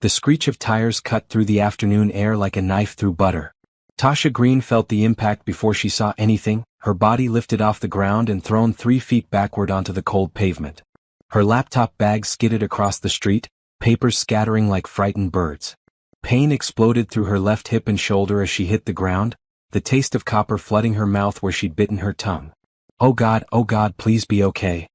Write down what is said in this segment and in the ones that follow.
The screech of tires cut through the afternoon air like a knife through butter. Tasha Green felt the impact before she saw anything, her body lifted off the ground and thrown 3 feet backward onto the cold pavement. Her laptop bag skidded across the street, papers scattering like frightened birds. Pain exploded through her left hip and shoulder as she hit the ground, the taste of copper flooding her mouth where she'd bitten her tongue. Oh God, please be okay."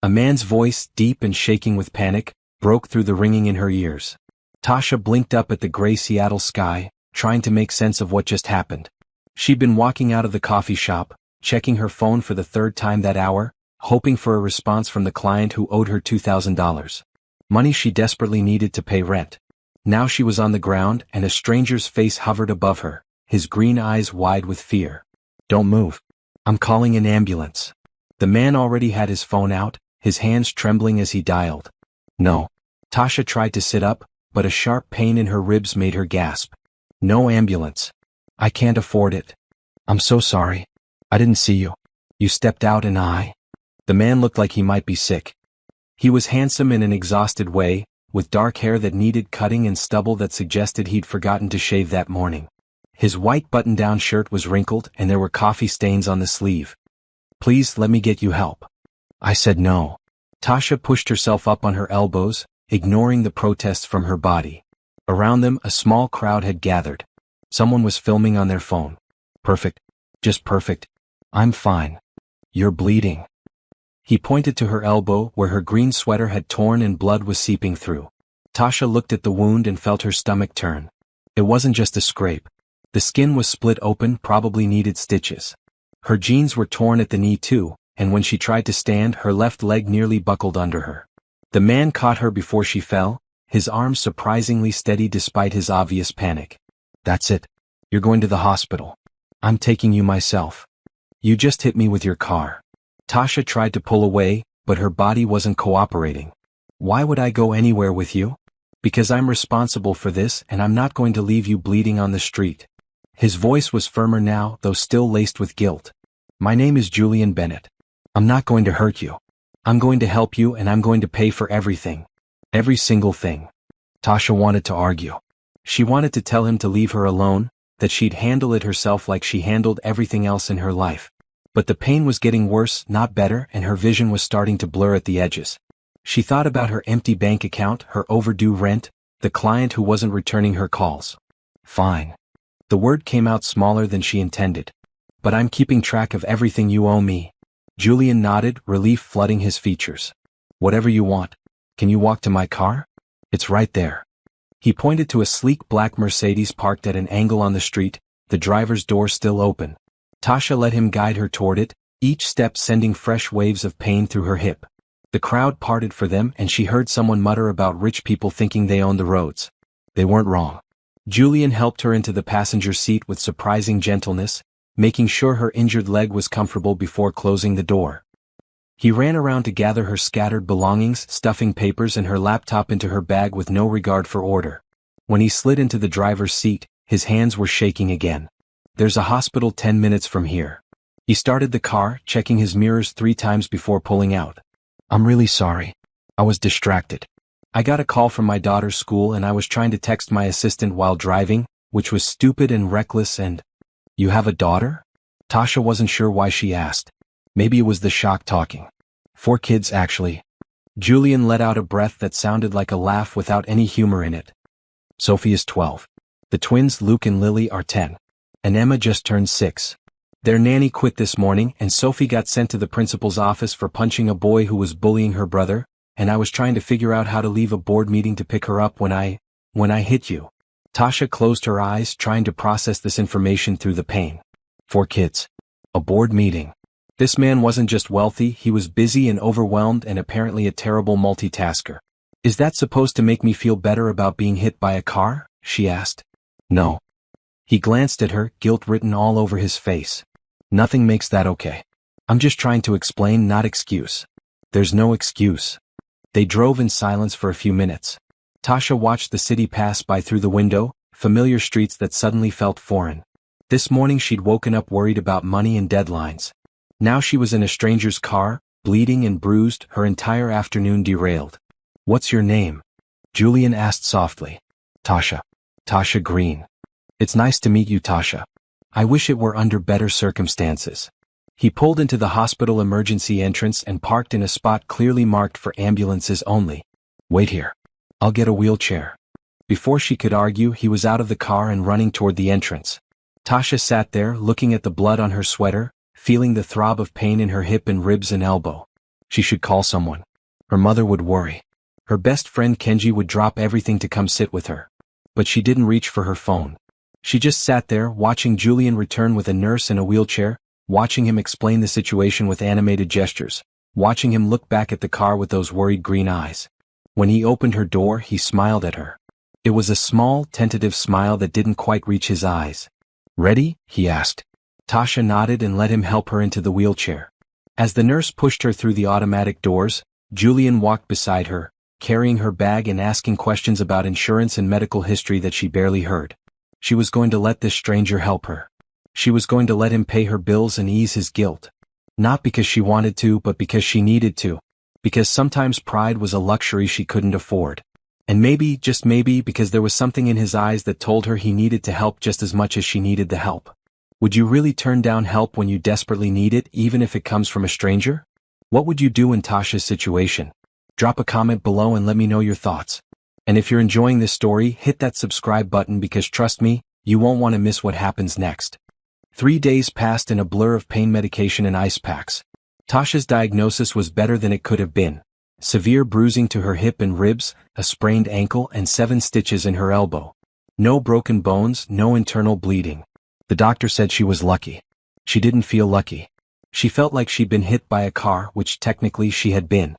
A man's voice, deep and shaking with panic, broke through the ringing in her ears. Tasha blinked up at the gray Seattle sky, trying to make sense of what just happened. She'd been walking out of the coffee shop, checking her phone for the 3rd time that hour, hoping for a response from the client who owed her $2,000. Money she desperately needed to pay rent. Now she was on the ground and a stranger's face hovered above her, his green eyes wide with fear. "Don't move. I'm calling an ambulance." The man already had his phone out, his hands trembling as he dialed. "No." Tasha tried to sit up, but a sharp pain in her ribs made her gasp. "No ambulance. I can't afford it. I'm so sorry. I didn't see you. You stepped out and I..." The man looked like he might be sick. He was handsome in an exhausted way, with dark hair that needed cutting and stubble that suggested he'd forgotten to shave that morning. His white button-down shirt was wrinkled and there were coffee stains on the sleeve. "Please let me get you help." I said no. Tasha pushed herself up on her elbows, ignoring the protests from her body. Around them, a small crowd had gathered. Someone was filming on their phone. "Perfect. Just perfect. I'm fine. You're bleeding." He pointed to her elbow where her green sweater had torn and blood was seeping through. Tasha looked at the wound and felt her stomach turn. It wasn't just a scrape. The skin was split open, probably needed stitches. Her jeans were torn at the knee too, and when she tried to stand, her left leg nearly buckled under her. The man caught her before she fell, his arms surprisingly steady despite his obvious panic. "That's it. You're going to the hospital. I'm taking you myself. You just hit me with your car." Tasha tried to pull away, but her body wasn't cooperating. "Why would I go anywhere with you?" "Because I'm responsible for this and I'm not going to leave you bleeding on the street." His voice was firmer now, though still laced with guilt. "My name is Julian Bennett. I'm not going to hurt you. I'm going to help you and I'm going to pay for everything. Every single thing." Tasha wanted to argue. She wanted to tell him to leave her alone, that she'd handle it herself like she handled everything else in her life. But the pain was getting worse, not better, and her vision was starting to blur at the edges. She thought about her empty bank account, her overdue rent, the client who wasn't returning her calls. "Fine." The word came out smaller than she intended. "But I'm keeping track of everything you owe me." Julian nodded, relief flooding his features. "Whatever you want. Can you walk to my car? It's right there." He pointed to a sleek black Mercedes parked at an angle on the street, the driver's door still open. Tasha let him guide her toward it, each step sending fresh waves of pain through her hip. The crowd parted for them and she heard someone mutter about rich people thinking they owned the roads. They weren't wrong. Julian helped her into the passenger seat with surprising gentleness, making sure her injured leg was comfortable before closing the door. He ran around to gather her scattered belongings, stuffing papers and her laptop into her bag with no regard for order. When he slid into the driver's seat, his hands were shaking again. "There's a hospital 10 minutes from here." He started the car, checking his mirrors 3 times before pulling out. "I'm really sorry. I was distracted. I got a call from my daughter's school and I was trying to text my assistant while driving, which was stupid and reckless and..." "You have a daughter?" Tasha wasn't sure why she asked. Maybe it was the shock talking. 4 kids actually. Julian let out a breath that sounded like a laugh without any humor in it. "Sophie is 12. The twins Luke and Lily are 10. And Emma just turned 6. Their nanny quit this morning and Sophie got sent to the principal's office for punching a boy who was bullying her brother, and I was trying to figure out how to leave a board meeting to pick her up when I hit you." Tasha closed her eyes, trying to process this information through the pain. 4 kids. A board meeting. This man wasn't just wealthy, he was busy and overwhelmed and apparently a terrible multitasker. "Is that supposed to make me feel better about being hit by a car?" she asked. "No." He glanced at her, guilt written all over his face. "Nothing makes that okay. I'm just trying to explain, not excuse." "There's no excuse." They drove in silence for a few minutes. Tasha watched the city pass by through the window, familiar streets that suddenly felt foreign. This morning she'd woken up worried about money and deadlines. Now she was in a stranger's car, bleeding and bruised, her entire afternoon derailed. "What's your name?" Julian asked softly. Tasha. Tasha Green. It's nice to meet you, Tasha. I wish it were under better circumstances. He pulled into the hospital emergency entrance and parked in a spot clearly marked for ambulances only. Wait here. I'll get a wheelchair. Before she could argue, he was out of the car and running toward the entrance. Tasha sat there, looking at the blood on her sweater, feeling the throb of pain in her hip and ribs and elbow. She should call someone. Her mother would worry. Her best friend Kenji would drop everything to come sit with her. But she didn't reach for her phone. She just sat there, watching Julian return with a nurse in a wheelchair, watching him explain the situation with animated gestures, watching him look back at the car with those worried green eyes. When he opened her door, he smiled at her. It was a small, tentative smile that didn't quite reach his eyes. Ready? He asked. Tasha nodded and let him help her into the wheelchair. As the nurse pushed her through the automatic doors, Julian walked beside her, carrying her bag and asking questions about insurance and medical history that she barely heard. She was going to let this stranger help her. She was going to let him pay her bills and ease his guilt. Not because she wanted to, but because she needed to. Because sometimes pride was a luxury she couldn't afford. And maybe, just maybe, because there was something in his eyes that told her he needed to help just as much as she needed the help. Would you really turn down help when you desperately need it, even if it comes from a stranger? What would you do in Tasha's situation? Drop a comment below and let me know your thoughts. And if you're enjoying this story, hit that subscribe button because trust me, you won't want to miss what happens next. 3 days passed in a blur of pain medication and ice packs. Tasha's diagnosis was better than it could have been. Severe bruising to her hip and ribs, a sprained ankle and 7 stitches in her elbow. No broken bones, no internal bleeding. The doctor said she was lucky. She didn't feel lucky. She felt like she'd been hit by a car, which technically she had been.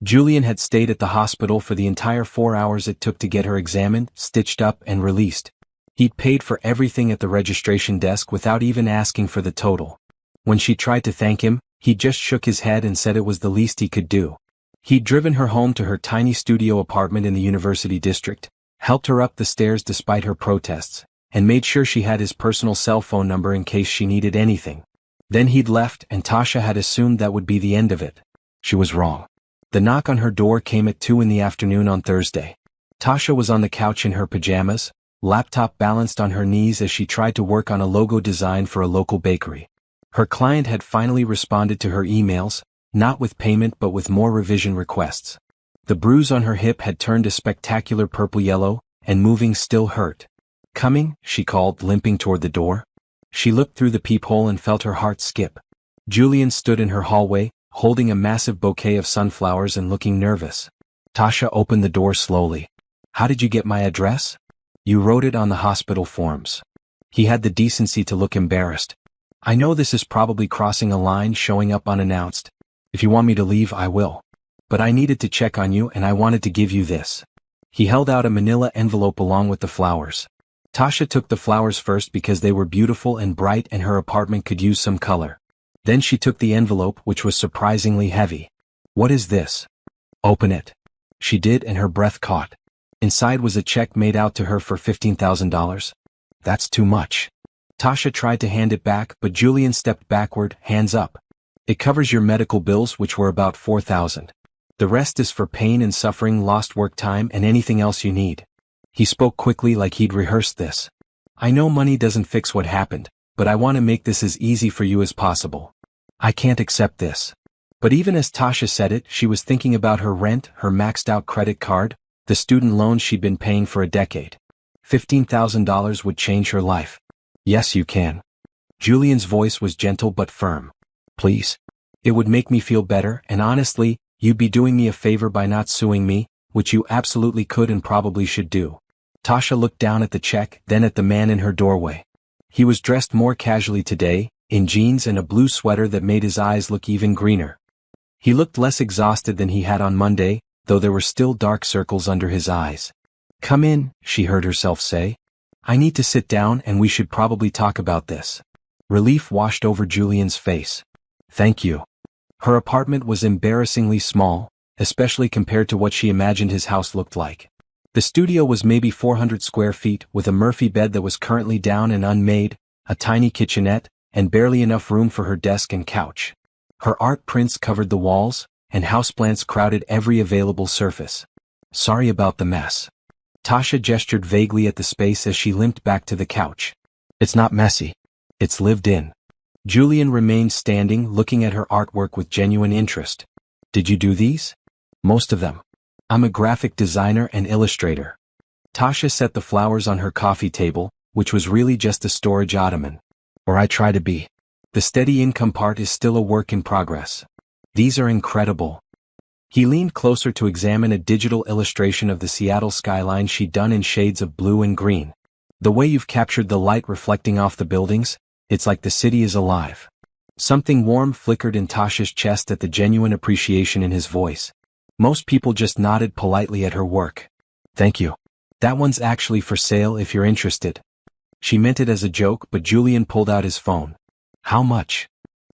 Julian had stayed at the hospital for the entire 4 hours it took to get her examined, stitched up, and released. He'd paid for everything at the registration desk without even asking for the total. When she tried to thank him, he just shook his head and said it was the least he could do. He'd driven her home to her tiny studio apartment in the University District, helped her up the stairs despite her protests, and made sure she had his personal cell phone number in case she needed anything. Then he'd left, and Tasha had assumed that would be the end of it. She was wrong. The knock on her door came at 2 in the afternoon on Thursday. Tasha was on the couch in her pajamas, laptop balanced on her knees as she tried to work on a logo design for a local bakery. Her client had finally responded to her emails, not with payment but with more revision requests. The bruise on her hip had turned a spectacular purple-yellow, and moving still hurt. Coming, she called, limping toward the door. She looked through the peephole and felt her heart skip. Julian stood in her hallway, holding a massive bouquet of sunflowers and looking nervous. Tasha opened the door slowly. How did you get my address? You wrote it on the hospital forms. He had the decency to look embarrassed. I know this is probably crossing a line, showing up unannounced. If you want me to leave, I will. But I needed to check on you and I wanted to give you this. He held out a manila envelope along with the flowers. Tasha took the flowers first because they were beautiful and bright and her apartment could use some color. Then she took the envelope, which was surprisingly heavy. What is this? Open it. She did and her breath caught. Inside was a check made out to her for $15,000. That's too much. Tasha tried to hand it back, but Julian stepped backward, hands up. It covers your medical bills, which were about $4,000. The rest is for pain and suffering, lost work time, and anything else you need. He spoke quickly like he'd rehearsed this. I know money doesn't fix what happened, but I want to make this as easy for you as possible. I can't accept this. But even as Tasha said it, she was thinking about her rent, her maxed-out credit card, the student loans she'd been paying for a decade. $15,000 would change her life. Yes, you can. Julian's voice was gentle but firm. Please. It would make me feel better, and honestly, you'd be doing me a favor by not suing me, which you absolutely could and probably should do. Tasha looked down at the check, then at the man in her doorway. He was dressed more casually today, in jeans and a blue sweater that made his eyes look even greener. He looked less exhausted than he had on Monday, though there were still dark circles under his eyes. Come in, she heard herself say. I need to sit down and we should probably talk about this. Relief washed over Julian's face. Thank you. Her apartment was embarrassingly small, especially compared to what she imagined his house looked like. The studio was maybe 400 square feet, with a Murphy bed that was currently down and unmade, a tiny kitchenette, and barely enough room for her desk and couch. Her art prints covered the walls, and houseplants crowded every available surface. Sorry about the mess. Tasha gestured vaguely at the space as she limped back to the couch. It's not messy. It's lived in. Julian remained standing, looking at her artwork with genuine interest. Did you do these? Most of them. I'm a graphic designer and illustrator. Tasha set the flowers on her coffee table, which was really just a storage ottoman. Or I try to be. The steady income part is still a work in progress. These are incredible. He leaned closer to examine a digital illustration of the Seattle skyline she'd done in shades of blue and green. The way you've captured the light reflecting off the buildings, it's like the city is alive. Something warm flickered in Tasha's chest at the genuine appreciation in his voice. Most people just nodded politely at her work. Thank you. That one's actually for sale if you're interested. She meant it as a joke, but Julian pulled out his phone. How much?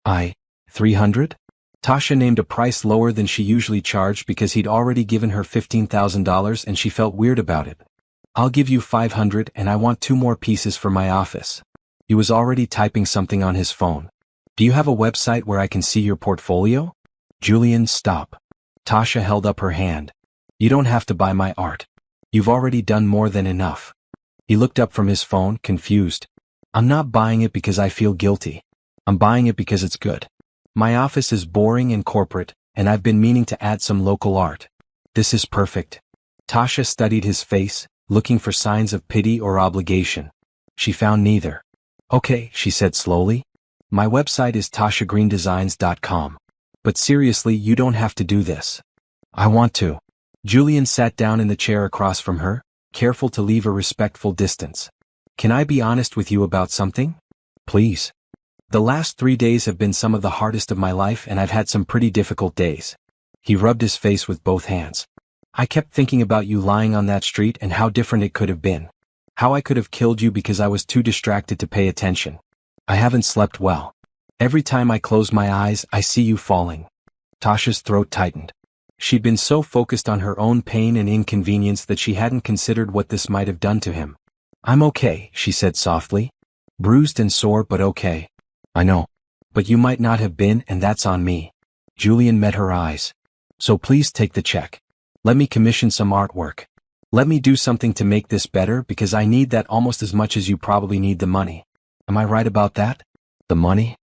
300? Tasha named a price lower than she usually charged because he'd already given her $15,000 and she felt weird about it. I'll give you 500 and I want 2 more pieces for my office. He was already typing something on his phone. Do you have a website where I can see your portfolio? Julian, stop. Tasha held up her hand. You don't have to buy my art. You've already done more than enough. He looked up from his phone, confused. I'm not buying it because I feel guilty. I'm buying it because it's good. My office is boring and corporate, and I've been meaning to add some local art. This is perfect. Tasha studied his face, looking for signs of pity or obligation. She found neither. Okay, she said slowly. My website is tashagreendesigns.com. But seriously, you don't have to do this. I want to. Julian sat down in the chair across from her, careful to leave a respectful distance. Can I be honest with you about something? Please. The last 3 days have been some of the hardest of my life and I've had some pretty difficult days. He rubbed his face with both hands. I kept thinking about you lying on that street and how different it could have been. How I could have killed you because I was too distracted to pay attention. I haven't slept well. Every time I close my eyes, I see you falling. Tasha's throat tightened. She'd been so focused on her own pain and inconvenience that she hadn't considered what this might have done to him. I'm okay, she said softly. Bruised and sore, but okay. I know. But you might not have been, and that's on me. Julian met her eyes. So please take the check. Let me commission some artwork. Let me do something to make this better because I need that almost as much as you probably need the money. Am I right about that? The money?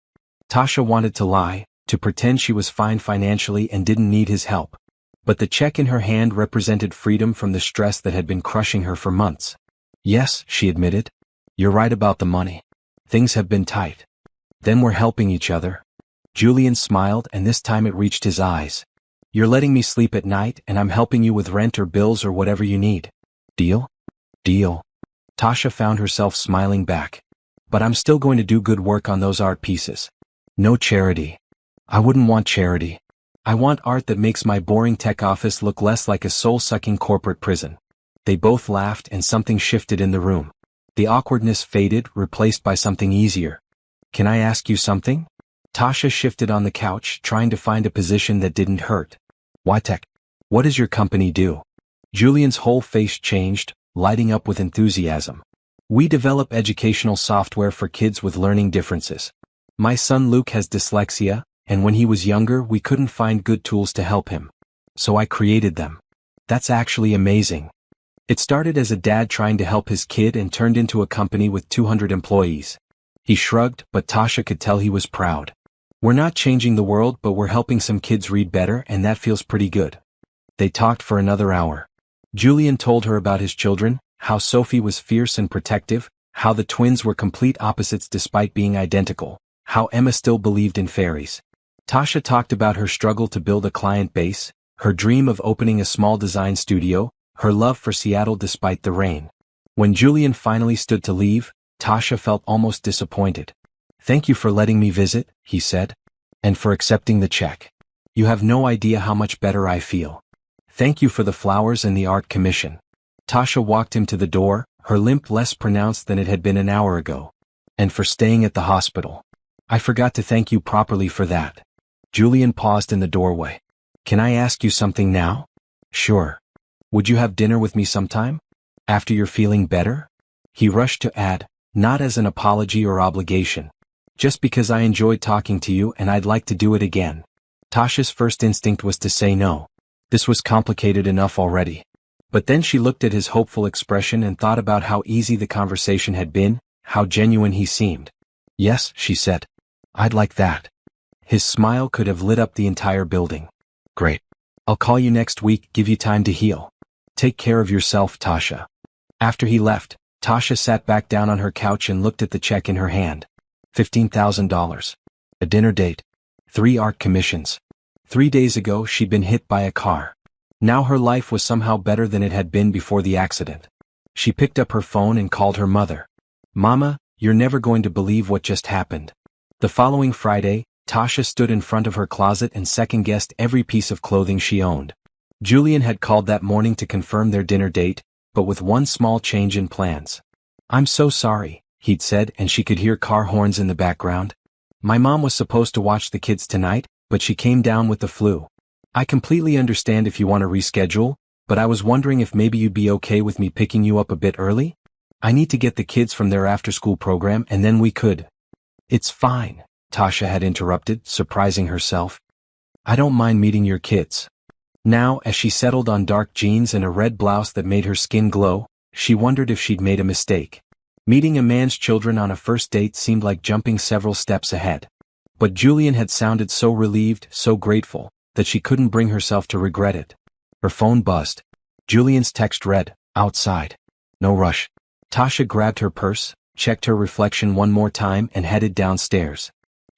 Tasha wanted to lie, to pretend she was fine financially and didn't need his help. But the check in her hand represented freedom from the stress that had been crushing her for months. Yes, she admitted. You're right about the money. Things have been tight. Then we're helping each other. Julian smiled, and this time it reached his eyes. You're letting me sleep at night, and I'm helping you with rent or bills or whatever you need. Deal? Deal. Tasha found herself smiling back. But I'm still going to do good work on those art pieces. No charity. I wouldn't want charity. I want art that makes my boring tech office look less like a soul-sucking corporate prison. They both laughed and something shifted in the room. The awkwardness faded, replaced by something easier. Can I ask you something? Tasha shifted on the couch, trying to find a position that didn't hurt. Why tech? What does your company do? Julian's whole face changed, lighting up with enthusiasm. We develop educational software for kids with learning differences. My son Luke has dyslexia, and when he was younger we couldn't find good tools to help him. So I created them. That's actually amazing. It started as a dad trying to help his kid and turned into a company with 200 employees. He shrugged, but Tasha could tell he was proud. We're not changing the world, but we're helping some kids read better, and that feels pretty good. They talked for another hour. Julian told her about his children, how Sophie was fierce and protective, how the twins were complete opposites despite being identical, how Emma still believed in fairies. Tasha talked about her struggle to build a client base, her dream of opening a small design studio, her love for Seattle despite the rain. When Julian finally stood to leave, Tasha felt almost disappointed. Thank you for letting me visit, he said. And for accepting the check. You have no idea how much better I feel. Thank you for the flowers and the art commission. Tasha walked him to the door, her limp less pronounced than it had been an hour ago. And for staying at the hospital. I forgot to thank you properly for that. Julian paused in the doorway. Can I ask you something now? Sure. Would you have dinner with me sometime? After you're feeling better? He rushed to add, not as an apology or obligation. Just because I enjoyed talking to you and I'd like to do it again. Tasha's first instinct was to say no. This was complicated enough already. But then she looked at his hopeful expression and thought about how easy the conversation had been, how genuine he seemed. "Yes," she said. "I'd like that." His smile could have lit up the entire building. "Great. I'll call you next week, give you time to heal. Take care of yourself, Tasha." After he left, Tasha sat back down on her couch and looked at the check in her hand. $15,000. A dinner date. 3 art commissions. 3 days ago she'd been hit by a car. Now her life was somehow better than it had been before the accident. She picked up her phone and called her mother. "Mama, you're never going to believe what just happened." The following Friday, Tasha stood in front of her closet and second-guessed every piece of clothing she owned. Julian had called that morning to confirm their dinner date, but with one small change in plans. "I'm so sorry," he'd said, and she could hear car horns in the background. "My mom was supposed to watch the kids tonight, but she came down with the flu. I completely understand if you want to reschedule, but I was wondering if maybe you'd be okay with me picking you up a bit early? I need to get the kids from their after-school program and then we could." "It's fine," Tasha had interrupted, surprising herself. "I don't mind meeting your kids." Now, as she settled on dark jeans and a red blouse that made her skin glow, she wondered if she'd made a mistake. Meeting a man's children on a first date seemed like jumping several steps ahead. But Julian had sounded so relieved, so grateful, that she couldn't bring herself to regret it. Her phone buzzed. Julian's text read, "Outside. No rush." Tasha grabbed her purse, checked her reflection one more time and headed downstairs.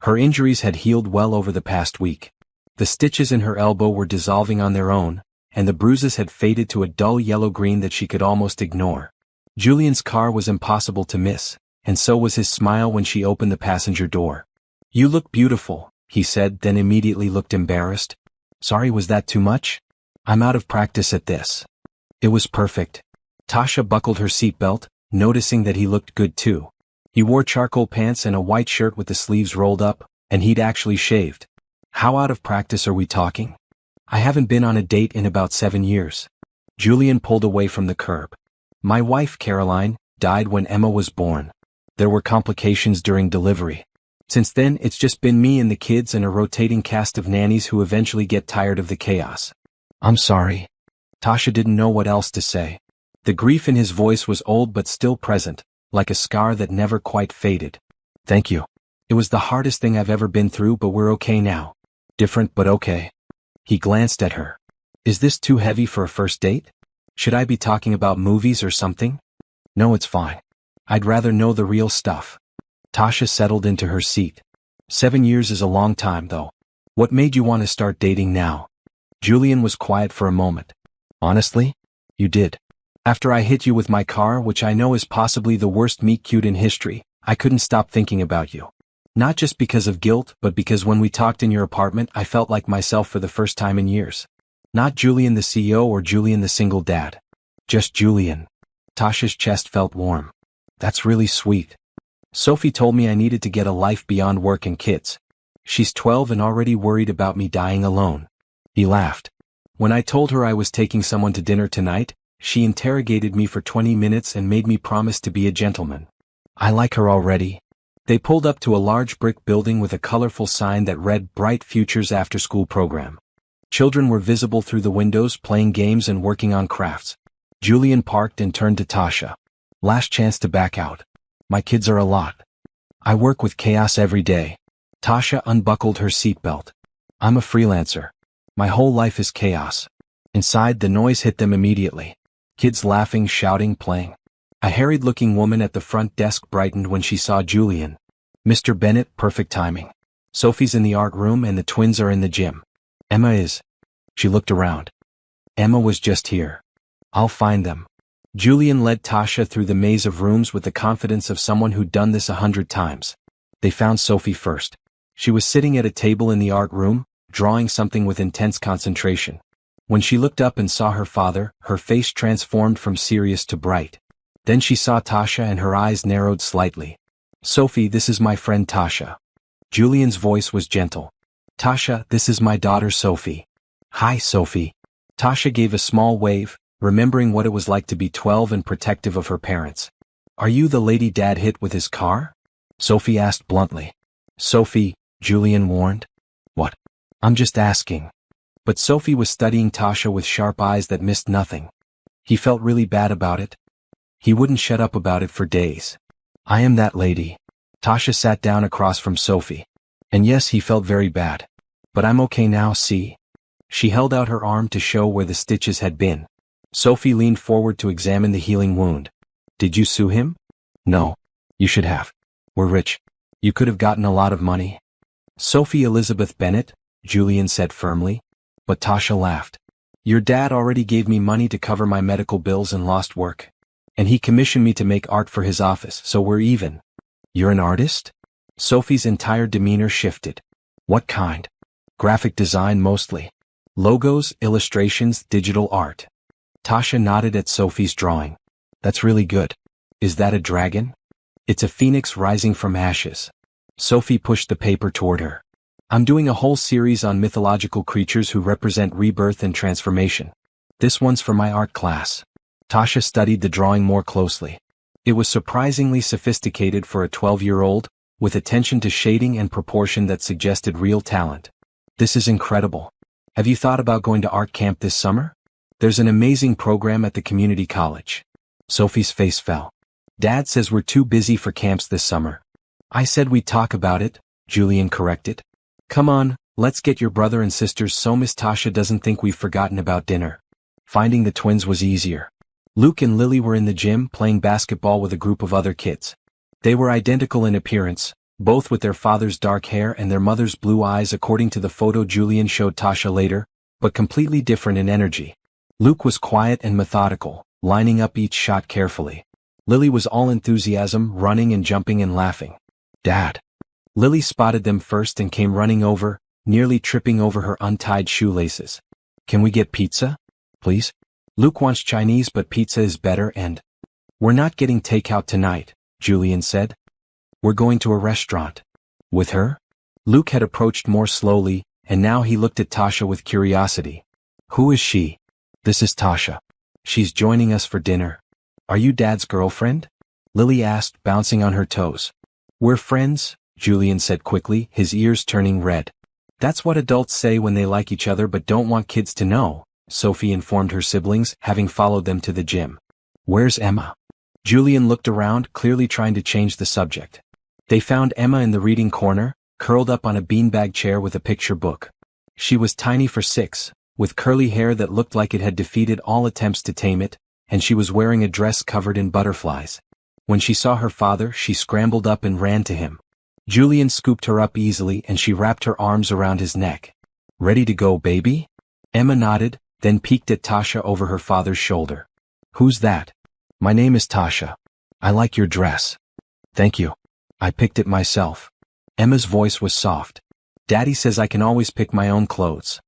Her injuries had healed well over the past week. The stitches in her elbow were dissolving on their own, and the bruises had faded to a dull yellow-green that she could almost ignore. Julian's car was impossible to miss, and so was his smile when she opened the passenger door. "You look beautiful," he said, then immediately looked embarrassed. "Sorry, was that too much? I'm out of practice at this." It was perfect. Tasha buckled her seatbelt, noticing that he looked good too. He wore charcoal pants and a white shirt with the sleeves rolled up, and he'd actually shaved. "How out of practice are we talking?" "I haven't been on a date in about 7 years. Julian pulled away from the curb. "My wife, Caroline, died when Emma was born. There were complications during delivery. Since then, it's just been me and the kids and a rotating cast of nannies who eventually get tired of the chaos." "I'm sorry." Tasha didn't know what else to say. The grief in his voice was old but still present, like a scar that never quite faded. "Thank you. It was the hardest thing I've ever been through, but we're okay now. Different but okay." He glanced at her. "Is this too heavy for a first date? Should I be talking about movies or something?" "No, it's fine. I'd rather know the real stuff." Tasha settled into her seat. 7 years is a long time, though. What made you want to start dating now?" Julian was quiet for a moment. "Honestly? You did. After I hit you with my car, which I know is possibly the worst meet-cute in history, I couldn't stop thinking about you. Not just because of guilt, but because when we talked in your apartment I felt like myself for the first time in years. Not Julian the CEO or Julian the single dad. Just Julian." Tasha's chest felt warm. "That's really sweet. Sophie told me I needed to get a life beyond work and kids. She's 12 and already worried about me dying alone." He laughed. "When I told her I was taking someone to dinner tonight, she interrogated me for 20 minutes and made me promise to be a gentleman. I like her already." They pulled up to a large brick building with a colorful sign that read Bright Futures After School Program. Children were visible through the windows playing games and working on crafts. Julian parked and turned to Tasha. "Last chance to back out. My kids are a lot. I work with chaos every day." Tasha unbuckled her seatbelt. "I'm a freelancer. My whole life is chaos." Inside, the noise hit them immediately. Kids laughing, shouting, playing. A harried-looking woman at the front desk brightened when she saw Julian. "Mr. Bennett, perfect timing. Sophie's in the art room and the twins are in the gym. Emma is." She looked around. "Emma was just here. I'll find them." Julian led Tasha through the maze of rooms with the confidence of someone who'd done this 100 times. They found Sophie first. She was sitting at a table in the art room, drawing something with intense concentration. When she looked up and saw her father, her face transformed from serious to bright. Then she saw Tasha and her eyes narrowed slightly. "Sophie, this is my friend Tasha." Julian's voice was gentle. "Tasha, this is my daughter Sophie." "Hi, Sophie." Tasha gave a small wave, remembering what it was like to be 12 and protective of her parents. "Are you the lady Dad hit with his car?" Sophie asked bluntly. "Sophie," Julian warned. "What?" "I'm just asking." But Sophie was studying Tasha with sharp eyes that missed nothing. He felt really bad about it. He wouldn't shut up about it for days. I am that lady. Tasha sat down across from Sophie. And yes, he felt very bad. But I'm okay now, see? She held out her arm to show where the stitches had been. Sophie leaned forward to examine the healing wound. Did you sue him? No. You should have. We're rich. You could have gotten a lot of money. Sophie Elizabeth Bennet, Julian said firmly. But Tasha laughed. Your dad already gave me money to cover my medical bills and lost work. And he commissioned me to make art for his office, so we're even. You're an artist? Sophie's entire demeanor shifted. What kind? Graphic design mostly. Logos, illustrations, digital art. Tasha nodded at Sophie's drawing. That's really good. Is that a dragon? It's a phoenix rising from ashes. Sophie pushed the paper toward her. I'm doing a whole series on mythological creatures who represent rebirth and transformation. This one's for my art class. Tasha studied the drawing more closely. It was surprisingly sophisticated for a 12-year-old, with attention to shading and proportion that suggested real talent. This is incredible. Have you thought about going to art camp this summer? There's an amazing program at the community college. Sophie's face fell. Dad says we're too busy for camps this summer. I said we'd talk about it, Julian corrected. Come on, let's get your brother and sisters so Miss Tasha doesn't think we've forgotten about dinner. Finding the twins was easier. Luke and Lily were in the gym playing basketball with a group of other kids. They were identical in appearance, both with their father's dark hair and their mother's blue eyes according to the photo Julian showed Tasha later, but completely different in energy. Luke was quiet and methodical, lining up each shot carefully. Lily was all enthusiasm, running and jumping and laughing. Dad. Lily spotted them first and came running over, nearly tripping over her untied shoelaces. Can we get pizza? Please? Luke wants Chinese but pizza is better and… We're not getting takeout tonight, Julian said. We're going to a restaurant. With her? Luke had approached more slowly, and now he looked at Tasha with curiosity. Who is she? This is Tasha. She's joining us for dinner. Are you Dad's girlfriend? Lily asked, bouncing on her toes. We're friends, Julian said quickly, his ears turning red. That's what adults say when they like each other but don't want kids to know, Sophie informed her siblings, having followed them to the gym. Where's Emma? Julian looked around, clearly trying to change the subject. They found Emma in the reading corner, curled up on a beanbag chair with a picture book. She was tiny for 6, with curly hair that looked like it had defeated all attempts to tame it, and she was wearing a dress covered in butterflies. When she saw her father, she scrambled up and ran to him. Julian scooped her up easily and she wrapped her arms around his neck. Ready to go, baby? Emma nodded, then peeked at Tasha over her father's shoulder. Who's that? My name is Tasha. I like your dress. Thank you. I picked it myself. Emma's voice was soft. Daddy says I can always pick my own clothes.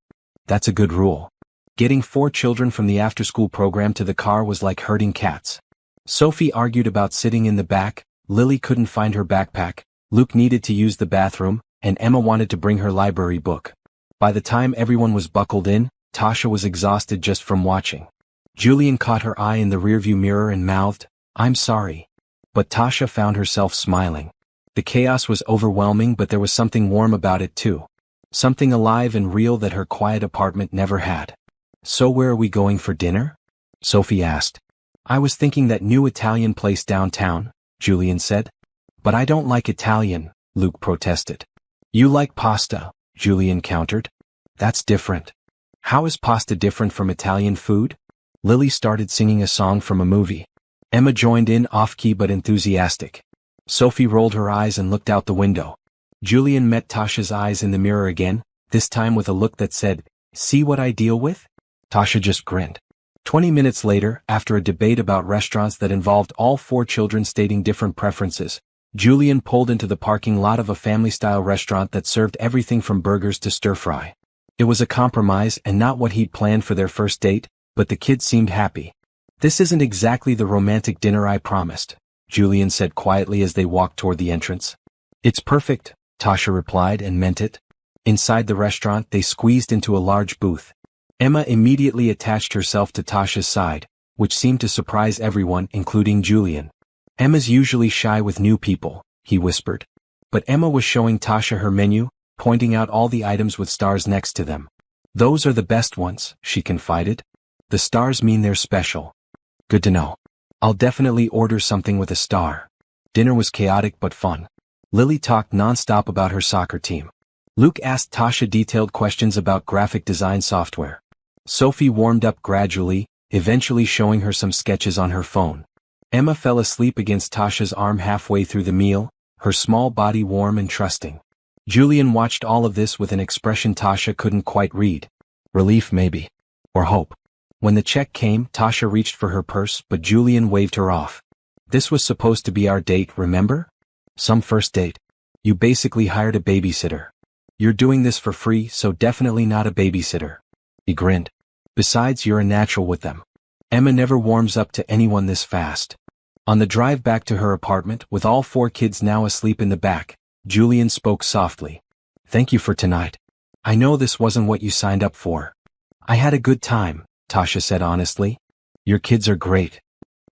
That's a good rule. Getting 4 children from the after-school program to the car was like herding cats. Sophie argued about sitting in the back, Lily couldn't find her backpack, Luke needed to use the bathroom, and Emma wanted to bring her library book. By the time everyone was buckled in, Tasha was exhausted just from watching. Julian caught her eye in the rearview mirror and mouthed, I'm sorry. But Tasha found herself smiling. The chaos was overwhelming, but there was something warm about it too. Something alive and real that her quiet apartment never had. So where are we going for dinner? Sophie asked. I was thinking that new Italian place downtown, Julian said. But I don't like Italian, Luke protested. You like pasta, Julian countered. That's different. How is pasta different from Italian food? Lily started singing a song from a movie. Emma joined in off-key but enthusiastic. Sophie rolled her eyes and looked out the window. Julian met Tasha's eyes in the mirror again, this time with a look that said, See what I deal with? Tasha just grinned. 20 minutes later, after a debate about restaurants that involved all 4 children stating different preferences, Julian pulled into the parking lot of a family-style restaurant that served everything from burgers to stir-fry. It was a compromise and not what he'd planned for their first date, but the kids seemed happy. This isn't exactly the romantic dinner I promised, Julian said quietly as they walked toward the entrance. It's perfect, Tasha replied and meant it. Inside the restaurant, they squeezed into a large booth. Emma immediately attached herself to Tasha's side, which seemed to surprise everyone, including Julian. Emma's usually shy with new people, he whispered. But Emma was showing Tasha her menu, pointing out all the items with stars next to them. Those are the best ones, she confided. The stars mean they're special. Good to know. I'll definitely order something with a star. Dinner was chaotic but fun. Lily talked non-stop about her soccer team. Luke asked Tasha detailed questions about graphic design software. Sophie warmed up gradually, eventually showing her some sketches on her phone. Emma fell asleep against Tasha's arm halfway through the meal, her small body warm and trusting. Julian watched all of this with an expression Tasha couldn't quite read. Relief maybe. Or hope. When the check came, Tasha reached for her purse, but Julian waved her off. This was supposed to be our date, remember? Some first date. You basically hired a babysitter. You're doing this for free, so definitely not a babysitter. He grinned. Besides, you're a natural with them. Emma never warms up to anyone this fast. On the drive back to her apartment, with all 4 kids now asleep in the back, Julian spoke softly. Thank you for tonight. I know this wasn't what you signed up for. I had a good time, Tasha said honestly. Your kids are great.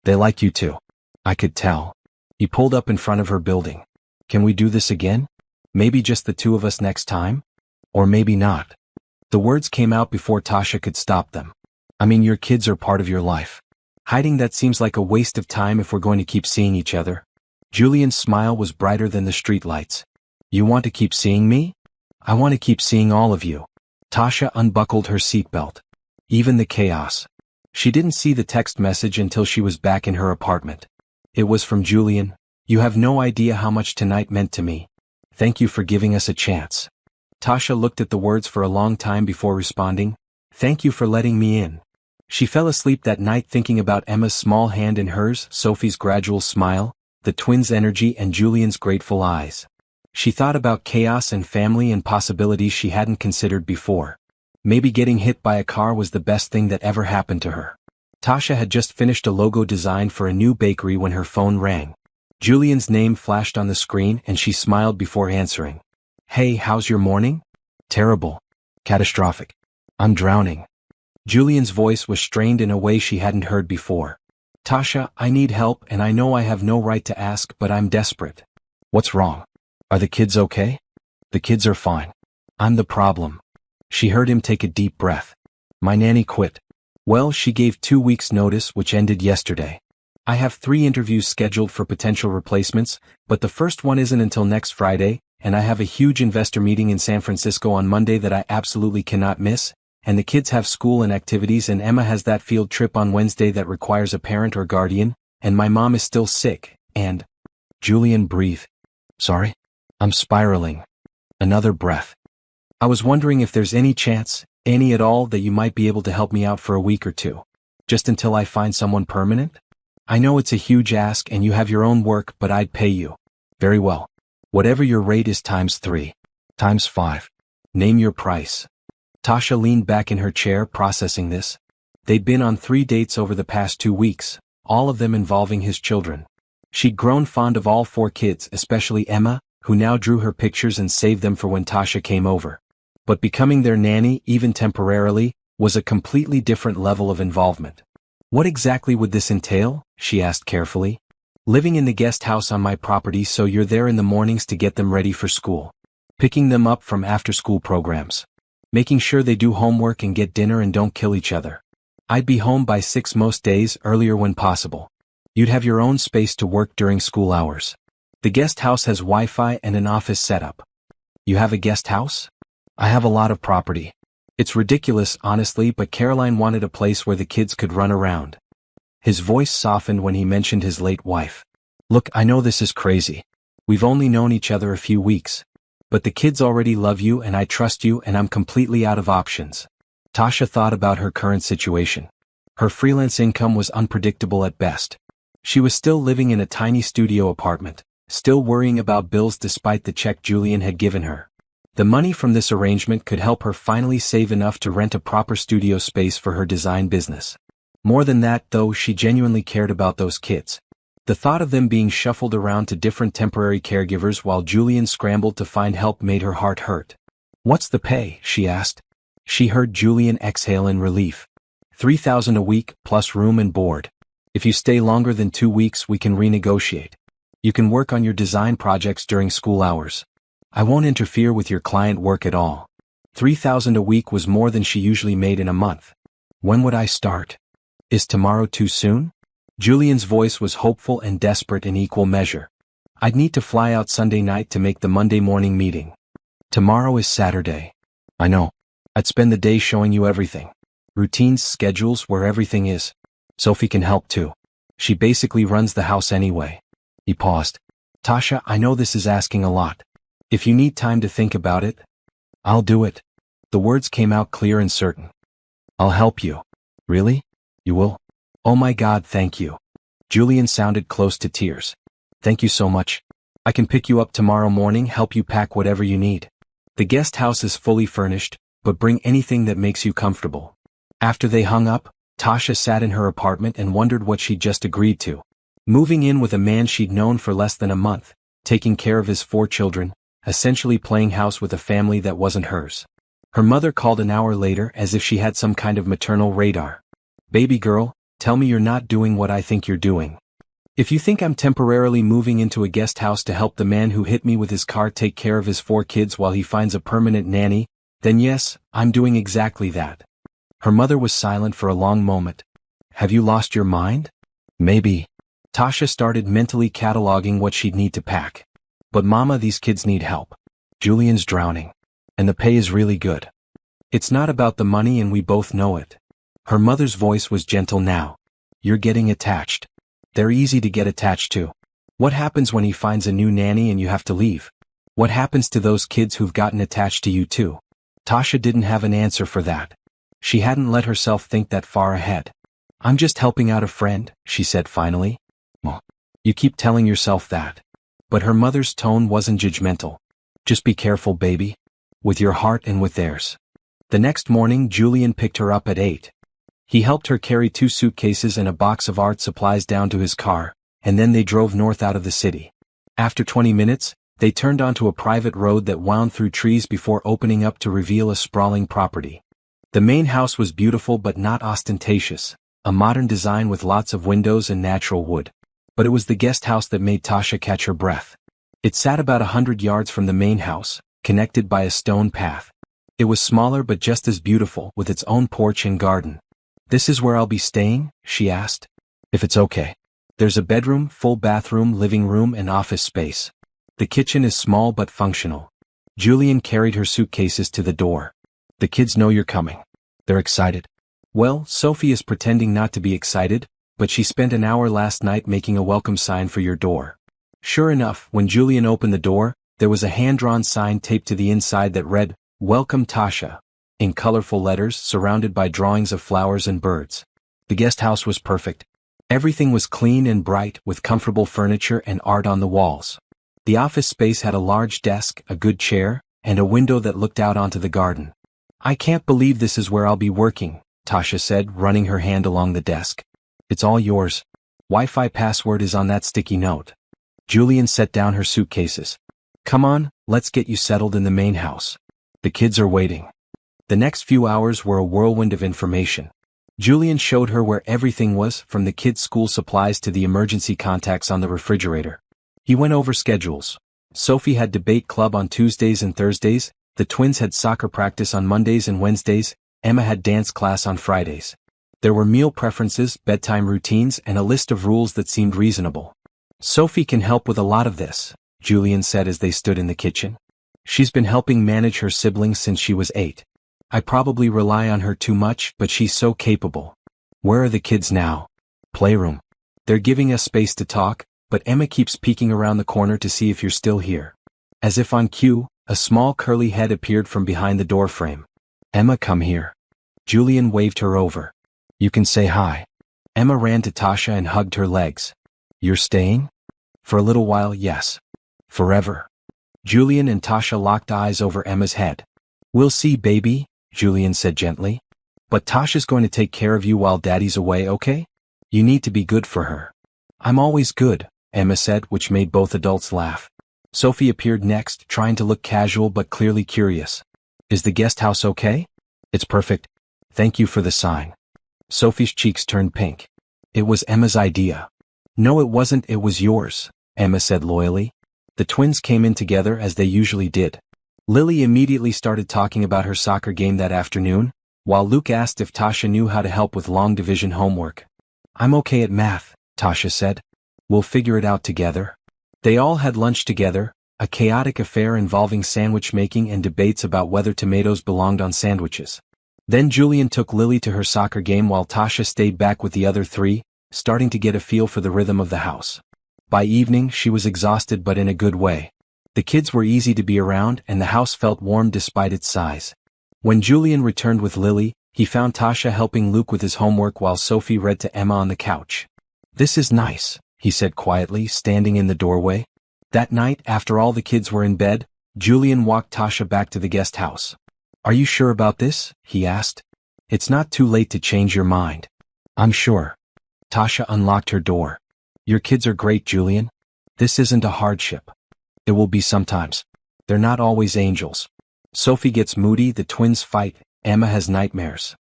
They like you too. I could tell. He pulled up in front of her building. Can we do this again? Maybe just the 2 of us next time? Or maybe not. The words came out before Tasha could stop them. I mean, your kids are part of your life. Hiding that seems like a waste of time if we're going to keep seeing each other. Julian's smile was brighter than the streetlights. You want to keep seeing me? I want to keep seeing all of you. Tasha unbuckled her seatbelt. Even the chaos. She didn't see the text message until she was back in her apartment. It was from Julian. You have no idea how much tonight meant to me. Thank you for giving us a chance. Tasha looked at the words for a long time before responding. Thank you for letting me in. She fell asleep that night thinking about Emma's small hand in hers, Sophie's gradual smile, the twins' energy and Julian's grateful eyes. She thought about chaos and family and possibilities she hadn't considered before. Maybe getting hit by a car was the best thing that ever happened to her. Tasha had just finished a logo design for a new bakery when her phone rang. Julian's name flashed on the screen and she smiled before answering. Hey, how's your morning? Terrible. Catastrophic. I'm drowning. Julian's voice was strained in a way she hadn't heard before. Tasha, I need help and I know I have no right to ask, but I'm desperate. What's wrong? Are the kids okay? The kids are fine. I'm the problem. She heard him take a deep breath. My nanny quit. Well, she gave 2 weeks' notice, which ended yesterday. I have 3 interviews scheduled for potential replacements, but the first one isn't until next Friday, and I have a huge investor meeting in San Francisco on Monday that I absolutely cannot miss, and the kids have school and activities and Emma has that field trip on Wednesday that requires a parent or guardian, and my mom is still sick, and... Julian breathed. Sorry? I'm spiraling. Another breath. I was wondering if there's any chance, any at all, that you might be able to help me out for a week or 2. Just until I find someone permanent? I know it's a huge ask and you have your own work, but I'd pay you. Very well. Whatever your rate is times 3. Times 5. Name your price. Tasha leaned back in her chair processing this. They'd been on 3 dates over the past 2 weeks, all of them involving his children. She'd grown fond of all 4 kids, especially Emma, who now drew her pictures and saved them for when Tasha came over. But becoming their nanny, even temporarily, was a completely different level of involvement. What exactly would this entail? She asked carefully. Living in the guest house on my property so you're there in the mornings to get them ready for school. Picking them up from after-school programs. Making sure they do homework and get dinner and don't kill each other. I'd be home by 6 most days, earlier when possible. You'd have your own space to work during school hours. The guest house has Wi-Fi and an office setup. You have a guest house? I have a lot of property. It's ridiculous, honestly, but Caroline wanted a place where the kids could run around. His voice softened when he mentioned his late wife. Look, I know this is crazy. We've only known each other a few weeks. But the kids already love you and I trust you and I'm completely out of options. Tasha thought about her current situation. Her freelance income was unpredictable at best. She was still living in a tiny studio apartment, still worrying about bills despite the check Julian had given her. The money from this arrangement could help her finally save enough to rent a proper studio space for her design business. More than that, though, she genuinely cared about those kids. The thought of them being shuffled around to different temporary caregivers while Julian scrambled to find help made her heart hurt. What's the pay? She asked. She heard Julian exhale in relief. $3,000 a week, plus room and board. If you stay longer than 2 weeks, we can renegotiate. You can work on your design projects during school hours. I won't interfere with your client work at all. $3,000 a week was more than she usually made in a month. When would I start? Is tomorrow too soon? Julian's voice was hopeful and desperate in equal measure. I'd need to fly out Sunday night to make the Monday morning meeting. Tomorrow is Saturday. I know. I'd spend the day showing you everything. Routines, schedules, where everything is. Sophie can help too. She basically runs the house anyway. He paused. Tasha, I know this is asking a lot. If you need time to think about it, I'll do it. The words came out clear and certain. I'll help you. Really? You will? Oh my God, thank you. Julian sounded close to tears. Thank you so much. I can pick you up tomorrow morning, help you pack whatever you need. The guest house is fully furnished, but bring anything that makes you comfortable. After they hung up, Tasha sat in her apartment and wondered what she'd just agreed to. Moving in with a man she'd known for less than a month, taking care of his 4 children, essentially playing house with a family that wasn't hers. Her mother called an hour later as if she had some kind of maternal radar. Baby girl, tell me you're not doing what I think you're doing. If you think I'm temporarily moving into a guest house to help the man who hit me with his car take care of his 4 kids while he finds a permanent nanny, then yes, I'm doing exactly that. Her mother was silent for a long moment. Have you lost your mind? Maybe. Tasha started mentally cataloging what she'd need to pack. But Mama, these kids need help. Julian's drowning. And the pay is really good. It's not about the money and we both know it. Her mother's voice was gentle now. You're getting attached. They're easy to get attached to. What happens when he finds a new nanny and you have to leave? What happens to those kids who've gotten attached to you too? Tasha didn't have an answer for that. She hadn't let herself think that far ahead. I'm just helping out a friend, she said finally. Well, you keep telling yourself that. But her mother's tone wasn't judgmental. Just be careful, baby. With your heart and with theirs. The next morning, Julian picked her up at 8. He helped her carry 2 suitcases and a box of art supplies down to his car, and then they drove north out of the city. After 20 minutes, they turned onto a private road that wound through trees before opening up to reveal a sprawling property. The main house was beautiful but not ostentatious, a modern design with lots of windows and natural wood. But it was the guest house that made Tasha catch her breath. It sat about 100 yards from the main house, connected by a stone path. It was smaller but just as beautiful, with its own porch and garden. This is where I'll be staying? She asked. If it's okay. There's a bedroom, full bathroom, living room, and office space. The kitchen is small but functional. Julian carried her suitcases to the door. The kids know you're coming. They're excited. Well, Sophie is pretending not to be excited, but she spent an hour last night making a welcome sign for your door. Sure enough, when Julian opened the door, there was a hand-drawn sign taped to the inside that read, Welcome Tasha, in colorful letters surrounded by drawings of flowers and birds. The guest house was perfect. Everything was clean and bright, with comfortable furniture and art on the walls. The office space had a large desk, a good chair, and a window that looked out onto the garden. I can't believe this is where I'll be working, Tasha said, running her hand along the desk. It's all yours. Wi-Fi password is on that sticky note. Julian set down her suitcases. Come on, let's get you settled in the main house. The kids are waiting. The next few hours were a whirlwind of information. Julian showed her where everything was, from the kids' school supplies to the emergency contacts on the refrigerator. He went over schedules. Sophie had debate club on Tuesdays and Thursdays, the twins had soccer practice on Mondays and Wednesdays, Emma had dance class on Fridays. There were meal preferences, bedtime routines, and a list of rules that seemed reasonable. Sophie can help with a lot of this, Julian said as they stood in the kitchen. She's been helping manage her siblings since she was 8. I probably rely on her too much, but she's so capable. Where are the kids now? Playroom. They're giving us space to talk, but Emma keeps peeking around the corner to see if you're still here. As if on cue, a small curly head appeared from behind the doorframe. Emma, come here. Julian waved her over. You can say hi. Emma ran to Tasha and hugged her legs. You're staying? For a little while, yes. Forever. Julian and Tasha locked eyes over Emma's head. We'll see, baby, Julian said gently. But Tasha's going to take care of you while Daddy's away, okay? You need to be good for her. I'm always good, Emma said, which made both adults laugh. Sophie appeared next, trying to look casual but clearly curious. Is the guest house okay? It's perfect. Thank you for the sign. Sophie's cheeks turned pink. It was Emma's idea. No, it wasn't, it was yours, Emma said loyally. The twins came in together as they usually did. Lily immediately started talking about her soccer game that afternoon, while Luke asked if Tasha knew how to help with long division homework. I'm okay at math, Tasha said. We'll figure it out together. They all had lunch together, a chaotic affair involving sandwich making and debates about whether tomatoes belonged on sandwiches. Then Julian took Lily to her soccer game while Tasha stayed back with the other three, starting to get a feel for the rhythm of the house. By evening, she was exhausted but in a good way. The kids were easy to be around and the house felt warm despite its size. When Julian returned with Lily, he found Tasha helping Luke with his homework while Sophie read to Emma on the couch. "This is nice," he said quietly, standing in the doorway. That night, after all the kids were in bed, Julian walked Tasha back to the guest house. "Are you sure about this?" he asked. "It's not too late to change your mind." "I'm sure." Tasha unlocked her door. "Your kids are great, Julian. This isn't a hardship. It will be sometimes. They're not always angels. Sophie gets moody, the twins fight, Emma has nightmares."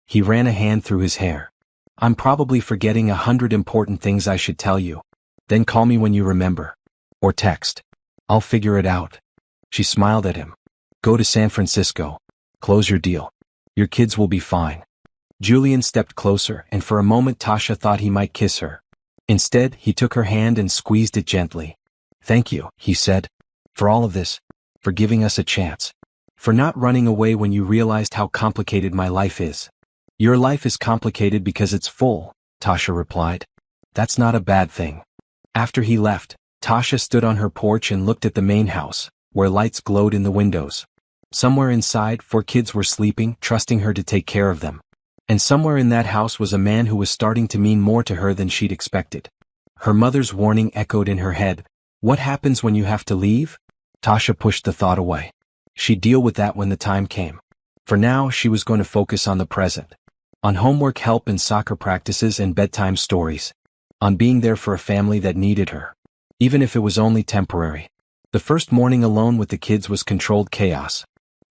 He ran a hand through his hair. "I'm probably forgetting 100 important things I should tell you. Then call me when you remember. Or text. I'll figure it out." She smiled at him. "Go to San Francisco. Close your deal. Your kids will be fine." Julian stepped closer, and for a moment Tasha thought he might kiss her. Instead, he took her hand and squeezed it gently. "Thank you," he said. "For all of this. For giving us a chance. For not running away when you realized how complicated my life is." "Your life is complicated because it's full," Tasha replied. "That's not a bad thing." After he left, Tasha stood on her porch and looked at the main house, where lights glowed in the windows. Somewhere inside, 4 kids were sleeping, trusting her to take care of them. And somewhere in that house was a man who was starting to mean more to her than she'd expected. Her mother's warning echoed in her head. What happens when you have to leave? Tasha pushed the thought away. She'd deal with that when the time came. For now, she was going to focus on the present. On homework help and soccer practices and bedtime stories. On being there for a family that needed her. Even if it was only temporary. The first morning alone with the kids was controlled chaos.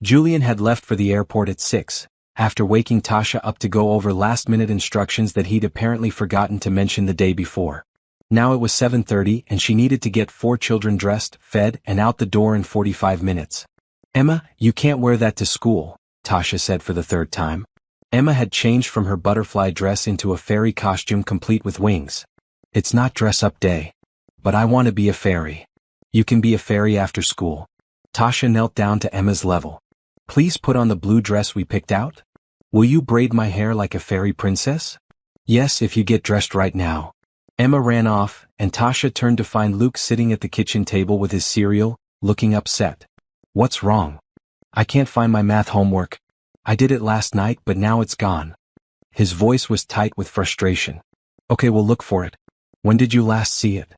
Julian had left for the airport at 6, after waking Tasha up to go over last-minute instructions that he'd apparently forgotten to mention the day before. Now it was 7:30 and she needed to get 4 children dressed, fed, and out the door in 45 minutes. "Emma, you can't wear that to school," Tasha said for the 3rd time. Emma had changed from her butterfly dress into a fairy costume complete with wings. "It's not dress-up day. But I want to be a fairy." "You can be a fairy after school." Tasha knelt down to Emma's level. "Please put on the blue dress we picked out? Will you braid my hair like a fairy princess?" "Yes, if you get dressed right now." Emma ran off, and Tasha turned to find Luke sitting at the kitchen table with his cereal, looking upset. "What's wrong?" "I can't find my math homework. I did it last night but now it's gone." His voice was tight with frustration. "Okay, we'll look for it. When did you last see it?"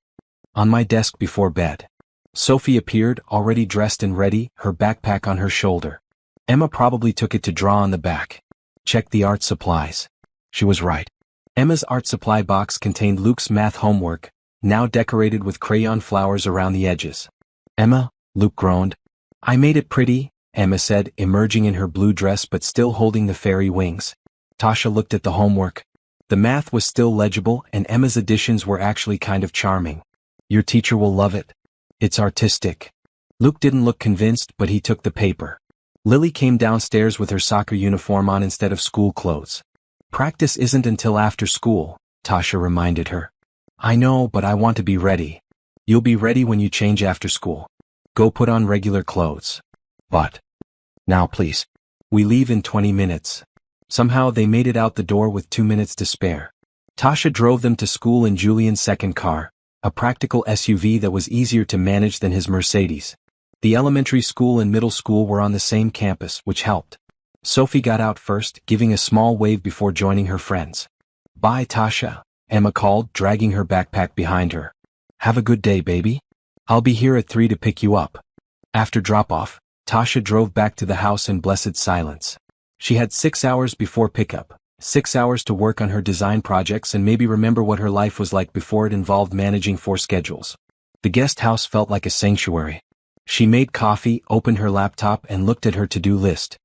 "On my desk before bed." Sophie appeared, already dressed and ready, her backpack on her shoulder. Emma probably took it to draw on the back. Check the art supplies. She was right. Emma's art supply box contained Luke's math homework, now decorated with crayon flowers around the edges. "Emma," Luke groaned. "I made it pretty," Emma said, emerging in her blue dress but still holding the fairy wings. Tasha looked at the homework. The math was still legible and Emma's additions were actually kind of charming. "Your teacher will love it. It's artistic." Luke didn't look convinced, but he took the paper. Lily came downstairs with her soccer uniform on instead of school clothes. "Practice isn't until after school," Tasha reminded her. "I know, but I want to be ready." "You'll be ready when you change after school. Go put on regular clothes." "But..." "Now please. We leave in 20 minutes. Somehow they made it out the door with 2 minutes to spare. Tasha drove them to school in Julian's second car, a practical SUV that was easier to manage than his Mercedes. The elementary school and middle school were on the same campus, which helped. Sophie got out first, giving a small wave before joining her friends. "Bye, Tasha," Emma called, dragging her backpack behind her. "Have a good day, baby. I'll be here at 3 to pick you up." After drop-off, Tasha drove back to the house in blessed silence. She had 6 hours before pickup, 6 hours to work on her design projects and maybe remember what her life was like before it involved managing 4 schedules. The guest house felt like a sanctuary. She made coffee, opened her laptop and looked at her to-do list.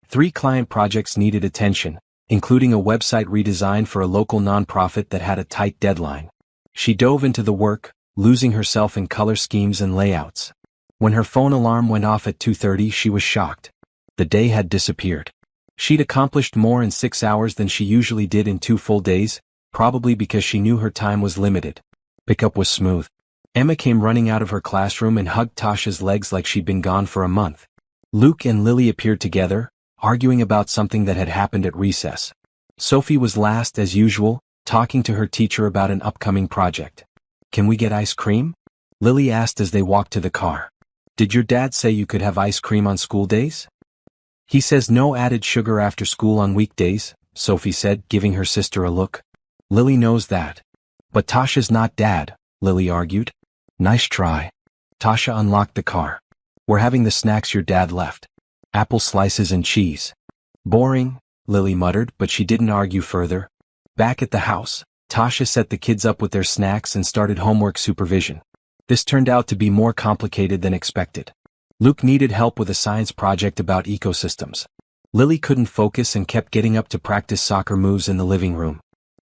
3 client projects needed attention, including a website redesign for a local nonprofit that had a tight deadline. She dove into the work, losing herself in color schemes and layouts. When her phone alarm went off at 2:30, she was shocked. The day had disappeared. She'd accomplished more in 6 hours than she usually did in 2 full days, probably because she knew her time was limited. Pickup was smooth. Emma came running out of her classroom and hugged Tasha's legs like she'd been gone for a month. Luke and Lily appeared together, arguing about something that had happened at recess. Sophie was last as usual, talking to her teacher about an upcoming project. "Can we get ice cream?" Lily asked as they walked to the car. "Did your dad say you could have ice cream on school days?" "He says no added sugar after school on weekdays," Sophie said, giving her sister a look. "Lily knows that." "But Tasha's not Dad," Lily argued. "Nice try." Tasha unlocked the car. "We're having the snacks your dad left. Apple slices and cheese." "Boring," Lily muttered, but she didn't argue further. Back at the house, Tasha set the kids up with their snacks and started homework supervision. This turned out to be more complicated than expected. Luke needed help with a science project about ecosystems. Lily couldn't focus and kept getting up to practice soccer moves in the living room.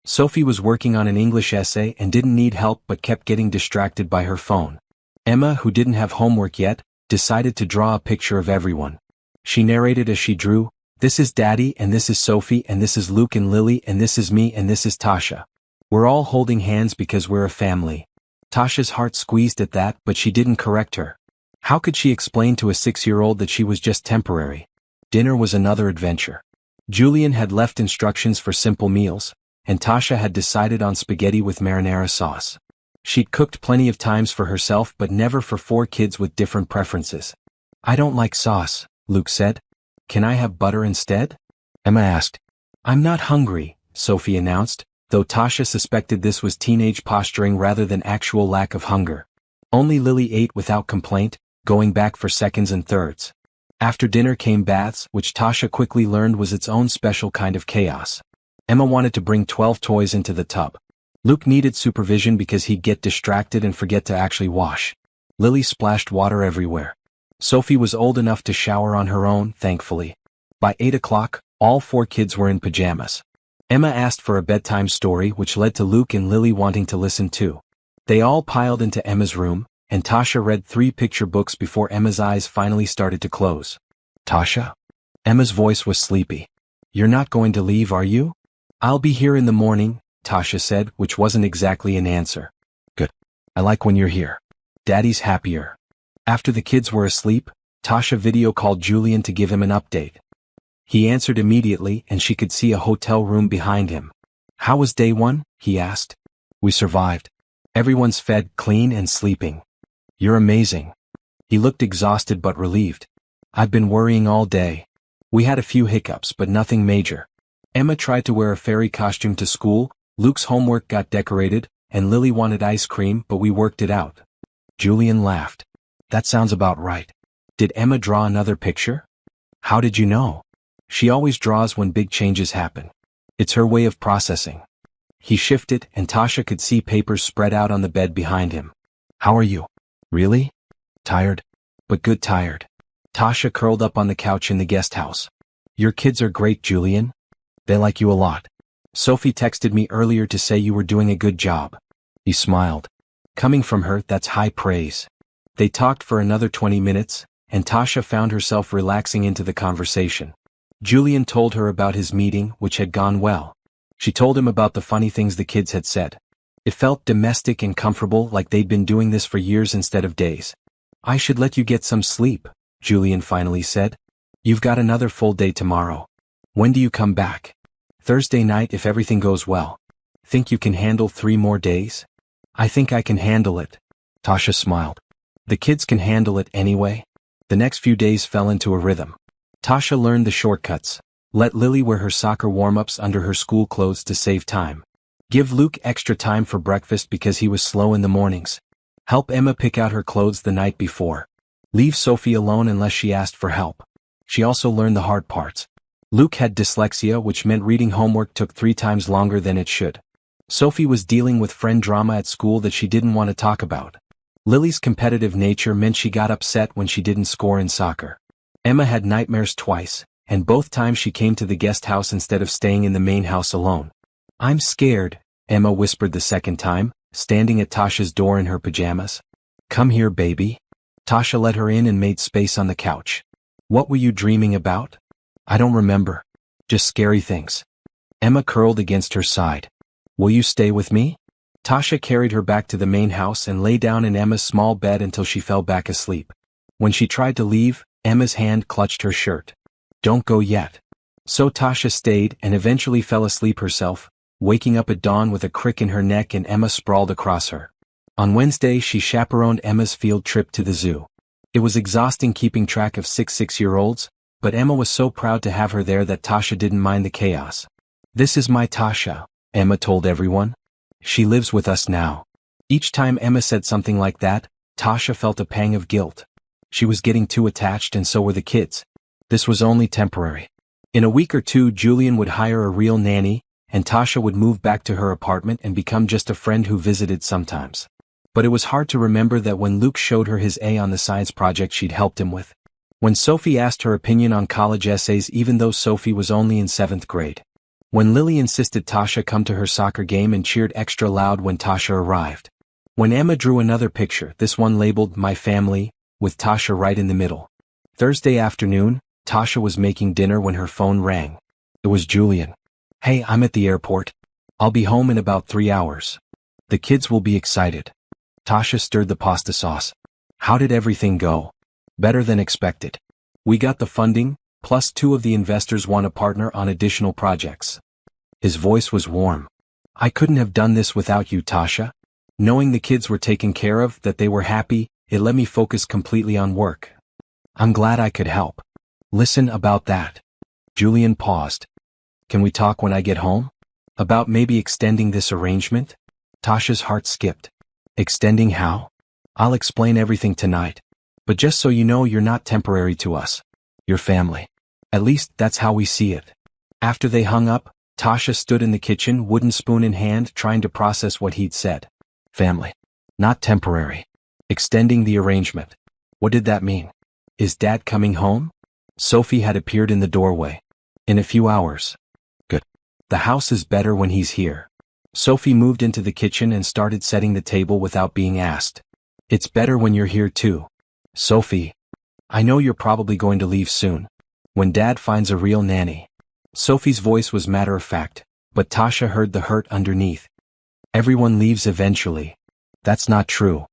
Sophie was working on an English essay and didn't need help but kept getting distracted by her phone. Emma, who didn't have homework yet, decided to draw a picture of everyone. She narrated as she drew, "This is Daddy and this is Sophie and this is Luke and Lily and this is me and this is Tasha. We're all holding hands because we're a family." Tasha's heart squeezed at that, but she didn't correct her. How could she explain to a 6-year-old that she was just temporary? Dinner was another adventure. Julian had left instructions for simple meals, and Tasha had decided on spaghetti with marinara sauce. She'd cooked plenty of times for herself but never for 4 kids with different preferences. "I don't like sauce," Luke said. "Can I have butter instead?" Emma asked. "I'm not hungry," Sophie announced, though Tasha suspected this was teenage posturing rather than actual lack of hunger. Only Lily ate without complaint, going back for seconds and thirds. After dinner came baths, which Tasha quickly learned was its own special kind of chaos. Emma wanted to bring 12 toys into the tub. Luke needed supervision because he'd get distracted and forget to actually wash. Lily splashed water everywhere. Sophie was old enough to shower on her own, thankfully. By 8 o'clock, all 4 kids were in pajamas. Emma asked for a bedtime story, which led to Luke and Lily wanting to listen too. They all piled into Emma's room, and Tasha read 3 picture books before Emma's eyes finally started to close. "Tasha?" Emma's voice was sleepy. "You're not going to leave, are you?" "I'll be here in the morning," Tasha said, which wasn't exactly an answer. "Good. I like when you're here. Daddy's happier." After the kids were asleep, Tasha video called Julian to give him an update. He answered immediately and she could see a hotel room behind him. "How was day 1?" he asked. "We survived. Everyone's fed, clean and sleeping." "You're amazing." He looked exhausted but relieved. "I've been worrying all day. We had a few hiccups but nothing major." Emma tried to wear a fairy costume to school, Luke's homework got decorated, and Lily wanted ice cream but we worked it out. Julian laughed. "That sounds about right. Did Emma draw another picture?" "How did you know?" "She always draws when big changes happen. It's her way of processing." He shifted and Tasha could see papers spread out on the bed behind him. "How are you?" "Really? Tired? But good tired." Tasha curled up on the couch in the guest house. "Your kids are great, Julian. They like you a lot. Sophie texted me earlier to say you were doing a good job." He smiled. Coming from her, that's high praise. They talked for another 20 minutes, and Tasha found herself relaxing into the conversation. Julian told her about his meeting, which had gone well. She told him about the funny things the kids had said. It felt domestic and comfortable, like they'd been doing this for years instead of days. "I should let you get some sleep," Julian finally said. "You've got another full day tomorrow. When do you come back?" "Thursday night if everything goes well." "Think you can handle 3 more days?" "I think I can handle it." Tasha smiled. The kids can handle it anyway. The next few days fell into a rhythm. Tasha learned the shortcuts. Let Lily wear her soccer warm-ups under her school clothes to save time. Give Luke extra time for breakfast because he was slow in the mornings. Help Emma pick out her clothes the night before. Leave Sophie alone unless she asked for help. She also learned the hard parts. Luke had dyslexia, which meant reading homework took 3 times longer than it should. Sophie was dealing with friend drama at school that she didn't want to talk about. Lily's competitive nature meant she got upset when she didn't score in soccer. Emma had nightmares twice, and both times she came to the guest house instead of staying in the main house alone. "I'm scared," Emma whispered the second time, standing at Tasha's door in her pajamas. "Come here, baby." Tasha let her in and made space on the couch. "What were you dreaming about?" "I don't remember. Just scary things." Emma curled against her side. Will you stay with me? Tasha carried her back to the main house and lay down in Emma's small bed until she fell back asleep. When she tried to leave, Emma's hand clutched her shirt. Don't go yet. So Tasha stayed and eventually fell asleep herself, waking up at dawn with a crick in her neck and Emma sprawled across her. On Wednesday she chaperoned Emma's field trip to the zoo. It was exhausting keeping track of 6-6-year-olds, but Emma was so proud to have her there that Tasha didn't mind the chaos. This is my Tasha, Emma told everyone. She lives with us now. Each time Emma said something like that, Tasha felt a pang of guilt. She was getting too attached and so were the kids. This was only temporary. In a week or two Julian would hire a real nanny, and Tasha would move back to her apartment and become just a friend who visited sometimes. But it was hard to remember that when Luke showed her his A on the science project she'd helped him with. When Sophie asked her opinion on college essays even though Sophie was only in 7th grade. When Lily insisted Tasha come to her soccer game and cheered extra loud when Tasha arrived. When Emma drew another picture, this one labeled My Family, with Tasha right in the middle. Thursday afternoon, Tasha was making dinner when her phone rang. It was Julian. Hey, I'm at the airport. I'll be home in about 3 hours. The kids will be excited. Tasha stirred the pasta sauce. How did everything go? Better than expected. We got the funding, plus 2 of the investors want to partner on additional projects. His voice was warm. I couldn't have done this without you, Tasha. Knowing the kids were taken care of, that they were happy, it let me focus completely on work. I'm glad I could help. Listen about that. Julian paused. Can we talk when I get home? About maybe extending this arrangement? Tasha's heart skipped. Extending how? I'll explain everything tonight. But just so you know, you're not temporary to us. You're family. At least that's how we see it. After they hung up, Tasha stood in the kitchen, wooden spoon in hand, trying to process what he'd said. Family. Not temporary. Extending the arrangement. What did that mean? Is Dad coming home? Sophie had appeared in the doorway. In a few hours. Good. The house is better when he's here. Sophie moved into the kitchen and started setting the table without being asked. It's better when you're here too. Sophie. I know you're probably going to leave soon. When Dad finds a real nanny. Sophie's voice was matter-of-fact, but Tasha heard the hurt underneath. Everyone leaves eventually. That's not true.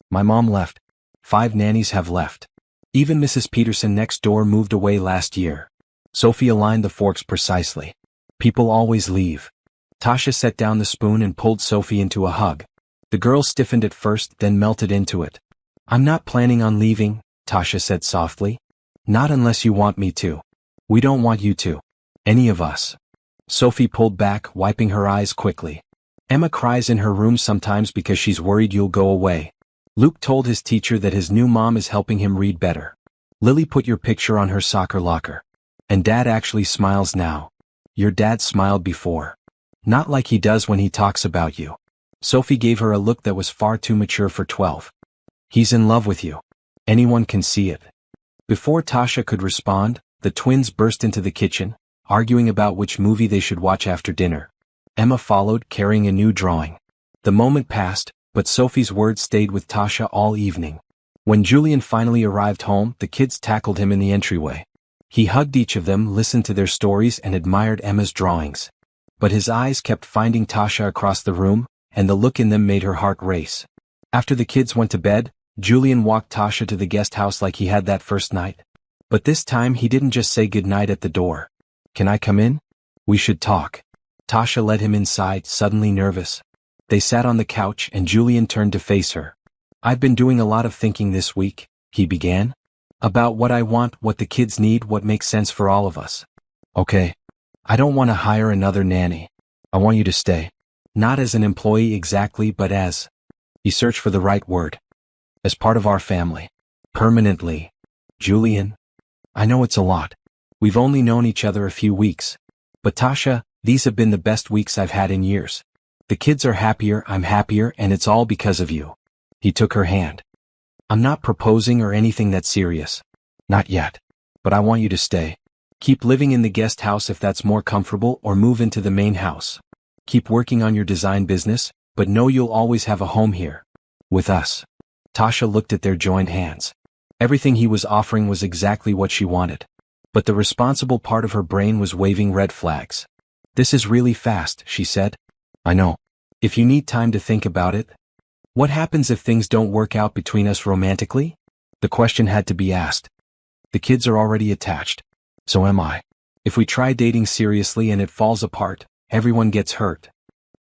My mom left. 5 nannies have left. Even Mrs. Peterson next door moved away last year. Sophie aligned the forks precisely. People always leave. Tasha set down the spoon and pulled Sophie into a hug. The girl stiffened at first, then melted into it. I'm not planning on leaving, Tasha said softly. Not unless you want me to. We don't want you to. Any of us. Sophie pulled back, wiping her eyes quickly. Emma cries in her room sometimes because she's worried you'll go away. Luke told his teacher that his new mom is helping him read better. Lily put your picture on her soccer locker. And Dad actually smiles now. Your dad smiled before. Not like he does when he talks about you. Sophie gave her a look that was far too mature for 12. He's in love with you. Anyone can see it. Before Tasha could respond, the twins burst into the kitchen, arguing about which movie they should watch after dinner. Emma followed, carrying a new drawing. The moment passed, but Sophie's words stayed with Tasha all evening. When Julian finally arrived home, the kids tackled him in the entryway. He hugged each of them, listened to their stories, and admired Emma's drawings. But his eyes kept finding Tasha across the room, and the look in them made her heart race. After the kids went to bed, Julian walked Tasha to the guest house like he had that first night. But this time he didn't just say goodnight at the door. Can I come in? We should talk. Tasha led him inside, suddenly nervous. They sat on the couch and Julian turned to face her. I've been doing a lot of thinking this week, he began. About what I want, what the kids need, what makes sense for all of us. Okay. I don't want to hire another nanny. I want you to stay. Not as an employee exactly, but as... He searched for the right word. As part of our family. Permanently. Julian. I know it's a lot. We've only known each other a few weeks. But Tasha, these have been the best weeks I've had in years. The kids are happier, I'm happier, and it's all because of you. He took her hand. I'm not proposing or anything that's serious. Not yet. But I want you to stay. Keep living in the guest house if that's more comfortable, or move into the main house. Keep working on your design business, but know you'll always have a home here. With us. Tasha looked at their joined hands. Everything he was offering was exactly what she wanted. But the responsible part of her brain was waving red flags. This is really fast, she said. I know. If you need time to think about it. What happens if things don't work out between us romantically? The question had to be asked. The kids are already attached. So am I. If we try dating seriously and it falls apart, everyone gets hurt.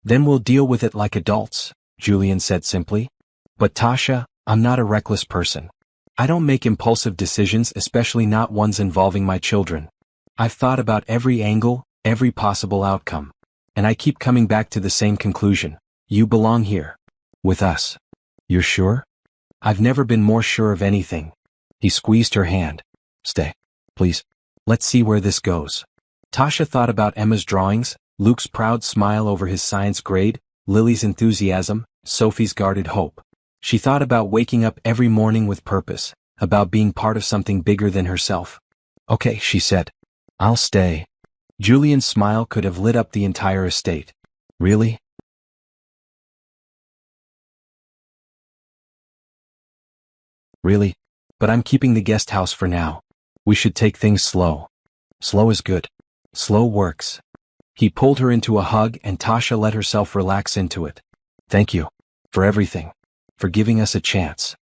Then we'll deal with it like adults, Julian said simply. But Tasha, I'm not a reckless person. I don't make impulsive decisions, especially not ones involving my children. I've thought about every angle, every possible outcome. And I keep coming back to the same conclusion. You belong here. With us. You're sure? I've never been more sure of anything. He squeezed her hand. Stay. Please. Let's see where this goes. Tasha thought about Emma's drawings, Luke's proud smile over his science grade, Lily's enthusiasm, Sophie's guarded hope. She thought about waking up every morning with purpose, about being part of something bigger than herself. Okay, she said. I'll stay. Julian's smile could have lit up the entire estate. Really? Really? But I'm keeping the guest house for now. We should take things slow. Slow is good. Slow works. He pulled her into a hug and Tasha let herself relax into it. Thank you. For everything. For giving us a chance.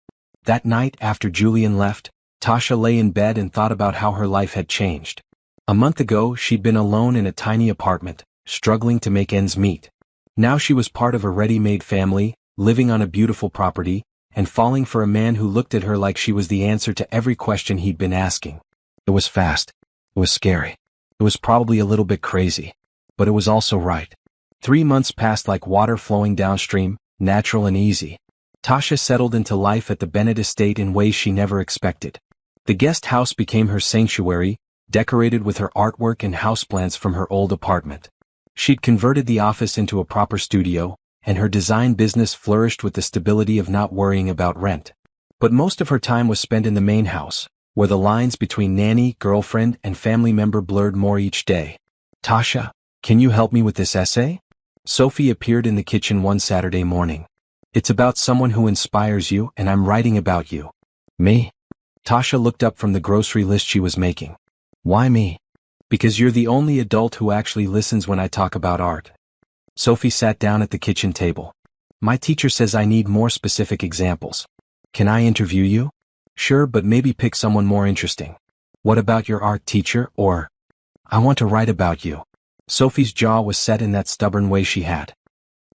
That night after Julian left, Tasha lay in bed and thought about how her life had changed. A month ago she'd been alone in a tiny apartment, struggling to make ends meet. Now she was part of a ready-made family, living on a beautiful property, and falling for a man who looked at her like she was the answer to every question he'd been asking. It was fast. It was scary. It was probably a little bit crazy. But it was also right. 3 months passed like water flowing downstream, natural and easy. Tasha settled into life at the Bennett estate in ways she never expected. The guest house became her sanctuary, decorated with her artwork and houseplants from her old apartment. She'd converted the office into a proper studio, and her design business flourished with the stability of not worrying about rent. But most of her time was spent in the main house, where the lines between nanny, girlfriend, and family member blurred more each day. Tasha, can you help me with this essay? Sophie appeared in the kitchen one Saturday morning. It's about someone who inspires you, and I'm writing about you. Me? Tasha looked up from the grocery list she was making. Why me? Because you're the only adult who actually listens when I talk about art. Sophie sat down at the kitchen table. My teacher says I need more specific examples. Can I interview you? Sure, but maybe pick someone more interesting. What about your art teacher, or? I want to write about you. Sophie's jaw was set in that stubborn way she had.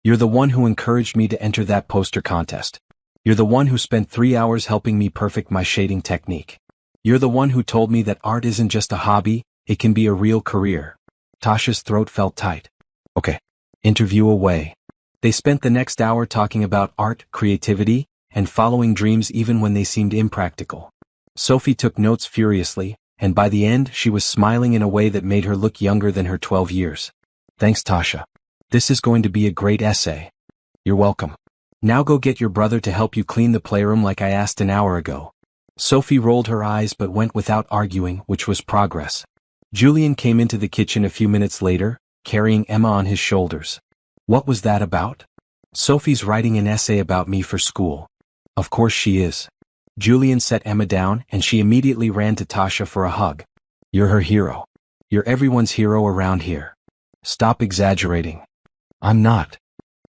You're the one who encouraged me to enter that poster contest. You're the one who spent 3 hours helping me perfect my shading technique. You're the one who told me that art isn't just a hobby, it can be a real career. Tasha's throat felt tight. Okay. Interview away. They spent the next hour talking about art, creativity, and following dreams even when they seemed impractical. Sophie took notes furiously, and by the end she was smiling in a way that made her look younger than her 12 years. Thanks, Tasha. This is going to be a great essay. You're welcome. Now go get your brother to help you clean the playroom like I asked an hour ago. Sophie rolled her eyes but went without arguing, which was progress. Julian came into the kitchen a few minutes later, carrying Emma on his shoulders. What was that about? Sophie's writing an essay about me for school. Of course she is. Julian set Emma down and she immediately ran to Tasha for a hug. You're her hero. You're everyone's hero around here. Stop exaggerating. I'm not.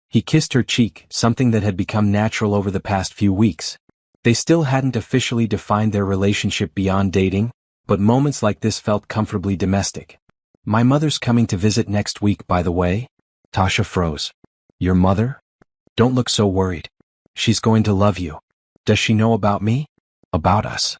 He kissed her cheek, something that had become natural over the past few weeks. They still hadn't officially defined their relationship beyond dating, but moments like this felt comfortably domestic. My mother's coming to visit next week, by the way. Tasha froze. Your mother? Don't look so worried. She's going to love you. Does she know about me? About us.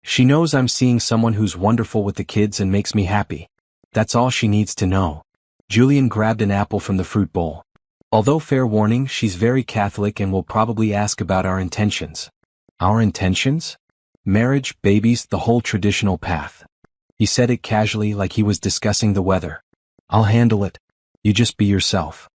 She knows I'm seeing someone who's wonderful with the kids and makes me happy. That's all she needs to know. Julian grabbed an apple from the fruit bowl. Although fair warning, she's very Catholic and will probably ask about our intentions. Our intentions? Marriage, babies, the whole traditional path. He said it casually like he was discussing the weather. I'll handle it. You just be yourself.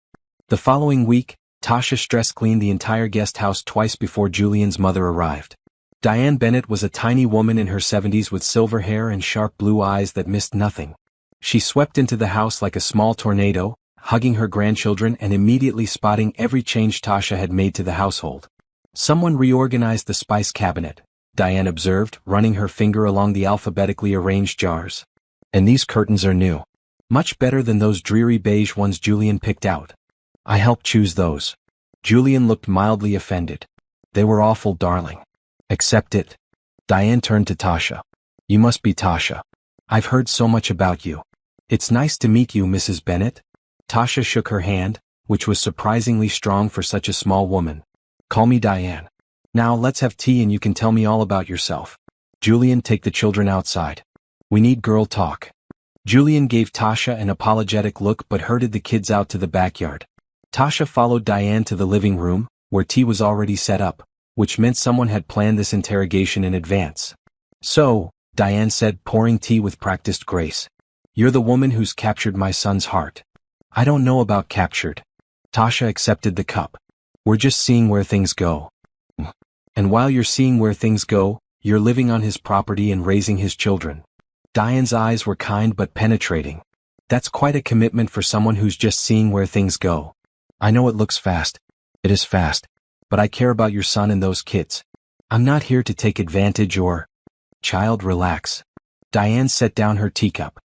The following week, Tasha stress cleaned the entire guest house twice before Julian's mother arrived. Diane Bennett was a tiny woman in her 70s with silver hair and sharp blue eyes that missed nothing. She swept into the house like a small tornado, hugging her grandchildren and immediately spotting every change Tasha had made to the household. Someone reorganized the spice cabinet, Diane observed, running her finger along the alphabetically arranged jars. And these curtains are new. Much better than those dreary beige ones Julian picked out. I helped choose those. Julian looked mildly offended. They were awful, darling. Accept it. Diane turned to Tasha. You must be Tasha. I've heard so much about you. It's nice to meet you, Mrs. Bennett. Tasha shook her hand, which was surprisingly strong for such a small woman. Call me Diane. Now let's have tea and you can tell me all about yourself. Julian, take the children outside. We need girl talk. Julian gave Tasha an apologetic look but herded the kids out to the backyard. Tasha followed Diane to the living room, where tea was already set up, which meant someone had planned this interrogation in advance. So, Diane said, pouring tea with practiced grace. You're the woman who's captured my son's heart. I don't know about captured. Tasha accepted the cup. We're just seeing where things go. And while you're seeing where things go, you're living on his property and raising his children. Diane's eyes were kind but penetrating. That's quite a commitment for someone who's just seeing where things go. I know it looks fast. It is fast. But I care about your son and those kids. I'm not here to take advantage or... Child, relax. Diane set down her teacup.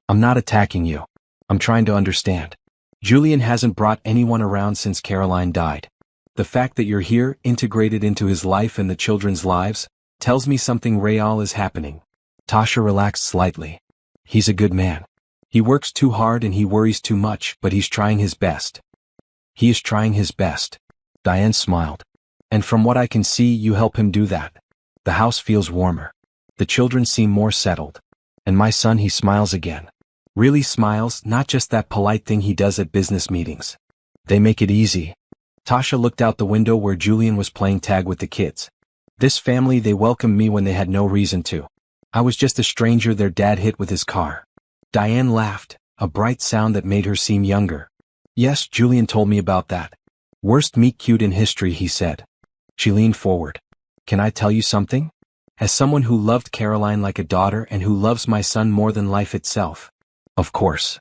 I'm not attacking you. I'm trying to understand. Julian hasn't brought anyone around since Caroline died. The fact that you're here, integrated into his life and the children's lives, tells me something real is happening. Tasha relaxed slightly. He's a good man. He works too hard and he worries too much, but he's trying his best. He is trying his best. Diane smiled. And from what I can see, you help him do that. The house feels warmer. The children seem more settled. And my son, he smiles again. Really smiles, not just that polite thing he does at business meetings. They make it easy. Tasha looked out the window where Julian was playing tag with the kids. This family, they welcomed me when they had no reason to. I was just a stranger their dad hit with his car. Diane laughed, a bright sound that made her seem younger. Yes, Julian told me about that. Worst meet cute in history, he said. She leaned forward. Can I tell you something? As someone who loved Caroline like a daughter and who loves my son more than life itself. Of course.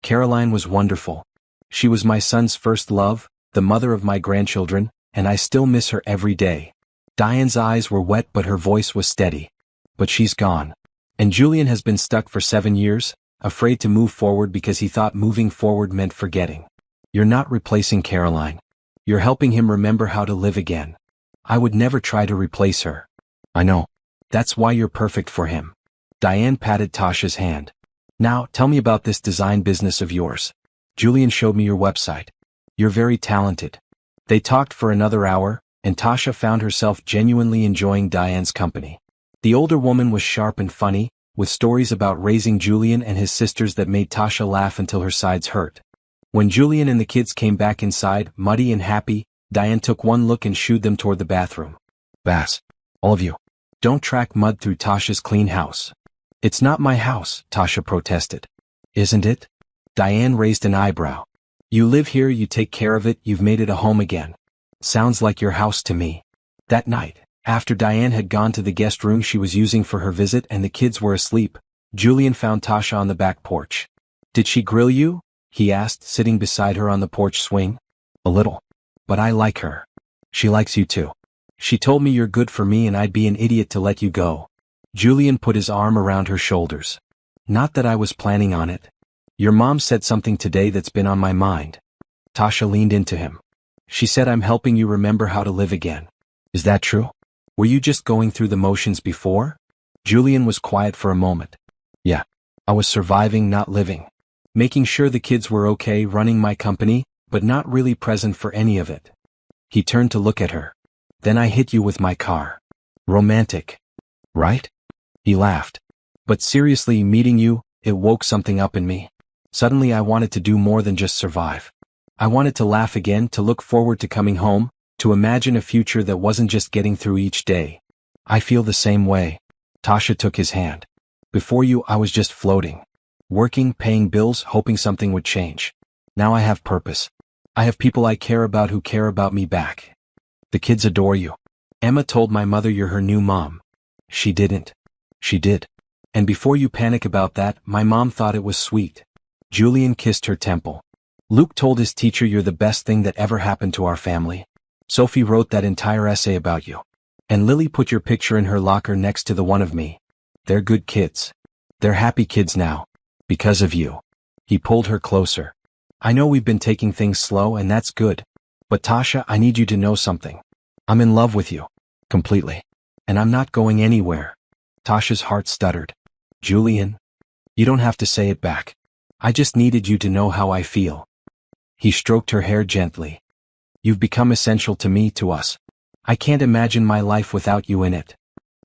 Caroline was wonderful. She was my son's first love, the mother of my grandchildren, and I still miss her every day. Diane's eyes were wet but her voice was steady. But she's gone. And Julian has been stuck for 7 years, afraid to move forward because he thought moving forward meant forgetting. You're not replacing Caroline. You're helping him remember how to live again. I would never try to replace her. I know. That's why you're perfect for him. Diane patted Tasha's hand. Now, tell me about this design business of yours. Julian showed me your website. You're very talented. They talked for another hour, and Tasha found herself genuinely enjoying Diane's company. The older woman was sharp and funny, with stories about raising Julian and his sisters that made Tasha laugh until her sides hurt. When Julian and the kids came back inside, muddy and happy, Diane took one look and shooed them toward the bathroom. Bass. All of you. Don't track mud through Tasha's clean house. It's not my house, Tasha protested. Isn't it? Diane raised an eyebrow. You live here, you take care of it, you've made it a home again. Sounds like your house to me. That night, after Diane had gone to the guest room she was using for her visit and the kids were asleep, Julian found Tasha on the back porch. Did she grill you? He asked, sitting beside her on the porch swing. A little. But I like her. She likes you too. She told me you're good for me and I'd be an idiot to let you go. Julian put his arm around her shoulders. Not that I was planning on it. Your mom said something today that's been on my mind. Tasha leaned into him. She said I'm helping you remember how to live again. Is that true? Were you just going through the motions before? Julian was quiet for a moment. Yeah. I was surviving, not living. Making sure the kids were okay, running my company, but not really present for any of it. He turned to look at her. Then I hit you with my car. Romantic. Right? He laughed. But seriously, meeting you, it woke something up in me. Suddenly I wanted to do more than just survive. I wanted to laugh again, to look forward to coming home, to imagine a future that wasn't just getting through each day. I feel the same way. Tasha took his hand. Before you, I was just floating. Working, paying bills, hoping something would change. Now I have purpose. I have people I care about who care about me back. The kids adore you. Emma told my mother you're her new mom. She didn't. She did. And before you panic about that, my mom thought it was sweet. Julian kissed her temple. Luke told his teacher you're the best thing that ever happened to our family. Sophie wrote that entire essay about you. And Lily put your picture in her locker next to the one of me. They're good kids. They're happy kids now. Because of you. He pulled her closer. I know we've been taking things slow and that's good. But Tasha, I need you to know something. I'm in love with you. Completely. And I'm not going anywhere. Tasha's heart stuttered. Julian? You don't have to say it back. I just needed you to know how I feel. He stroked her hair gently. You've become essential to me, to us. I can't imagine my life without you in it.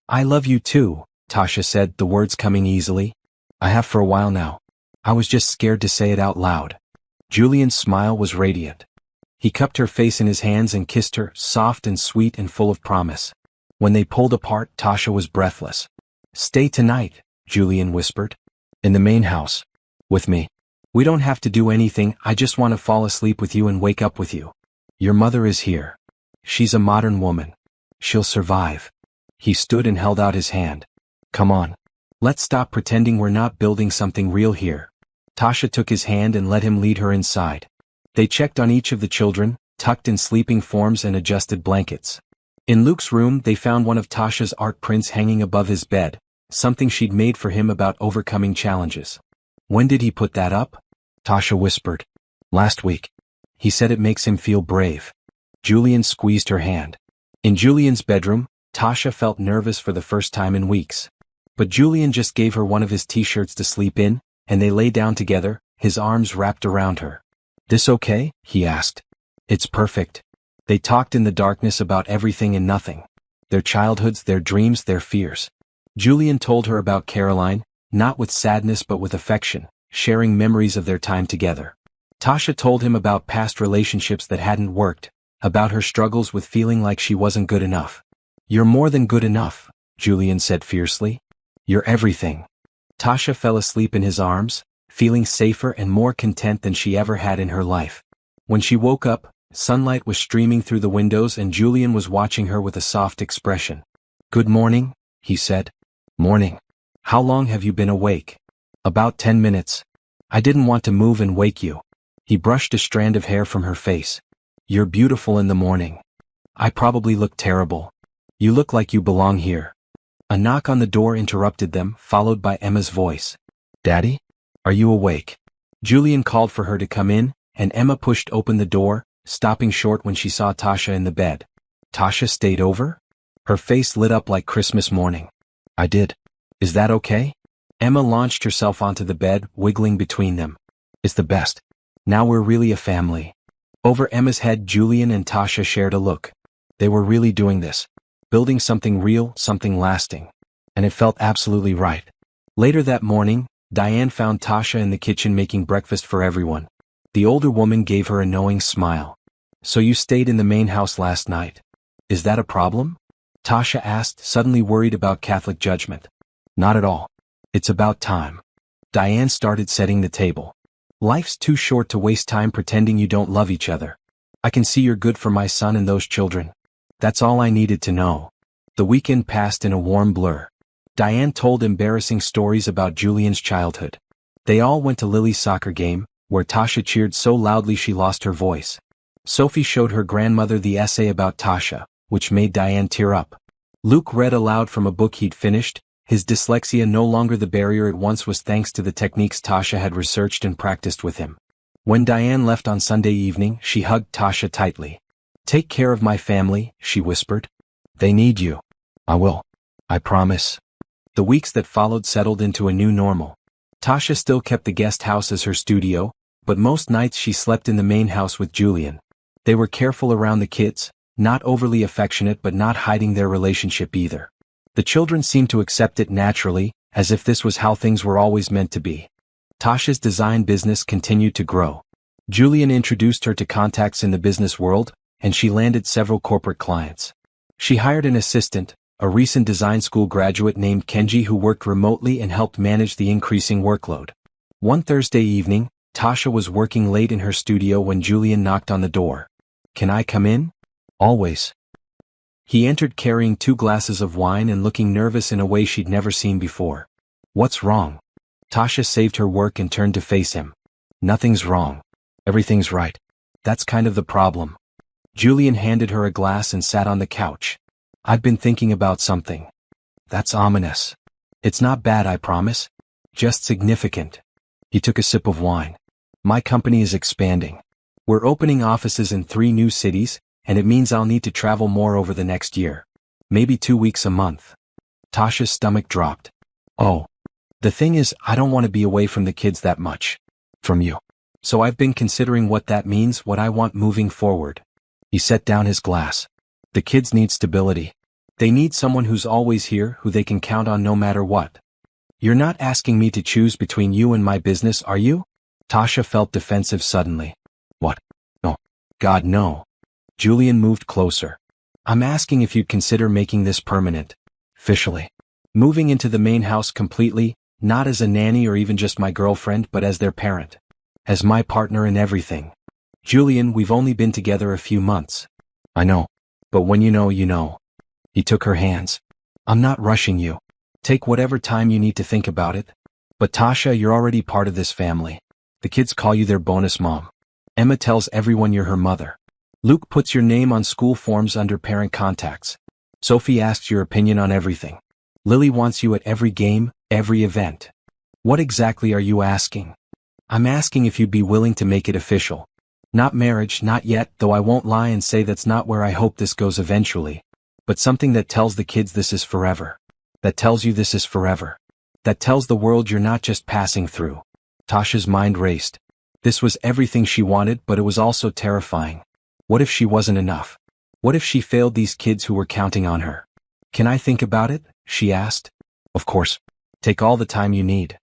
I love you too, Tasha said, the words coming easily. I have for a while now. I was just scared to say it out loud. Julian's smile was radiant. He cupped her face in his hands and kissed her, soft and sweet and full of promise. When they pulled apart, Tasha was breathless. Stay tonight, Julian whispered. In the main house. With me. We don't have to do anything, I just want to fall asleep with you and wake up with you. Your mother is here. She's a modern woman. She'll survive. He stood and held out his hand. Come on. Let's stop pretending we're not building something real here. Tasha took his hand and let him lead her inside. They checked on each of the children, tucked in sleeping forms and adjusted blankets. In Luke's room they found one of Tasha's art prints hanging above his bed, something she'd made for him about overcoming challenges. When did he put that up? Tasha whispered. Last week. He said it makes him feel brave. Julian squeezed her hand. In Julian's bedroom, Tasha felt nervous for the first time in weeks. But Julian just gave her one of his t-shirts to sleep in, and they lay down together, his arms wrapped around her. This okay? He asked. It's perfect. They talked in the darkness about everything and nothing. Their childhoods, their dreams, their fears. Julian told her about Caroline, not with sadness but with affection, sharing memories of their time together. Tasha told him about past relationships that hadn't worked, about her struggles with feeling like she wasn't good enough. You're more than good enough, Julian said fiercely. You're everything. Tasha fell asleep in his arms, feeling safer and more content than she ever had in her life. When she woke up, sunlight was streaming through the windows and Julian was watching her with a soft expression. Good morning, he said. Morning. How long have you been awake? About 10 minutes. I didn't want to move and wake you. He brushed a strand of hair from her face. You're beautiful in the morning. I probably look terrible. You look like you belong here. A knock on the door interrupted them, followed by Emma's voice. Daddy? Are you awake? Julian called for her to come in, and Emma pushed open the door, stopping short when she saw Tasha in the bed. Tasha stayed over? Her face lit up like Christmas morning. I did. Is that okay? Emma launched herself onto the bed, wiggling between them. It's the best. Now we're really a family. Over Emma's head, Julian and Tasha shared a look. They were really doing this. Building something real, something lasting. And it felt absolutely right. Later that morning, Diane found Tasha in the kitchen making breakfast for everyone. The older woman gave her a knowing smile. So you stayed in the main house last night. Is that a problem? Tasha asked, suddenly worried about Catholic judgment. Not at all. It's about time. Diane started setting the table. Life's too short to waste time pretending you don't love each other. I can see you're good for my son and those children. That's all I needed to know. The weekend passed in a warm blur. Diane told embarrassing stories about Julian's childhood. They all went to Lily's soccer game, where Tasha cheered so loudly she lost her voice. Sophie showed her grandmother the essay about Tasha, which made Diane tear up. Luke read aloud from a book he'd finished, his dyslexia no longer the barrier it once was thanks to the techniques Tasha had researched and practiced with him. When Diane left on Sunday evening, she hugged Tasha tightly. Take care of my family, she whispered. They need you. I will. I promise. The weeks that followed settled into a new normal. Tasha still kept the guest house as her studio, but most nights she slept in the main house with Julian. They were careful around the kids, not overly affectionate but not hiding their relationship either. The children seemed to accept it naturally, as if this was how things were always meant to be. Tasha's design business continued to grow. Julian introduced her to contacts in the business world, and she landed several corporate clients. She hired an assistant, a recent design school graduate named Kenji who worked remotely and helped manage the increasing workload. One Thursday evening, Tasha was working late in her studio when Julian knocked on the door. Can I come in? Always. He entered carrying 2 glasses of wine and looking nervous in a way she'd never seen before. What's wrong? Tasha saved her work and turned to face him. Nothing's wrong. Everything's right. That's kind of the problem. Julian handed her a glass and sat on the couch. I've been thinking about something. That's ominous. It's not bad, I promise. Just significant. He took a sip of wine. My company is expanding. We're opening offices in 3 new cities, and it means I'll need to travel more over the next year. Maybe 2 weeks a month. Tasha's stomach dropped. Oh. The thing is, I don't want to be away from the kids that much. From you. So I've been considering what that means, what I want moving forward. He set down his glass. The kids need stability. They need someone who's always here, who they can count on no matter what. You're not asking me to choose between you and my business, are you? Tasha felt defensive suddenly. What? No. God, no. Julian moved closer. I'm asking if you'd consider making this permanent. Officially. Moving into the main house completely, not as a nanny or even just my girlfriend, but as their parent. As my partner in everything. Julian, we've only been together a few months. I know. But when you know, you know. He took her hands. I'm not rushing you. Take whatever time you need to think about it. But Tasha, you're already part of this family. The kids call you their bonus mom. Emma tells everyone you're her mother. Luke puts your name on school forms under parent contacts. Sophie asks your opinion on everything. Lily wants you at every game, every event. What exactly are you asking? I'm asking if you'd be willing to make it official. Not marriage, not yet, though I won't lie and say that's not where I hope this goes eventually. But something that tells the kids this is forever. That tells you this is forever. That tells the world you're not just passing through. Tasha's mind raced. This was everything she wanted, but it was also terrifying. What if she wasn't enough? What if she failed these kids who were counting on her? Can I think about it? She asked. Of course. Take all the time you need.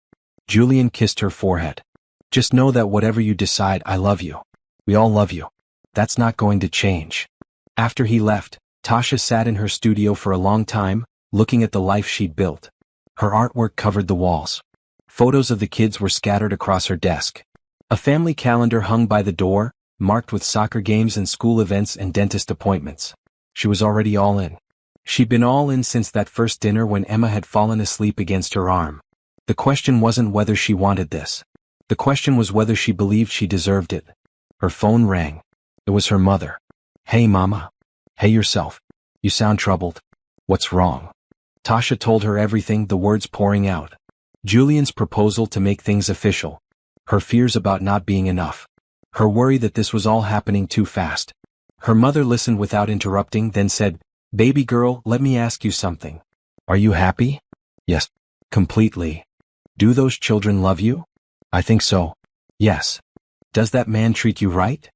Julian kissed her forehead. Just know that whatever you decide, I love you. We all love you. That's not going to change. After he left, Tasha sat in her studio for a long time, looking at the life she'd built. Her artwork covered the walls. Photos of the kids were scattered across her desk. A family calendar hung by the door, marked with soccer games and school events and dentist appointments. She was already all in. She'd been all in since that first dinner when Emma had fallen asleep against her arm. The question wasn't whether she wanted this. The question was whether she believed she deserved it. Her phone rang. It was her mother. Hey, Mama. Hey yourself. You sound troubled. What's wrong? Tasha told her everything, the words pouring out. Julian's proposal to make things official. Her fears about not being enough. Her worry that this was all happening too fast. Her mother listened without interrupting, then said, Baby girl, let me ask you something. Are you happy? Yes. Completely. Do those children love you? I think so. Yes. Does that man treat you right?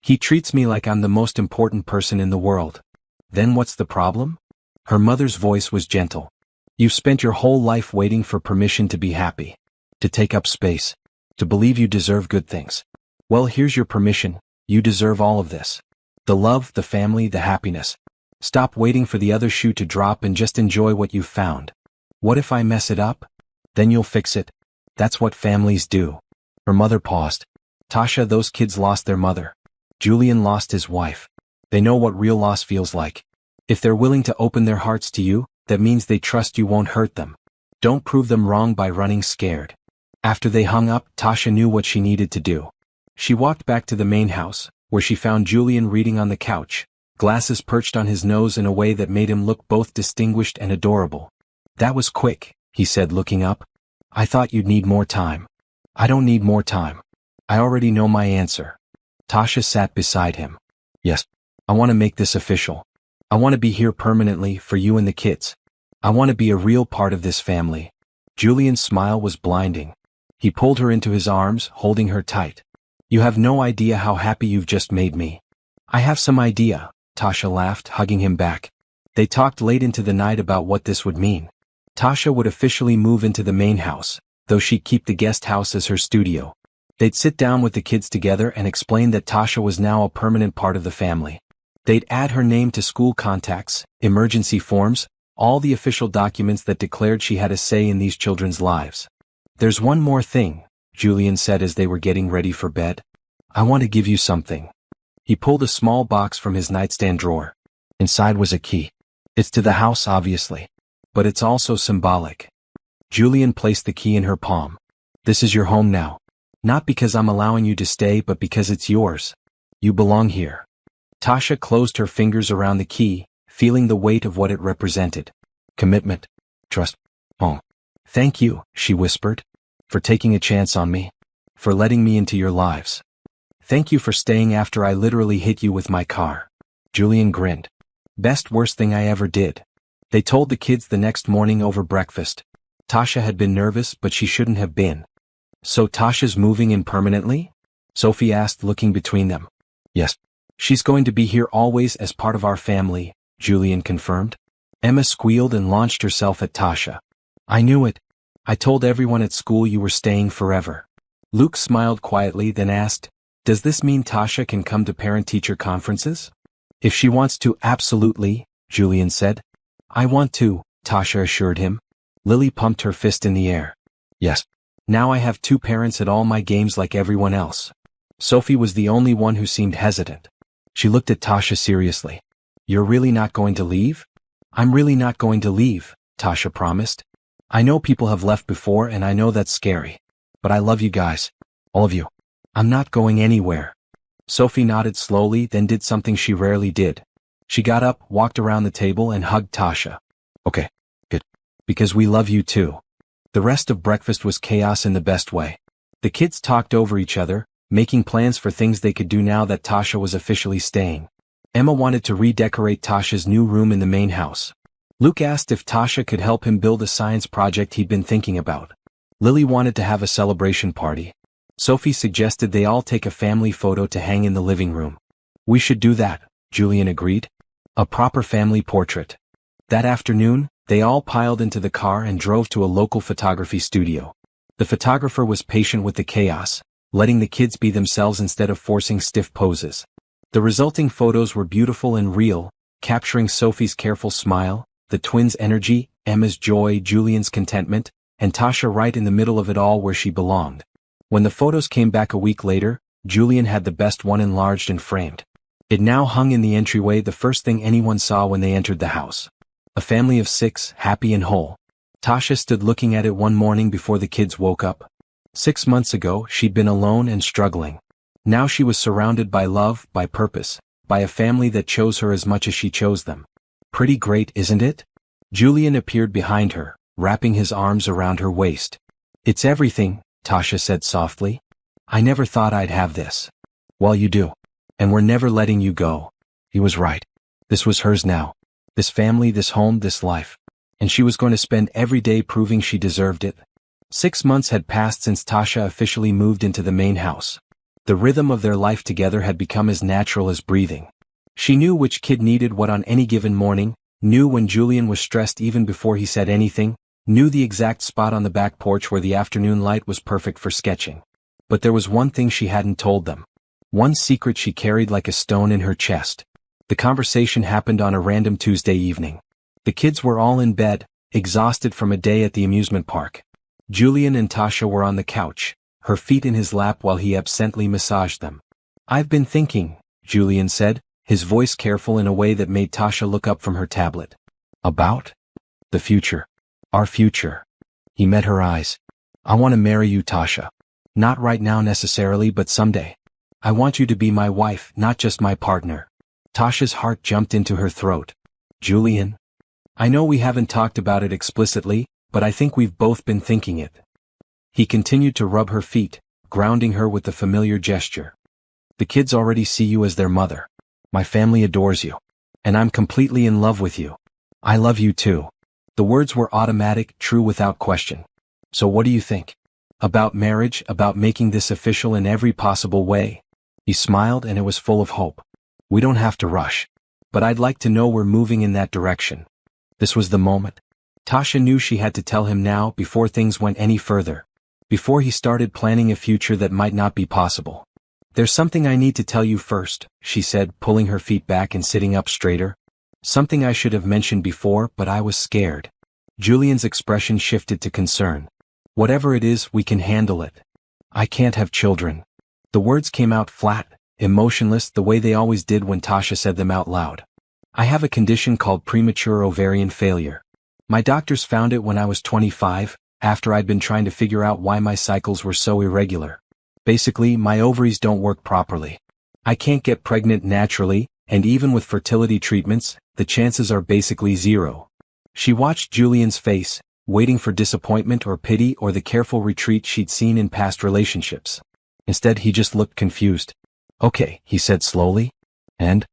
He treats me like I'm the most important person in the world. Then what's the problem? Her mother's voice was gentle. You've spent your whole life waiting for permission to be happy. To take up space. To believe you deserve good things. Well, here's your permission. You deserve all of this. The love, the family, the happiness. Stop waiting for the other shoe to drop and just enjoy what you've found. What if I mess it up? Then you'll fix it. That's what families do. Her mother paused. Tasha, those kids lost their mother. Julian lost his wife. They know what real loss feels like. If they're willing to open their hearts to you, that means they trust you won't hurt them. Don't prove them wrong by running scared. After they hung up, Tasha knew what she needed to do. She walked back to the main house, where she found Julian reading on the couch, glasses perched on his nose in a way that made him look both distinguished and adorable. That was quick, he said, looking up. I thought you'd need more time. I don't need more time. I already know my answer. Tasha sat beside him. Yes, I want to make this official. I want to be here permanently for you and the kids. I want to be a real part of this family. Julian's smile was blinding. He pulled her into his arms, holding her tight. You have no idea how happy you've just made me. I have some idea, Tasha laughed, hugging him back. They talked late into the night about what this would mean. Tasha would officially move into the main house, though she'd keep the guest house as her studio. They'd sit down with the kids together and explain that Tasha was now a permanent part of the family. They'd add her name to school contacts, emergency forms, all the official documents that declared she had a say in these children's lives. There's one more thing, Julian said as they were getting ready for bed. I want to give you something. He pulled a small box from his nightstand drawer. Inside was a key. It's to the house, obviously. But it's also symbolic. Julian placed the key in her palm. This is your home now. Not because I'm allowing you to stay, but because it's yours. You belong here. Tasha closed her fingers around the key, feeling the weight of what it represented. Commitment. Trust. Home. Thank you, she whispered. For taking a chance on me. for letting me into your lives. Thank you for staying after I literally hit you with my car. Julian grinned. Best worst thing I ever did. They told the kids the next morning over breakfast. Tasha had been nervous, but she shouldn't have been. So Tasha's moving in permanently? Sophie asked, looking between them. Yes. She's going to be here always as part of our family, Julian confirmed. Emma squealed and launched herself at Tasha. I knew it. I told everyone at school you were staying forever. Luke smiled quietly, then asked, Does this mean Tasha can come to parent-teacher conferences? If she wants to, absolutely, Julian said. I want to, Tasha assured him. Lily pumped her fist in the air. Yes. Now I have 2 parents at all my games like everyone else. Sophie was the only one who seemed hesitant. She looked at Tasha seriously. You're really not going to leave? I'm really not going to leave, Tasha promised. I know people have left before and I know that's scary. But I love you guys. All of you. I'm not going anywhere. Sophie nodded slowly, then did something she rarely did. She got up, walked around the table and hugged Tasha. Okay. Good. Because we love you too. The rest of breakfast was chaos in the best way. The kids talked over each other, making plans for things they could do now that Tasha was officially staying. Emma wanted to redecorate Tasha's new room in the main house. Luke asked if Tasha could help him build a science project he'd been thinking about. Lily wanted to have a celebration party. Sophie suggested they all take a family photo to hang in the living room. We should do that, Julian agreed. A proper family portrait. That afternoon, they all piled into the car and drove to a local photography studio. The photographer was patient with the chaos, letting the kids be themselves instead of forcing stiff poses. The resulting photos were beautiful and real, capturing Sophie's careful smile, the twins' energy, Emma's joy, Julian's contentment, and Tasha right in the middle of it all where she belonged. When the photos came back a week later, Julian had the best one enlarged and framed. It now hung in the entryway, the first thing anyone saw when they entered the house. A family of 6, happy and whole. Tasha stood looking at it one morning before the kids woke up. 6 months ago, she'd been alone and struggling. Now she was surrounded by love, by purpose, by a family that chose her as much as she chose them. Pretty great, isn't it? Julian appeared behind her, wrapping his arms around her waist. It's everything, Tasha said softly. I never thought I'd have this. Well, you do. And we're never letting you go. He was right. This was hers now. This family, this home, this life. And she was going to spend every day proving she deserved it. 6 months had passed since Tasha officially moved into the main house. The rhythm of their life together had become as natural as breathing. She knew which kid needed what on any given morning, knew when Julian was stressed even before he said anything, knew the exact spot on the back porch where the afternoon light was perfect for sketching. But there was one thing she hadn't told them. One secret she carried like a stone in her chest. The conversation happened on a random Tuesday evening. The kids were all in bed, exhausted from a day at the amusement park. Julian and Tasha were on the couch, her feet in his lap while he absently massaged them. I've been thinking, Julian said, his voice careful in a way that made Tasha look up from her tablet. About? The future. Our future. He met her eyes. I want to marry you, Tasha. Not right now necessarily, but someday. I want you to be my wife, not just my partner. Tasha's heart jumped into her throat. Julian? I know we haven't talked about it explicitly, but I think we've both been thinking it. He continued to rub her feet, grounding her with the familiar gesture. The kids already see you as their mother. My family adores you. And I'm completely in love with you. I love you too. The words were automatic, true without question. So what do you think? About marriage, about making this official in every possible way? He smiled and it was full of hope. We don't have to rush. But I'd like to know we're moving in that direction. This was the moment. Tasha knew she had to tell him now before things went any further. Before he started planning a future that might not be possible. There's something I need to tell you first, she said, pulling her feet back and sitting up straighter. Something I should have mentioned before, but I was scared. Julian's expression shifted to concern. Whatever it is, we can handle it. I can't have children. The words came out flat, emotionless, the way they always did when Tasha said them out loud. I have a condition called premature ovarian failure. My doctors found it when I was 25, after I'd been trying to figure out why my cycles were so irregular. Basically, my ovaries don't work properly. I can't get pregnant naturally, and even with fertility treatments, the chances are basically zero. She watched Julian's face, waiting for disappointment or pity or the careful retreat she'd seen in past relationships. Instead, he just looked confused. Okay, he said slowly. And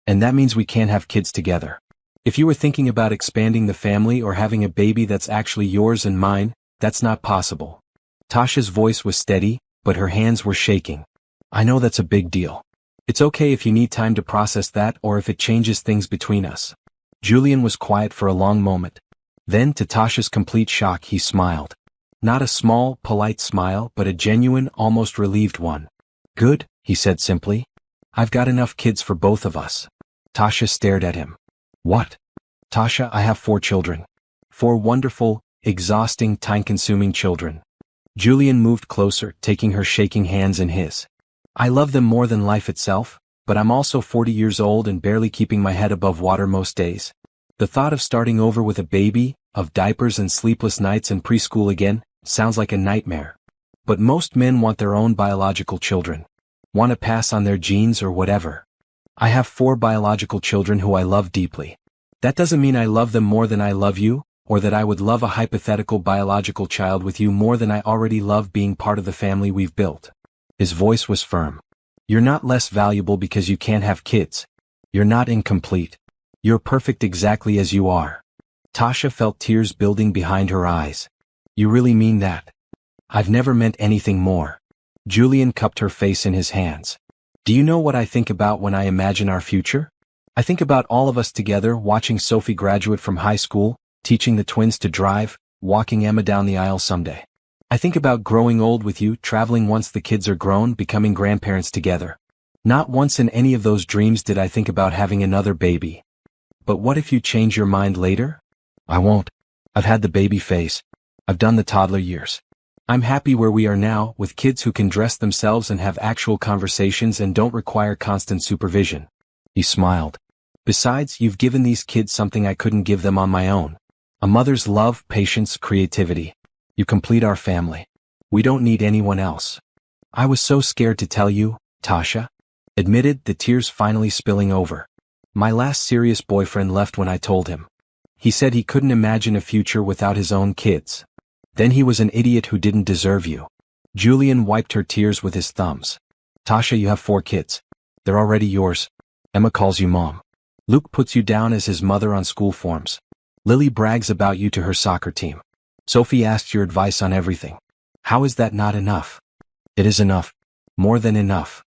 that means we can't have kids together. If you were thinking about expanding the family or having a baby that's actually yours and mine, that's not possible. Tasha's voice was steady, but her hands were shaking. I know that's a big deal. It's okay if you need time to process that or if it changes things between us. Julian was quiet for a long moment. Then, to Tasha's complete shock, he smiled. Not a small, polite smile, but a genuine, almost relieved one. Good, he said simply. I've got enough kids for both of us. Tasha stared at him. What? Tasha, I have 4 children. 4 wonderful, exhausting, time-consuming children. Julian moved closer, taking her shaking hands in his. I love them more than life itself, but I'm also 40 years old and barely keeping my head above water most days. The thought of starting over with a baby, of diapers and sleepless nights and preschool again, sounds like a nightmare. But most men want their own biological children. Want to pass on their genes or whatever. I have 4 biological children who I love deeply. That doesn't mean I love them more than I love you, or that I would love a hypothetical biological child with you more than I already love being part of the family we've built. His voice was firm. You're not less valuable because you can't have kids. You're not incomplete. You're perfect exactly as you are. Tasha felt tears building behind her eyes. You really mean that? I've never meant anything more. Julian cupped her face in his hands. Do you know what I think about when I imagine our future? I think about all of us together watching Sophie graduate from high school, teaching the twins to drive, walking Emma down the aisle someday. I think about growing old with you, traveling once the kids are grown, becoming grandparents together. Not once in any of those dreams did I think about having another baby. But what if you change your mind later? I won't. I've had the baby phase. I've done the toddler years. I'm happy where we are now, with kids who can dress themselves and have actual conversations and don't require constant supervision. He smiled. Besides, you've given these kids something I couldn't give them on my own. A mother's love, patience, creativity. You complete our family. We don't need anyone else. I was so scared to tell you, Tasha. Admitted, the tears finally spilling over. My last serious boyfriend left when I told him. He said he couldn't imagine a future without his own kids. Then he was an idiot who didn't deserve you. Julian wiped her tears with his thumbs. Tasha, you have 4 kids. They're already yours. Emma calls you mom. Luke puts you down as his mother on school forms. Lily brags about you to her soccer team. Sophie asks your advice on everything. How is that not enough? It is enough. More than enough.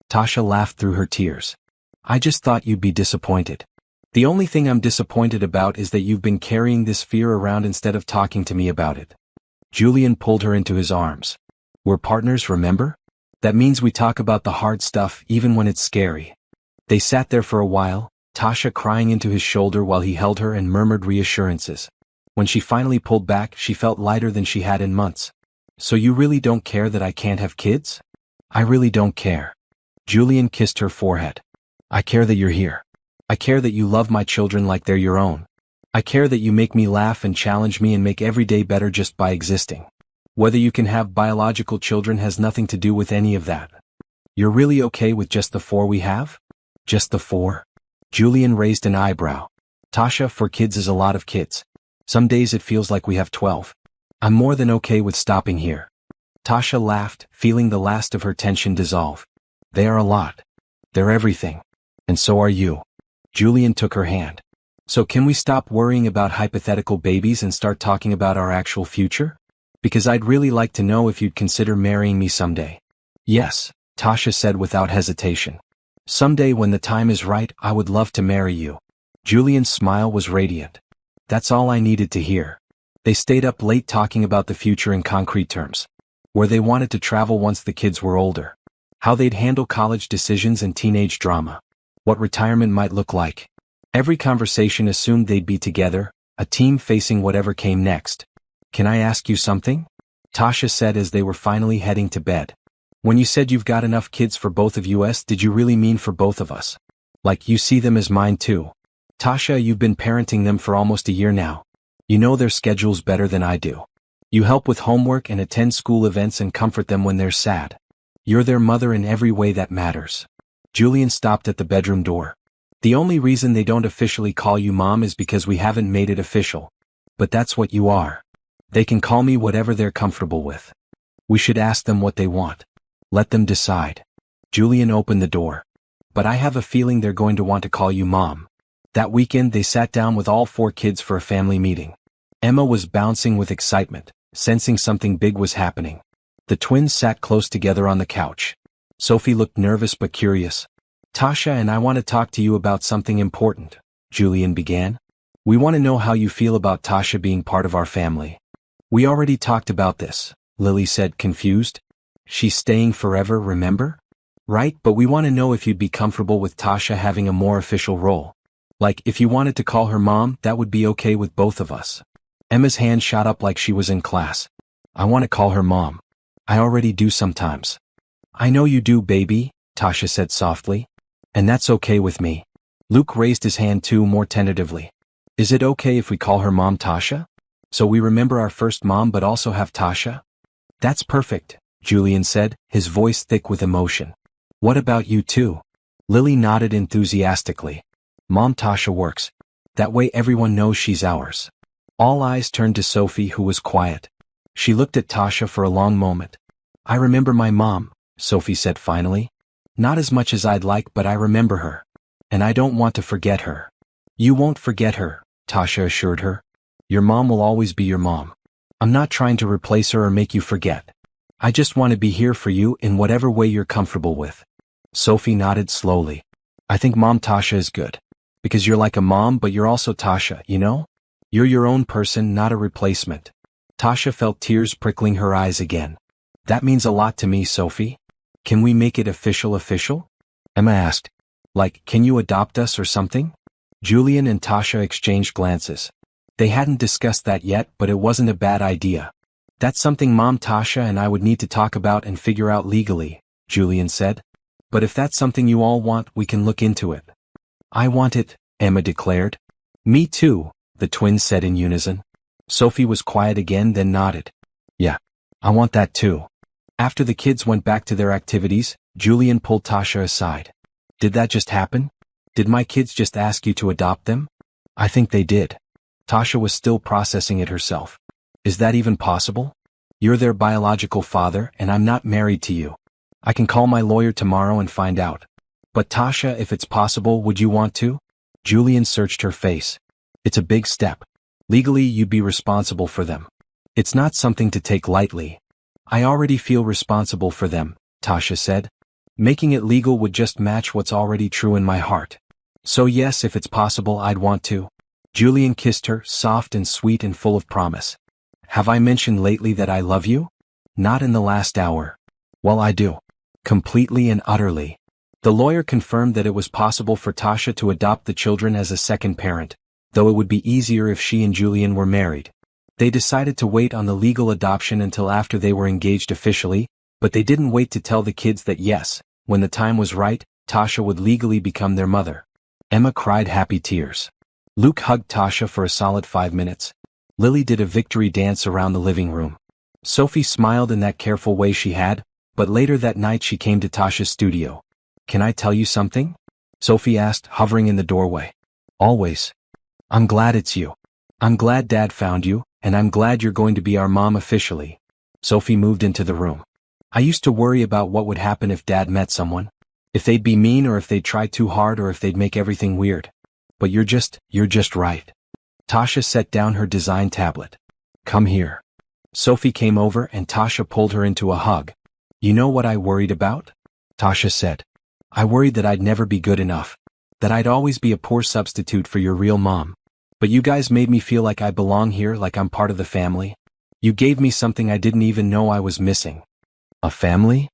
Tasha laughed through her tears. I just thought you'd be disappointed. The only thing I'm disappointed about is that you've been carrying this fear around instead of talking to me about it. Julian pulled her into his arms. We're partners, remember? That means we talk about the hard stuff even when it's scary. They sat there for a while, Tasha crying into his shoulder while he held her and murmured reassurances. When she finally pulled back, she felt lighter than she had in months. So you really don't care that I can't have kids? I really don't care. Julian kissed her forehead. I care that you're here. I care that you love my children like they're your own. I care that you make me laugh and challenge me and make every day better just by existing. Whether you can have biological children has nothing to do with any of that. You're really okay with just the 4 we have? Just the 4? Julian raised an eyebrow. Tasha, 4 kids is a lot of kids. Some days it feels like we have 12. I'm more than okay with stopping here. Tasha laughed, feeling the last of her tension dissolve. They are a lot. They're everything. And so are you. Julian took her hand. So can we stop worrying about hypothetical babies and start talking about our actual future? Because I'd really like to know if you'd consider marrying me someday. Yes, Tasha said without hesitation. Someday when the time is right, I would love to marry you. Julian's smile was radiant. That's all I needed to hear. They stayed up late talking about the future in concrete terms. Where they wanted to travel once the kids were older. How they'd handle college decisions and teenage drama. What retirement might look like. Every conversation assumed they'd be together, a team facing whatever came next. Can I ask you something? Tasha said as they were finally heading to bed. When you said you've got enough kids for both of us, did you really mean for both of us? Like you see them as mine too? Tasha, you've been parenting them for almost a year now. You know their schedules better than I do. You help with homework and attend school events and comfort them when they're sad. You're their mother in every way that matters. Julian stopped at the bedroom door. The only reason they don't officially call you mom is because we haven't made it official. But that's what you are. They can call me whatever they're comfortable with. We should ask them what they want. Let them decide. Julian opened the door. But I have a feeling they're going to want to call you Mom. That weekend they sat down with all 4 kids for a family meeting. Emma was bouncing with excitement, sensing something big was happening. The twins sat close together on the couch. Sophie looked nervous but curious. Tasha and I want to talk to you about something important, Julian began. We want to know how you feel about Tasha being part of our family. We already talked about this, Lily said, confused. She's staying forever, remember? Right, but we want to know if you'd be comfortable with Tasha having a more official role. Like, if you wanted to call her Mom, that would be okay with both of us. Emma's hand shot up like she was in class. I want to call her Mom. I already do sometimes. I know you do, baby, Tasha said softly. And that's okay with me. Luke raised his hand too, more tentatively. Is it okay if we call her Mom Tasha? So we remember our first mom but also have Tasha? That's perfect, Julian said, his voice thick with emotion. What about you too? Lily nodded enthusiastically. Mom Tasha works. That way everyone knows she's ours. All eyes turned to Sophie, who was quiet. She looked at Tasha for a long moment. I remember my mom, Sophie said finally. Not as much as I'd like, but I remember her. And I don't want to forget her. You won't forget her, Tasha assured her. Your mom will always be your mom. I'm not trying to replace her or make you forget. I just want to be here for you in whatever way you're comfortable with. Sophie nodded slowly. I think Mom Tasha is good. Because you're like a mom but you're also Tasha, you know? You're your own person, not a replacement. Tasha felt tears prickling her eyes again. That means a lot to me, Sophie. Can we make it official? Emma asked. Like, can you adopt us or something? Julian and Tasha exchanged glances. They hadn't discussed that yet, but it wasn't a bad idea. That's something Mom Tasha and I would need to talk about and figure out legally, Julian said. But if that's something you all want, we can look into it. I want it, Emma declared. Me too, the twins said in unison. Sophie was quiet again, then nodded. Yeah, I want that too. After the kids went back to their activities, Julian pulled Tasha aside. Did that just happen? Did my kids just ask you to adopt them? I think they did. Tasha was still processing it herself. Is that even possible? You're their biological father, and I'm not married to you. I can call my lawyer tomorrow and find out. But Tasha, if it's possible, would you want to? Julian searched her face. It's a big step. Legally, you'd be responsible for them. It's not something to take lightly. I already feel responsible for them, Tasha said. Making it legal would just match what's already true in my heart. So yes, if it's possible, I'd want to. Julian kissed her, soft and sweet and full of promise. Have I mentioned lately that I love you? Not in the last hour. Well, I do. Completely and utterly. The lawyer confirmed that it was possible for Tasha to adopt the children as a second parent, though it would be easier if she and Julian were married. They decided to wait on the legal adoption until after they were engaged officially, but they didn't wait to tell the kids that yes, when the time was right, Tasha would legally become their mother. Emma cried happy tears. Luke hugged Tasha for a solid 5 minutes. Lily did a victory dance around the living room. Sophie smiled in that careful way she had, but later that night she came to Tasha's studio. Can I tell you something? Sophie asked, hovering in the doorway. Always. I'm glad it's you. I'm glad Dad found you, and I'm glad you're going to be our mom officially. Sophie moved into the room. I used to worry about what would happen if Dad met someone. If they'd be mean or if they'd try too hard or if they'd make everything weird. But you're just right. Tasha set down her design tablet. Come here. Sophie came over and Tasha pulled her into a hug. You know what I worried about? Tasha said. I worried that I'd never be good enough. That I'd always be a poor substitute for your real mom. But you guys made me feel like I belong here, like I'm part of the family. You gave me something I didn't even know I was missing. A family?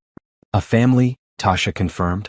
A family, Tasha confirmed.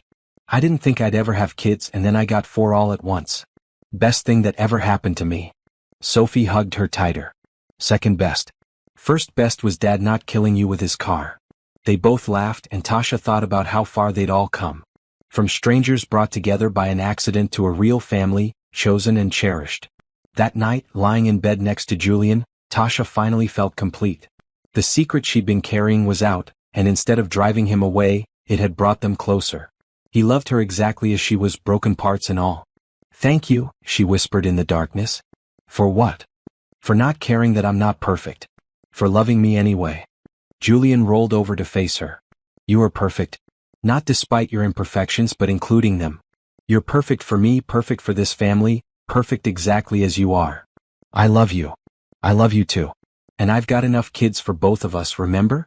I didn't think I'd ever have kids and then I got 4 all at once. Best thing that ever happened to me. Sophie hugged her tighter. Second best. First best was Dad not killing you with his car. They both laughed and Tasha thought about how far they'd all come. From strangers brought together by an accident to a real family, chosen and cherished. That night, lying in bed next to Julian, Tasha finally felt complete. The secret she'd been carrying was out, and instead of driving him away, it had brought them closer. He loved her exactly as she was, broken parts and all. Thank you, she whispered in the darkness. For what? For not caring that I'm not perfect. For loving me anyway. Julian rolled over to face her. You are perfect. Not despite your imperfections but including them. You're perfect for me, perfect for this family, perfect exactly as you are. I love you. I love you too. And I've got enough kids for both of us, remember?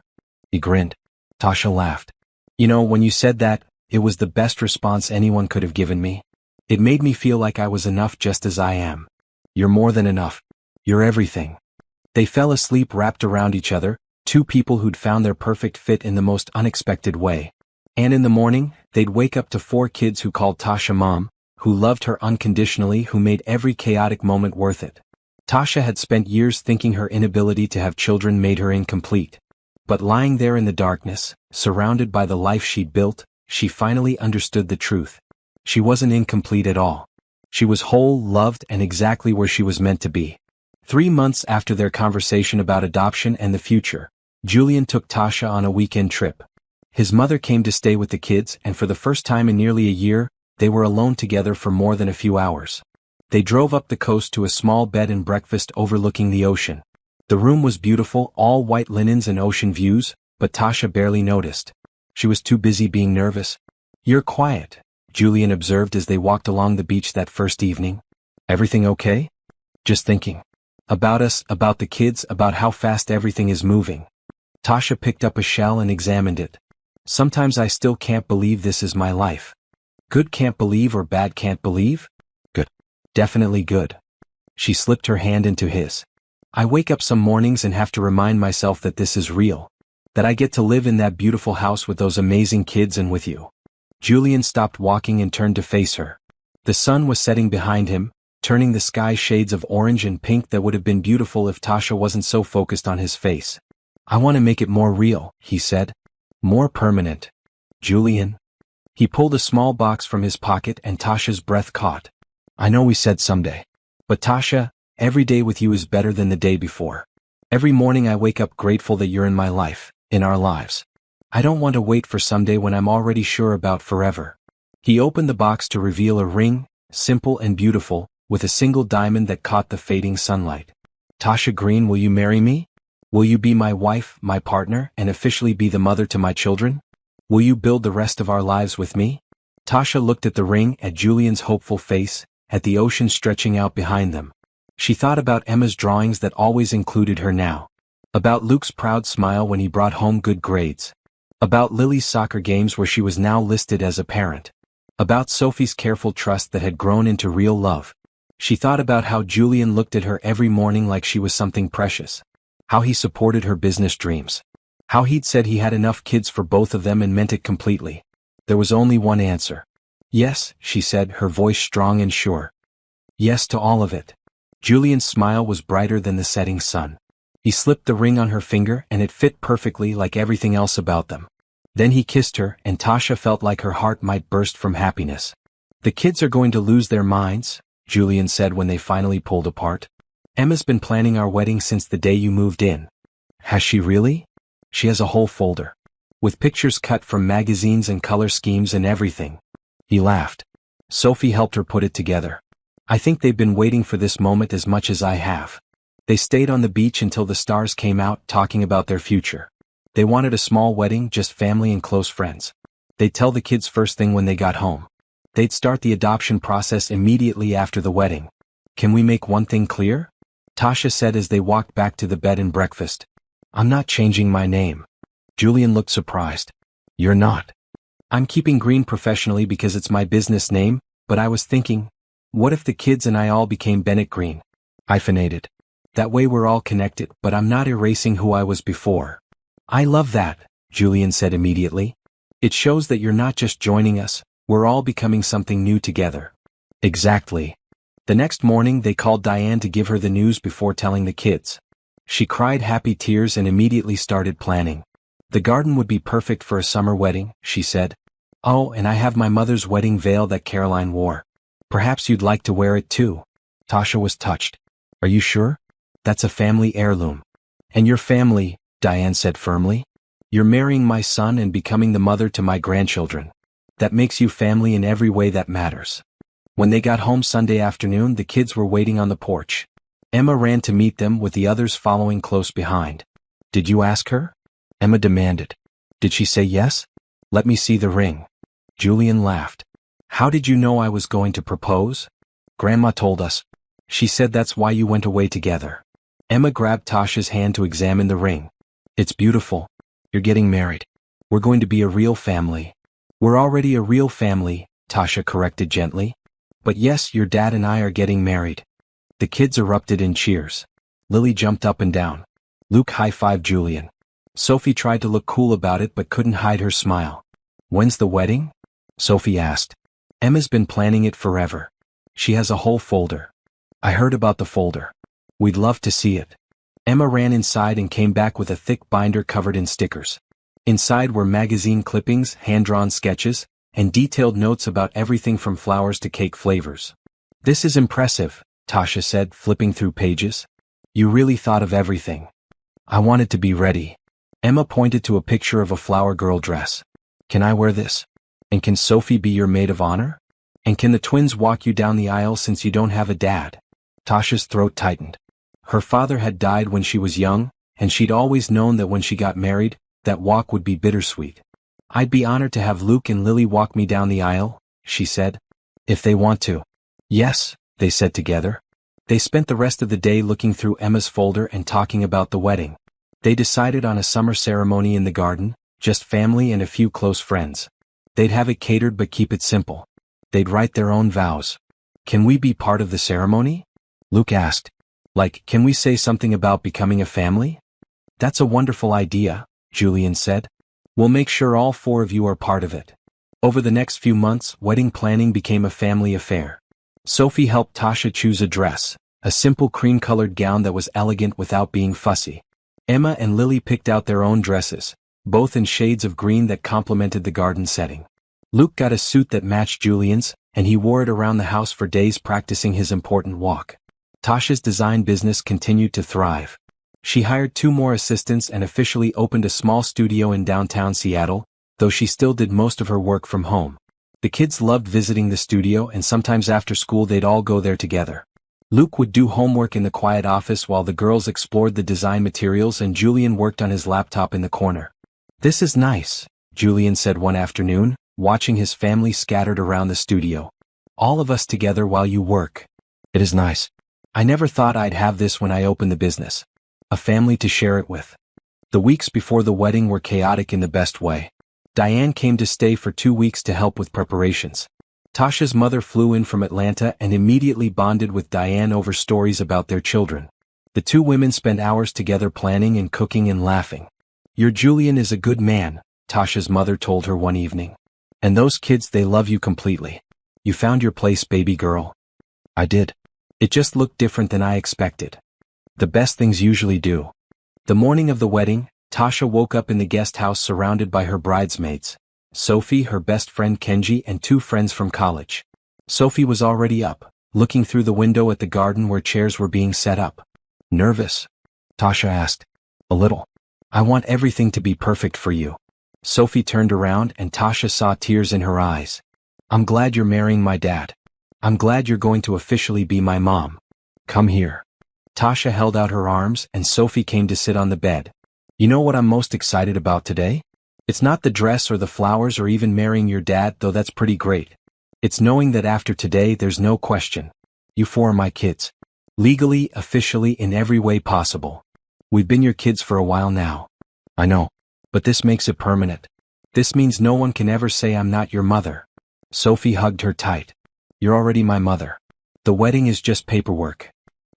He grinned. Tasha laughed. You know, when you said that, it was the best response anyone could have given me. It made me feel like I was enough just as I am. You're more than enough. You're everything. They fell asleep wrapped around each other, two people who'd found their perfect fit in the most unexpected way. And in the morning, they'd wake up to 4 kids who called Tasha Mom, who loved her unconditionally, who made every chaotic moment worth it. Tasha had spent years thinking her inability to have children made her incomplete. But lying there in the darkness, surrounded by the life she'd built, she finally understood the truth. She wasn't incomplete at all. She was whole, loved, and exactly where she was meant to be. 3 months after their conversation about adoption and the future, Julian took Tasha on a weekend trip. His mother came to stay with the kids, and for the first time in nearly a year, they were alone together for more than a few hours. They drove up the coast to a small bed and breakfast overlooking the ocean. The room was beautiful, all white linens and ocean views, but Tasha barely noticed. She was too busy being nervous. You're quiet, Julian observed as they walked along the beach that first evening. Everything okay? Just thinking. About us, about the kids, about how fast everything is moving. Tasha picked up a shell and examined it. Sometimes I still can't believe this is my life. Good can't believe or bad can't believe? Good. Definitely good. She slipped her hand into his. I wake up some mornings and have to remind myself that this is real. That I get to live in that beautiful house with those amazing kids and with you. Julian stopped walking and turned to face her. The sun was setting behind him, turning the sky shades of orange and pink that would have been beautiful if Tasha wasn't so focused on his face. I want to make it more real, he said. More permanent. Julian. He pulled a small box from his pocket and Tasha's breath caught. I know we said someday. But Tasha, every day with you is better than the day before. Every morning I wake up grateful that you're in my life, in our lives. I don't want to wait for someday when I'm already sure about forever. He opened the box to reveal a ring, simple and beautiful, with a single diamond that caught the fading sunlight. Tasha Green, will you marry me? Will you be my wife, my partner, and officially be the mother to my children? Will you build the rest of our lives with me? Tasha looked at the ring, at Julian's hopeful face, at the ocean stretching out behind them. She thought about Emma's drawings that always included her now. About Luke's proud smile when he brought home good grades. About Lily's soccer games where she was now listed as a parent. About Sophie's careful trust that had grown into real love. She thought about how Julian looked at her every morning like she was something precious. How he supported her business dreams. How he'd said he had enough kids for both of them and meant it completely. There was only one answer. Yes, she said, her voice strong and sure. Yes to all of it. Julian's smile was brighter than the setting sun. He slipped the ring on her finger and it fit perfectly like everything else about them. Then he kissed her and Tasha felt like her heart might burst from happiness. The kids are going to lose their minds, Julian said when they finally pulled apart. Emma's been planning our wedding since the day you moved in. Has she really? She has a whole folder. With pictures cut from magazines and color schemes and everything. He laughed. Sophie helped her put it together. I think they've been waiting for this moment as much as I have. They stayed on the beach until the stars came out talking about their future. They wanted a small wedding, just family and close friends. They'd tell the kids first thing when they got home. They'd start the adoption process immediately after the wedding. Can we make one thing clear? Tasha said as they walked back to the bed and breakfast. I'm not changing my name. Julian looked surprised. You're not. I'm keeping Green professionally because it's my business name, but I was thinking, what if the kids and I all became Bennett Green? Hyphenated. That way we're all connected, but I'm not erasing who I was before. I love that, Julian said immediately. It shows that you're not just joining us, we're all becoming something new together. Exactly. The next morning they called Diane to give her the news before telling the kids. She cried happy tears and immediately started planning. The garden would be perfect for a summer wedding, she said. Oh, and I have my mother's wedding veil that Caroline wore. Perhaps you'd like to wear it too. Tasha was touched. Are you sure? That's a family heirloom. And your family, Diane said firmly. You're marrying my son and becoming the mother to my grandchildren. That makes you family in every way that matters. When they got home Sunday afternoon, the kids were waiting on the porch. Emma ran to meet them with the others following close behind. Did you ask her? Emma demanded. Did she say yes? Let me see the ring. Julian laughed. How did you know I was going to propose? Grandma told us. She said that's why you went away together. Emma grabbed Tasha's hand to examine the ring. It's beautiful. You're getting married. We're going to be a real family. We're already a real family, Tasha corrected gently. But yes, your dad and I are getting married. The kids erupted in cheers. Lily jumped up and down. Luke high-fived Julian. Sophie tried to look cool about it but couldn't hide her smile. When's the wedding? Sophie asked. Emma's been planning it forever. She has a whole folder. I heard about the folder. We'd love to see it. Emma ran inside and came back with a thick binder covered in stickers. Inside were magazine clippings, hand-drawn sketches, and detailed notes about everything from flowers to cake flavors. This is impressive, Tasha said, flipping through pages. You really thought of everything. I wanted to be ready. Emma pointed to a picture of a flower girl dress. Can I wear this? And can Sophie be your maid of honor? And can the twins walk you down the aisle since you don't have a dad? Tasha's throat tightened. Her father had died when she was young, and she'd always known that when she got married, that walk would be bittersweet. I'd be honored to have Luke and Lily walk me down the aisle, she said. If they want to. Yes, they said together. They spent the rest of the day looking through Emma's folder and talking about the wedding. They decided on a summer ceremony in the garden, just family and a few close friends. They'd have it catered but keep it simple. They'd write their own vows. Can we be part of the ceremony? Luke asked. Like, can we say something about becoming a family? That's a wonderful idea, Julian said. We'll make sure all 4 of you are part of it. Over the next few months, wedding planning became a family affair. Sophie helped Tasha choose a dress, a simple cream-colored gown that was elegant without being fussy. Emma and Lily picked out their own dresses, both in shades of green that complemented the garden setting. Luke got a suit that matched Julian's, and he wore it around the house for days practicing his important walk. Tasha's design business continued to thrive. She hired 2 more assistants and officially opened a small studio in downtown Seattle, though she still did most of her work from home. The kids loved visiting the studio, and sometimes after school they'd all go there together. Luke would do homework in the quiet office while the girls explored the design materials and Julian worked on his laptop in the corner. This is nice, Julian said one afternoon, watching his family scattered around the studio. All of us together while you work. It is nice. I never thought I'd have this when I opened the business. A family to share it with. The weeks before the wedding were chaotic in the best way. Diane came to stay for 2 weeks to help with preparations. Tasha's mother flew in from Atlanta and immediately bonded with Diane over stories about their children. The 2 women spent hours together planning and cooking and laughing. Your Julian is a good man, Tasha's mother told her one evening. And those kids, they love you completely. You found your place, baby girl. I did. It just looked different than I expected. The best things usually do. The morning of the wedding, Tasha woke up in the guest house surrounded by her bridesmaids. Sophie, her best friend Kenji, and 2 friends from college. Sophie was already up, looking through the window at the garden where chairs were being set up. Nervous? Tasha asked. A little. I want everything to be perfect for you. Sophie turned around and Tasha saw tears in her eyes. I'm glad you're marrying my dad. I'm glad you're going to officially be my mom. Come here. Tasha held out her arms and Sophie came to sit on the bed. You know what I'm most excited about today? It's not the dress or the flowers or even marrying your dad, though that's pretty great. It's knowing that after today there's no question. You 4 are my kids. Legally, officially, in every way possible. We've been your kids for a while now. I know. But this makes it permanent. This means no one can ever say I'm not your mother. Sophie hugged her tight. You're already my mother. The wedding is just paperwork.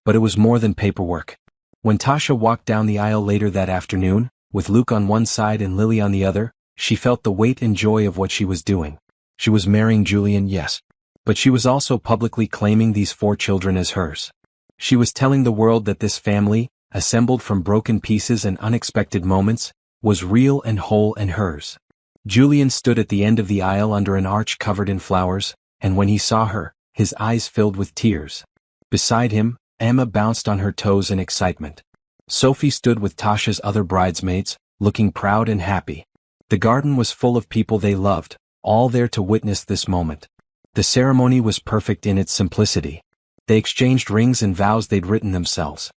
But it was more than paperwork. When Tasha walked down the aisle later that afternoon, with Luke on one side and Lily on the other, she felt the weight and joy of what she was doing. She was marrying Julian, yes. But she was also publicly claiming these 4 children as hers. She was telling the world that this family, assembled from broken pieces and unexpected moments, was real and whole and hers. Julian stood at the end of the aisle under an arch covered in flowers, and when he saw her, his eyes filled with tears. Beside him, Emma bounced on her toes in excitement. Sophie stood with Tasha's other bridesmaids, looking proud and happy. The garden was full of people they loved, all there to witness this moment. The ceremony was perfect in its simplicity. They exchanged rings and vows they'd written themselves.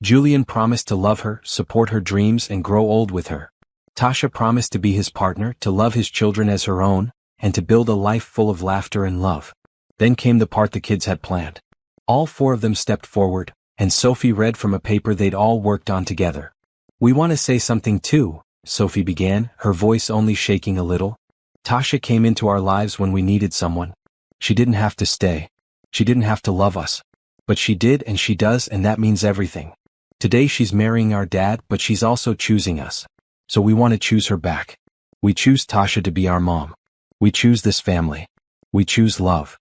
Julian promised to love her, support her dreams, and grow old with her. Tasha promised to be his partner, to love his children as her own, and to build a life full of laughter and love. Then came the part the kids had planned. All four of them stepped forward, and Sophie read from a paper they'd all worked on together. "We want to say something too," Sophie began, her voice only shaking a little. "Tasha came into our lives when we needed someone. She didn't have to stay. She didn't have to love us. But she did, and she does, and that means everything. Today she's marrying our dad, but she's also choosing us. So we want to choose her back. We choose Tasha to be our mom. We choose this family. We choose love."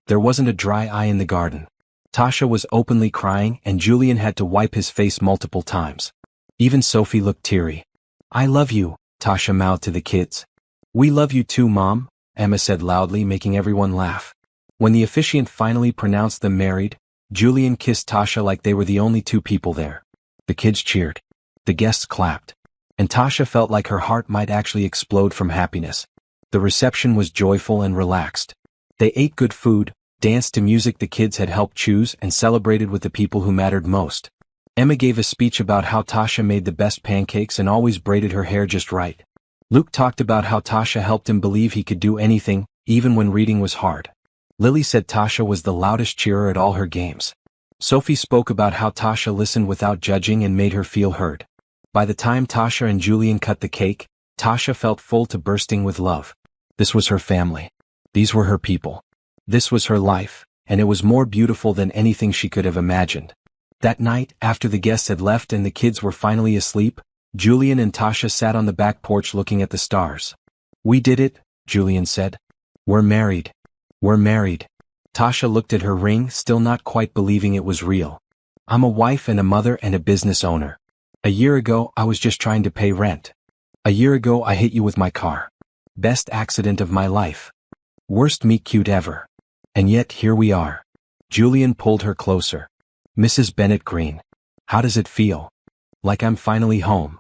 There wasn't a dry eye in the garden. Tasha was openly crying, and Julian had to wipe his face multiple times. Even Sophie looked teary. "I love you," Tasha mouthed to the kids. "We love you too, Mom," Emma said loudly, making everyone laugh. When the officiant finally pronounced them married, Julian kissed Tasha like they were the only two people there. The kids cheered. The guests clapped. And Tasha felt like her heart might actually explode from happiness. The reception was joyful and relaxed. They ate good food, danced to music the kids had helped choose, and celebrated with the people who mattered most. Emma gave a speech about how Tasha made the best pancakes and always braided her hair just right. Luke talked about how Tasha helped him believe he could do anything, even when reading was hard. Lily said Tasha was the loudest cheerer at all her games. Sophie spoke about how Tasha listened without judging and made her feel heard. By the time Tasha and Julian cut the cake, Tasha felt full to bursting with love. This was her family. These were her people. This was her life, and it was more beautiful than anything she could have imagined. That night, after the guests had left and the kids were finally asleep, Julian and Tasha sat on the back porch looking at the stars. "We did it," Julian said. "We're married. We're married." Tasha looked at her ring, still not quite believing it was real. "I'm a wife and a mother and a business owner. A year ago, I was just trying to pay rent. A year ago, I hit you with my car. Best accident of my life. Worst meet cute ever. And yet, here we are." Julian pulled her closer. "Mrs. Bennett Green. How does it feel? Like I'm finally home."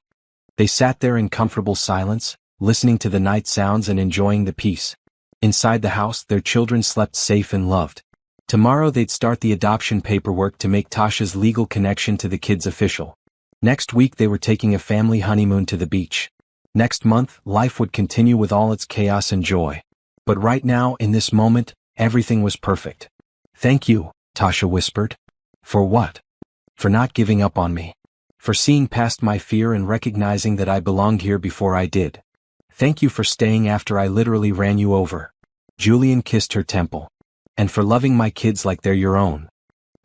They sat there in comfortable silence, listening to the night sounds and enjoying the peace. Inside the house, their children slept safe and loved. Tomorrow they'd start the adoption paperwork to make Tasha's legal connection to the kids official. Next week they were taking a family honeymoon to the beach. Next month, life would continue with all its chaos and joy. But right now, in this moment, everything was perfect. "Thank you," Tasha whispered. "For what?" "For not giving up on me. For seeing past my fear and recognizing that I belonged here before I did. Thank you for staying after I literally ran you over." Julian kissed her temple. "And for loving my kids like they're your own.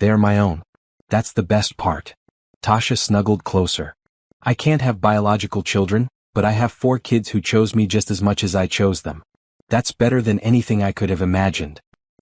They're my own. That's the best part." Tasha snuggled closer. "I can't have biological children, but I have 4 kids who chose me just as much as I chose them. That's better than anything I could have imagined."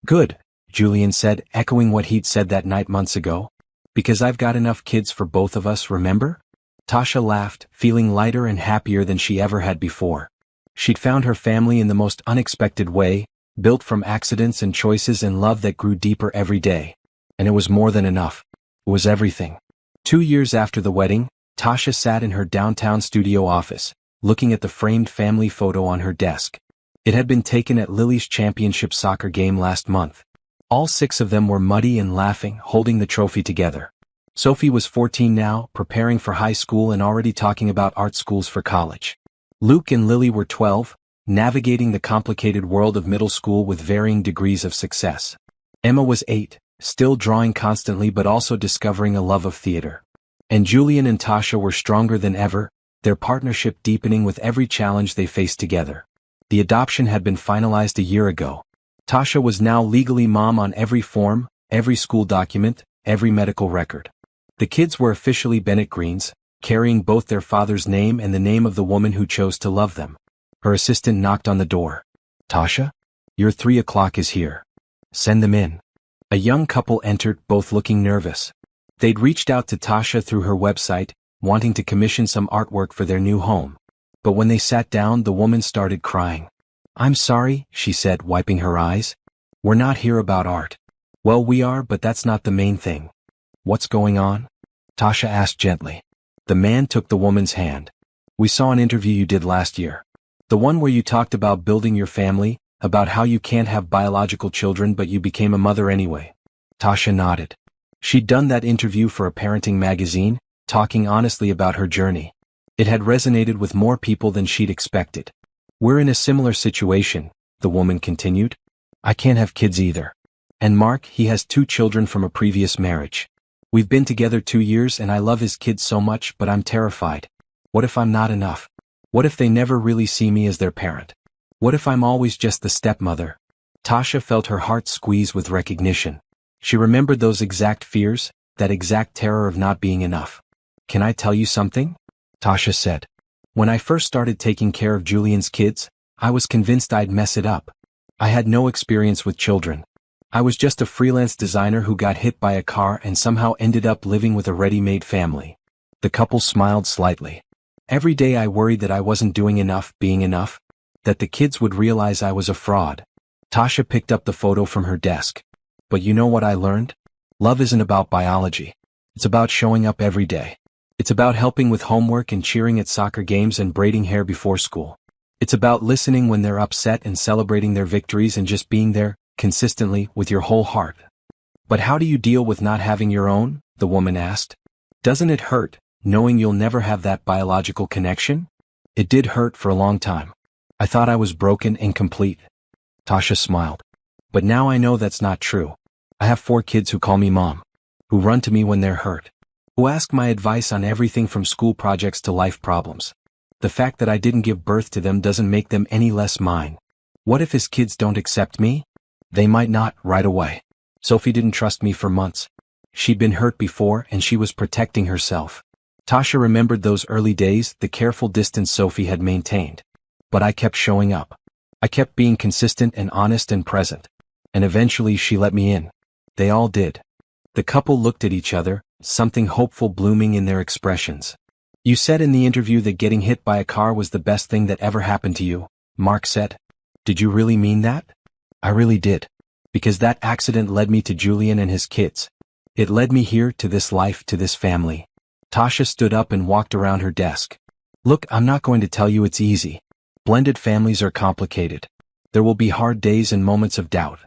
"Good," Julian said, echoing what he'd said that night months ago. "Because I've got enough kids for both of us, remember?" Tasha laughed, feeling lighter and happier than she ever had before. She'd found her family in the most unexpected way, built from accidents and choices and love that grew deeper every day. And it was more than enough. It was everything. 2 years after the wedding, Tasha sat in her downtown studio office, looking at the framed family photo on her desk. It had been taken at Lily's championship soccer game last month. All 6 of them were muddy and laughing, holding the trophy together. Sophie was 14 now, preparing for high school and already talking about art schools for college. Luke and Lily were 12, navigating the complicated world of middle school with varying degrees of success. Emma was 8, still drawing constantly but also discovering a love of theater. And Julian and Tasha were stronger than ever, their partnership deepening with every challenge they faced together. The adoption had been finalized a year ago. Tasha was now legally mom on every form, every school document, every medical record. The kids were officially Bennett Greens, carrying both their father's name and the name of the woman who chose to love them. Her assistant knocked on the door. "Tasha? Your 3 o'clock is here. Send them in." A young couple entered, both looking nervous. They'd reached out to Tasha through her website, wanting to commission some artwork for their new home. But when they sat down, the woman started crying. "I'm sorry," she said, wiping her eyes. "We're not here about art." "Well, we are, but that's not the main thing." "What's going on?" Tasha asked gently. The man took the woman's hand. "We saw an interview you did last year. The one where you talked about building your family, about how you can't have biological children but you became a mother anyway." Tasha nodded. She'd done that interview for a parenting magazine, talking honestly about her journey. It had resonated with more people than she'd expected. We're in a similar situation, the woman continued. I can't have kids either. And Mark, he has 2 children from a previous marriage. We've been together 2 years and I love his kids so much, but I'm terrified. What if I'm not enough? What if they never really see me as their parent? What if I'm always just the stepmother? Tasha felt her heart squeeze with recognition. She remembered those exact fears, that exact terror of not being enough. Can I tell you something? Tasha said. When I first started taking care of Julian's kids, I was convinced I'd mess it up. I had no experience with children. I was just a freelance designer who got hit by a car and somehow ended up living with a ready-made family. The couple smiled slightly. Every day I worried that I wasn't doing enough, being enough, that the kids would realize I was a fraud. Tasha picked up the photo from her desk. But you know what I learned? Love isn't about biology. It's about showing up every day. It's about helping with homework and cheering at soccer games and braiding hair before school. It's about listening when they're upset and celebrating their victories and just being there, consistently, with your whole heart. But how do you deal with not having your own? The woman asked. Doesn't it hurt, knowing you'll never have that biological connection? It did hurt for a long time. I thought I was broken and complete. Tasha smiled. But now I know that's not true. I have 4 kids who call me mom, who run to me when they're hurt, who ask my advice on everything from school projects to life problems. The fact that I didn't give birth to them doesn't make them any less mine. What if his kids don't accept me? They might not, right away. Sophie didn't trust me for months. She'd been hurt before and she was protecting herself. Tasha remembered those early days, the careful distance Sophie had maintained. But I kept showing up. I kept being consistent and honest and present. And eventually she let me in. They all did. The couple looked at each other, something hopeful blooming in their expressions. You said in the interview that getting hit by a car was the best thing that ever happened to you, Mark said. Did you really mean that? I really did. Because that accident led me to Julian and his kids. It led me here, to this life, to this family. Tasha stood up and walked around her desk. Look, I'm not going to tell you it's easy. Blended families are complicated. There will be hard days and moments of doubt.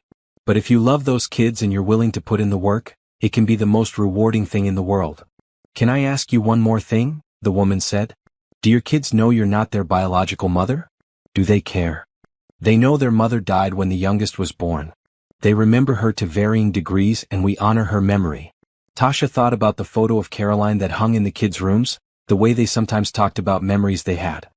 But if you love those kids and you're willing to put in the work, it can be the most rewarding thing in the world. Can I ask you one more thing? The woman said. Do your kids know you're not their biological mother? Do they care? They know their mother died when the youngest was born. They remember her to varying degrees and we honor her memory. Tasha thought about the photo of Caroline that hung in the kids' rooms, the way they sometimes talked about memories they had.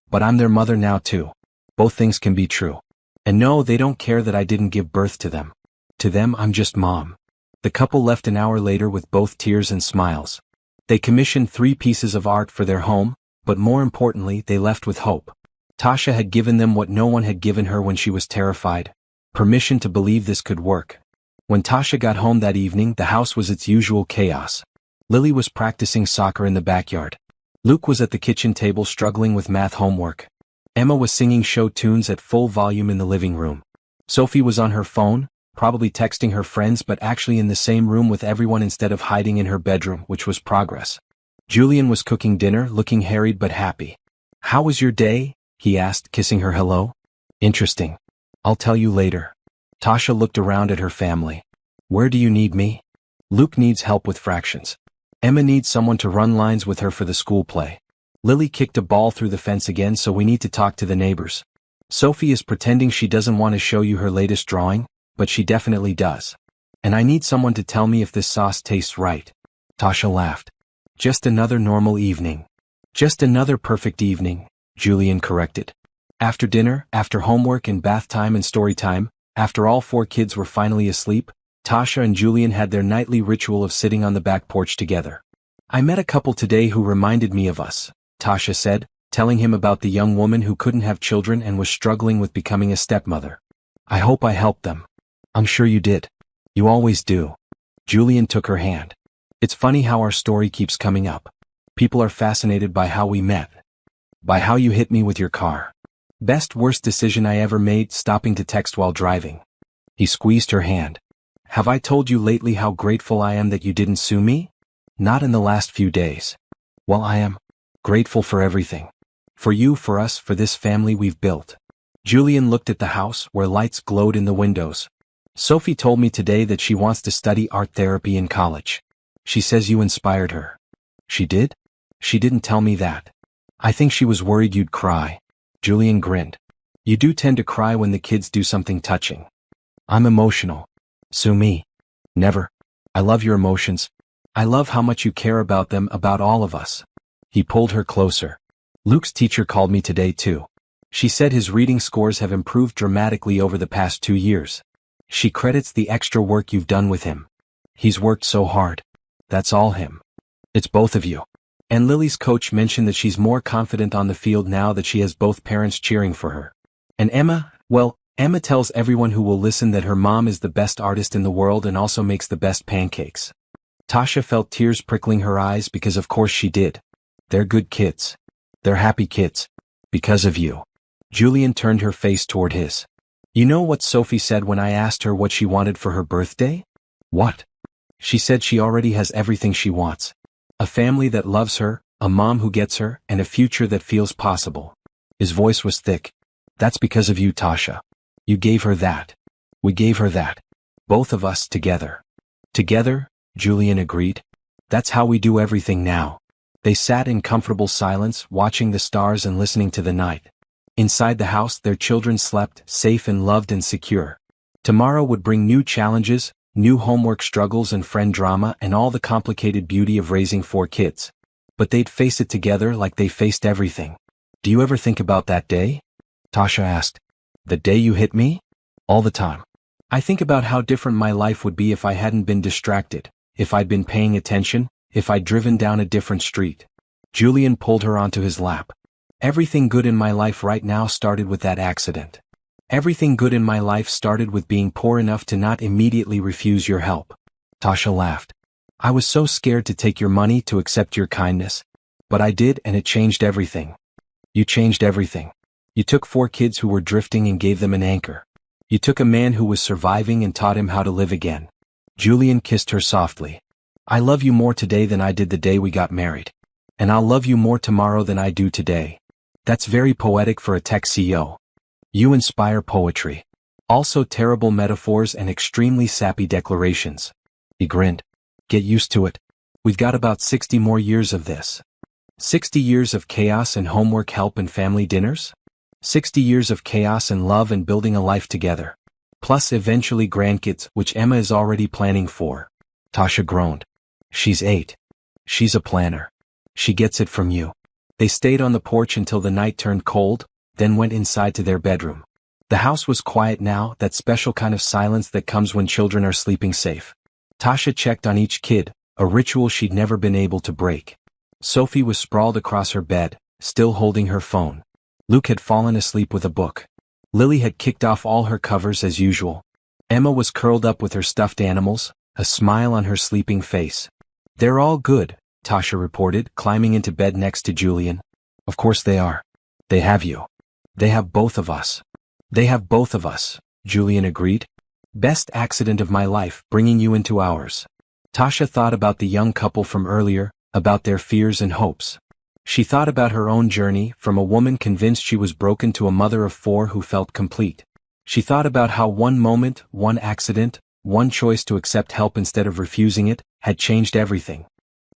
But I'm their mother now too. Both things can be true. And no, they don't care that I didn't give birth to them. To them, I'm just mom. The couple left an hour later with both tears and smiles. They commissioned 3 pieces of art for their home, but more importantly, they left with hope. Tasha had given them what no one had given her when she was terrified: permission to believe this could work. When Tasha got home that evening, the house was its usual chaos. Lily was practicing soccer in the backyard. Luke was at the kitchen table struggling with math homework. Emma was singing show tunes at full volume in the living room. Sophie was on her phone, probably texting her friends but actually in the same room with everyone instead of hiding in her bedroom, which was progress. Julian was cooking dinner, looking harried but happy. How was your day? He asked, kissing her hello. Interesting. I'll tell you later. Tasha looked around at her family. Where do you need me? Luke needs help with fractions. Emma needs someone to run lines with her for the school play. Lily kicked a ball through the fence again, so we need to talk to the neighbors. Sophie is pretending she doesn't want to show you her latest drawing, but she definitely does. And I need someone to tell me if this sauce tastes right. Tasha laughed. Just another normal evening. Just another perfect evening, Julian corrected. After dinner, after homework and bath time and story time, after all 4 kids were finally asleep, Tasha and Julian had their nightly ritual of sitting on the back porch together. I met a couple today who reminded me of us, Tasha said, telling him about the young woman who couldn't have children and was struggling with becoming a stepmother. I hope I helped them. I'm sure you did. You always do. Julian took her hand. It's funny how our story keeps coming up. People are fascinated by how we met. By how you hit me with your car. Best worst decision I ever made, stopping to text while driving. He squeezed her hand. Have I told you lately how grateful I am that you didn't sue me? Not in the last few days. Well, I am. Grateful for everything. For you, for us, for this family we've built. Julian looked at the house where lights glowed in the windows. Sophie told me today that she wants to study art therapy in college. She says you inspired her. She did? She didn't tell me that. I think she was worried you'd cry. Julian grinned. You do tend to cry when the kids do something touching. I'm emotional. Sue me. Never. I love your emotions. I love how much you care about them, about all of us. He pulled her closer. Luke's teacher called me today too. She said his reading scores have improved dramatically over the past 2 years. She credits the extra work you've done with him. He's worked so hard. That's all him. It's both of you. And Lily's coach mentioned that she's more confident on the field now that she has both parents cheering for her. And Emma, well, Emma tells everyone who will listen that her mom is the best artist in the world and also makes the best pancakes. Tasha felt tears prickling her eyes because of course she did. They're good kids. They're happy kids. Because of you. Julian turned her face toward his. You know what Sophie said when I asked her what she wanted for her birthday? What? She said she already has everything she wants. A family that loves her, a mom who gets her, and a future that feels possible. His voice was thick. That's because of you, Tasha. You gave her that. We gave her that. Both of us together. Together, Julian agreed. That's how we do everything now. They sat in comfortable silence, watching the stars and listening to the night. Inside the house, their children slept, safe and loved and secure. Tomorrow would bring new challenges, new homework struggles and friend drama and all the complicated beauty of raising 4 kids. But they'd face it together like they faced everything. Do you ever think about that day? Tasha asked. The day you hit me? All the time. I think about how different my life would be if I hadn't been distracted, if I'd been paying attention, if I'd driven down a different street. Julian pulled her onto his lap. Everything good in my life right now started with that accident. Everything good in my life started with being poor enough to not immediately refuse your help. Tasha laughed. I was so scared to take your money, to accept your kindness. But I did, and it changed everything. You changed everything. You took 4 kids who were drifting and gave them an anchor. You took a man who was surviving and taught him how to live again. Julian kissed her softly. I love you more today than I did the day we got married. And I'll love you more tomorrow than I do today. That's very poetic for a tech CEO. You inspire poetry. Also terrible metaphors and extremely sappy declarations. He grinned. Get used to it. We've got about 60 more years of this. 60 years of chaos and homework help and family dinners? 60 years of chaos and love and building a life together. Plus eventually grandkids, which Emma is already planning for. Tasha groaned. She's 8. She's a planner. She gets it from you. They stayed on the porch until the night turned cold, then went inside to their bedroom. The house was quiet now, that special kind of silence that comes when children are sleeping safe. Tasha checked on each kid, a ritual she'd never been able to break. Sophie was sprawled across her bed, still holding her phone. Luke had fallen asleep with a book. Lily had kicked off all her covers as usual. Emma was curled up with her stuffed animals, a smile on her sleeping face. They're all good, Tasha reported, climbing into bed next to Julian. Of course they are. They have you. They have both of us. They have both of us, Julian agreed. Best accident of my life, bringing you into ours. Tasha thought about the young couple from earlier, about their fears and hopes. She thought about her own journey, from a woman convinced she was broken to a mother of 4 who felt complete. She thought about how one moment, one accident, one choice to accept help instead of refusing it, had changed everything.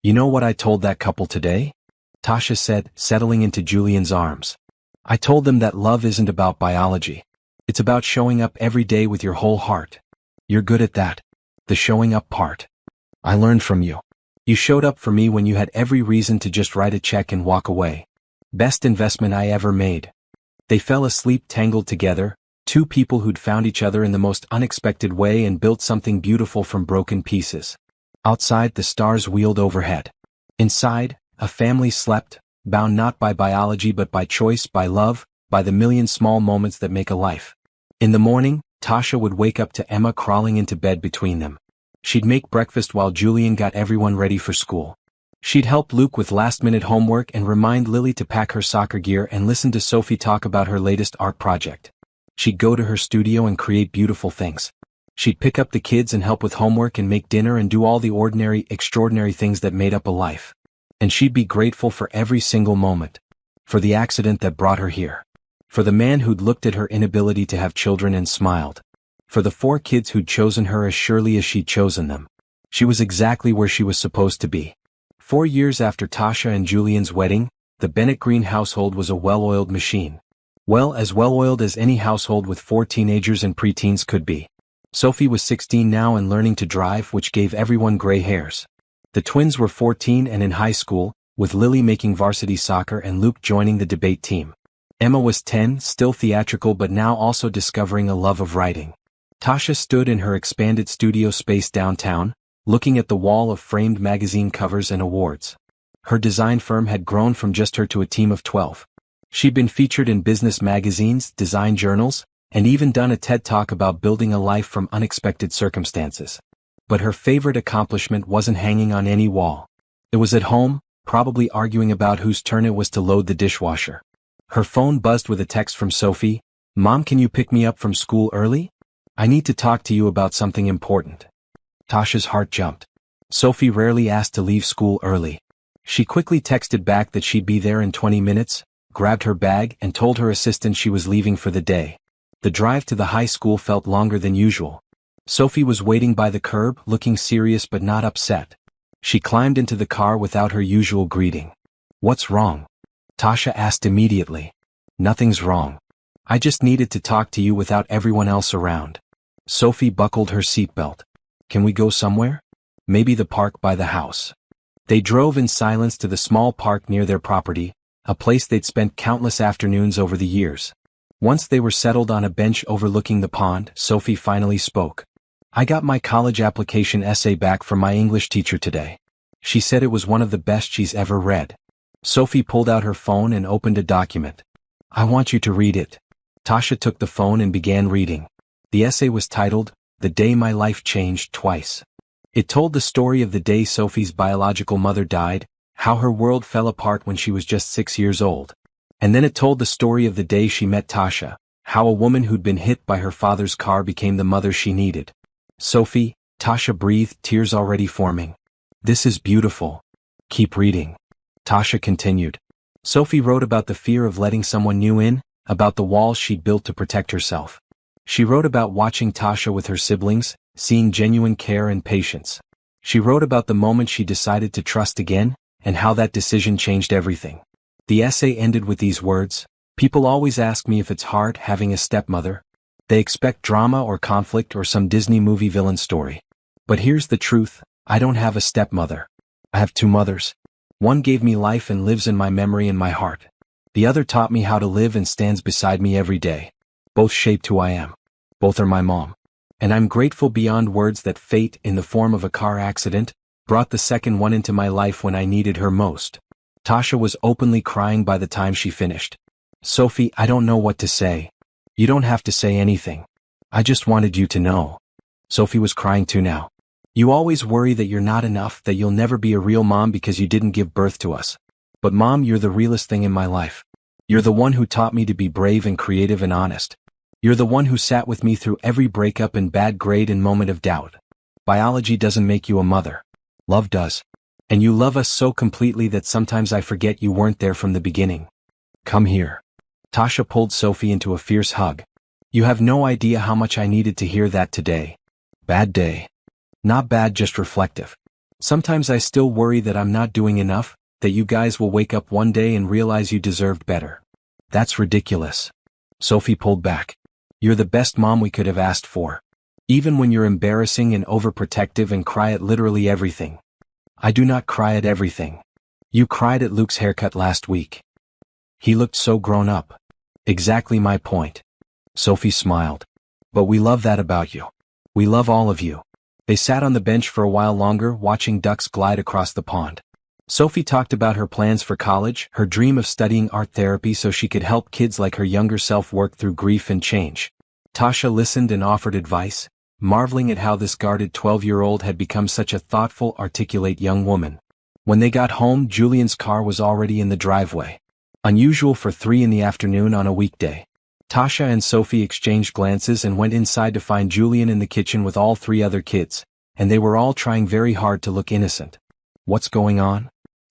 You know what I told that couple today? Tasha said, settling into Julian's arms. I told them that love isn't about biology. It's about showing up every day with your whole heart. You're good at that. The showing up part. I learned from you. You showed up for me when you had every reason to just write a check and walk away. Best investment I ever made. They fell asleep tangled together, 2 people who'd found each other in the most unexpected way and built something beautiful from broken pieces. Outside, the stars wheeled overhead. Inside, a family slept, bound not by biology but by choice, by love, by the million small moments that make a life. In the morning, Tasha would wake up to Emma crawling into bed between them. She'd make breakfast while Julian got everyone ready for school. She'd help Luke with last-minute homework and remind Lily to pack her soccer gear and listen to Sophie talk about her latest art project. She'd go to her studio and create beautiful things. She'd pick up the kids and help with homework and make dinner and do all the ordinary, extraordinary things that made up a life. And she'd be grateful for every single moment. For the accident that brought her here. For the man who'd looked at her inability to have children and smiled. For the 4 kids who'd chosen her as surely as she'd chosen them. She was exactly where she was supposed to be. 4 years after Tasha and Julian's wedding, The Bennett Green household was a well-oiled machine. Well, as well-oiled as any household with 4 teenagers and preteens could be. Sophie was 16 now and learning to drive, which gave everyone gray hairs. The twins were 14 and in high school, with Lily making varsity soccer and Luke joining the debate team. Emma was 10, still theatrical but now also discovering a love of writing. Tasha stood in her expanded studio space downtown, looking at the wall of framed magazine covers and awards. Her design firm had grown from just her to a team of 12. She'd been featured in business magazines, design journals, and even done a TED Talk about building a life from unexpected circumstances. But her favorite accomplishment wasn't hanging on any wall. It was at home, probably arguing about whose turn it was to load the dishwasher. Her phone buzzed with a text from Sophie. "Mom, can you pick me up from school early? I need to talk to you about something important." Tasha's heart jumped. Sophie rarely asked to leave school early. She quickly texted back that she'd be there in 20 minutes, grabbed her bag and told her assistant she was leaving for the day. The drive to the high school felt longer than usual. Sophie was waiting by the curb, looking serious but not upset. She climbed into the car without her usual greeting. "What's wrong?" Tasha asked immediately. "Nothing's wrong. I just needed to talk to you without everyone else around." Sophie buckled her seatbelt. "Can we go somewhere? Maybe the park by the house." They drove in silence to the small park near their property, a place they'd spent countless afternoons over the years. Once they were settled on a bench overlooking the pond, Sophie finally spoke. "I got my college application essay back from my English teacher today. She said it was one of the best she's ever read." Sophie pulled out her phone and opened a document. "I want you to read it." Tasha took the phone and began reading. The essay was titled, "The Day My Life Changed Twice." It told the story of the day Sophie's biological mother died, how her world fell apart when she was just 6 years old. And then it told the story of the day she met Tasha, how a woman who'd been hit by her father's car became the mother she needed. "Sophie," Tasha breathed, tears already forming. "This is beautiful. Keep reading." Tasha continued. Sophie wrote about the fear of letting someone new in, about the walls she'd built to protect herself. She wrote about watching Tasha with her siblings, seeing genuine care and patience. She wrote about the moment she decided to trust again, and how that decision changed everything. The essay ended with these words: "People always ask me if it's hard having a stepmother. They expect drama or conflict or some Disney movie villain story. But here's the truth, I don't have a stepmother. I have 2 mothers. One gave me life and lives in my memory and my heart. The other taught me how to live and stands beside me every day. Both shaped who I am. Both are my mom. And I'm grateful beyond words that fate, in the form of a car accident, brought the second one into my life when I needed her most." Tasha was openly crying by the time she finished. "Sophie, I don't know what to say. You don't have to say anything. I just wanted you to know." Sophie was crying too now. "You always worry that you're not enough, that you'll never be a real mom because you didn't give birth to us. But Mom, you're the realest thing in my life. You're the one who taught me to be brave and creative and honest. You're the one who sat with me through every breakup and bad grade and moment of doubt. Biology doesn't make you a mother. Love does. And you love us so completely that sometimes I forget you weren't there from the beginning. Come here." Tasha pulled Sophie into a fierce hug. "You have no idea how much I needed to hear that today. Bad day. Not bad, just reflective. Sometimes I still worry that I'm not doing enough, that you guys will wake up one day and realize you deserved better." "That's ridiculous." Sophie pulled back. "You're the best mom we could have asked for. Even when you're embarrassing and overprotective and cry at literally everything." "I do not cry at everything. You cried at Luke's haircut last week. He looked so grown up." "Exactly my point." Sophie smiled. "But we love that about you. We love all of you." They sat on the bench for a while longer, watching ducks glide across the pond. Sophie talked about her plans for college, her dream of studying art therapy so she could help kids like her younger self work through grief and change. Tasha listened and offered advice, marveling at how this guarded 12-year-old had become such a thoughtful, articulate young woman. When they got home, Julian's car was already in the driveway. Unusual for 3 in the afternoon on a weekday. Tasha and Sophie exchanged glances and went inside to find Julian in the kitchen with all 3 other kids, and they were all trying very hard to look innocent. "What's going on?"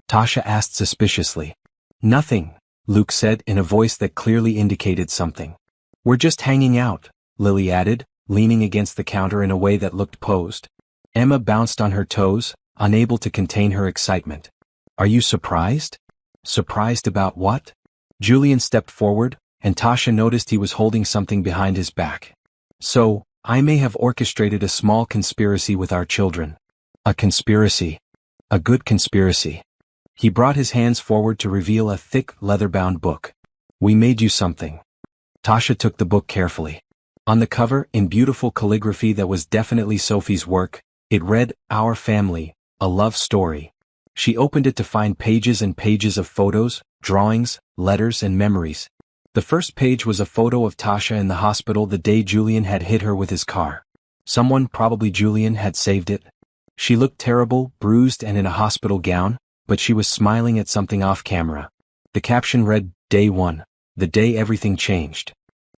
Tasha asked suspiciously. "Nothing," Luke said in a voice that clearly indicated something. "We're just hanging out," Lily added, leaning against the counter in a way that looked posed. Emma bounced on her toes, unable to contain her excitement. "Are you surprised?" Surprised about what? Julian stepped forward, and Tasha noticed he was holding something behind his back. So, I may have orchestrated a small conspiracy with our children. A conspiracy. A good conspiracy. He brought his hands forward to reveal a thick, leather-bound book. We made you something. Tasha took the book carefully. On the cover, in beautiful calligraphy that was definitely Sophie's work, it read, Our Family, a Love Story. She opened it to find pages and pages of photos, drawings, letters and memories. The first page was a photo of Tasha in the hospital the day Julian had hit her with his car. Someone, probably Julian, had saved it. She looked terrible, bruised and in a hospital gown, but she was smiling at something off camera. The caption read, Day 1, the day everything changed.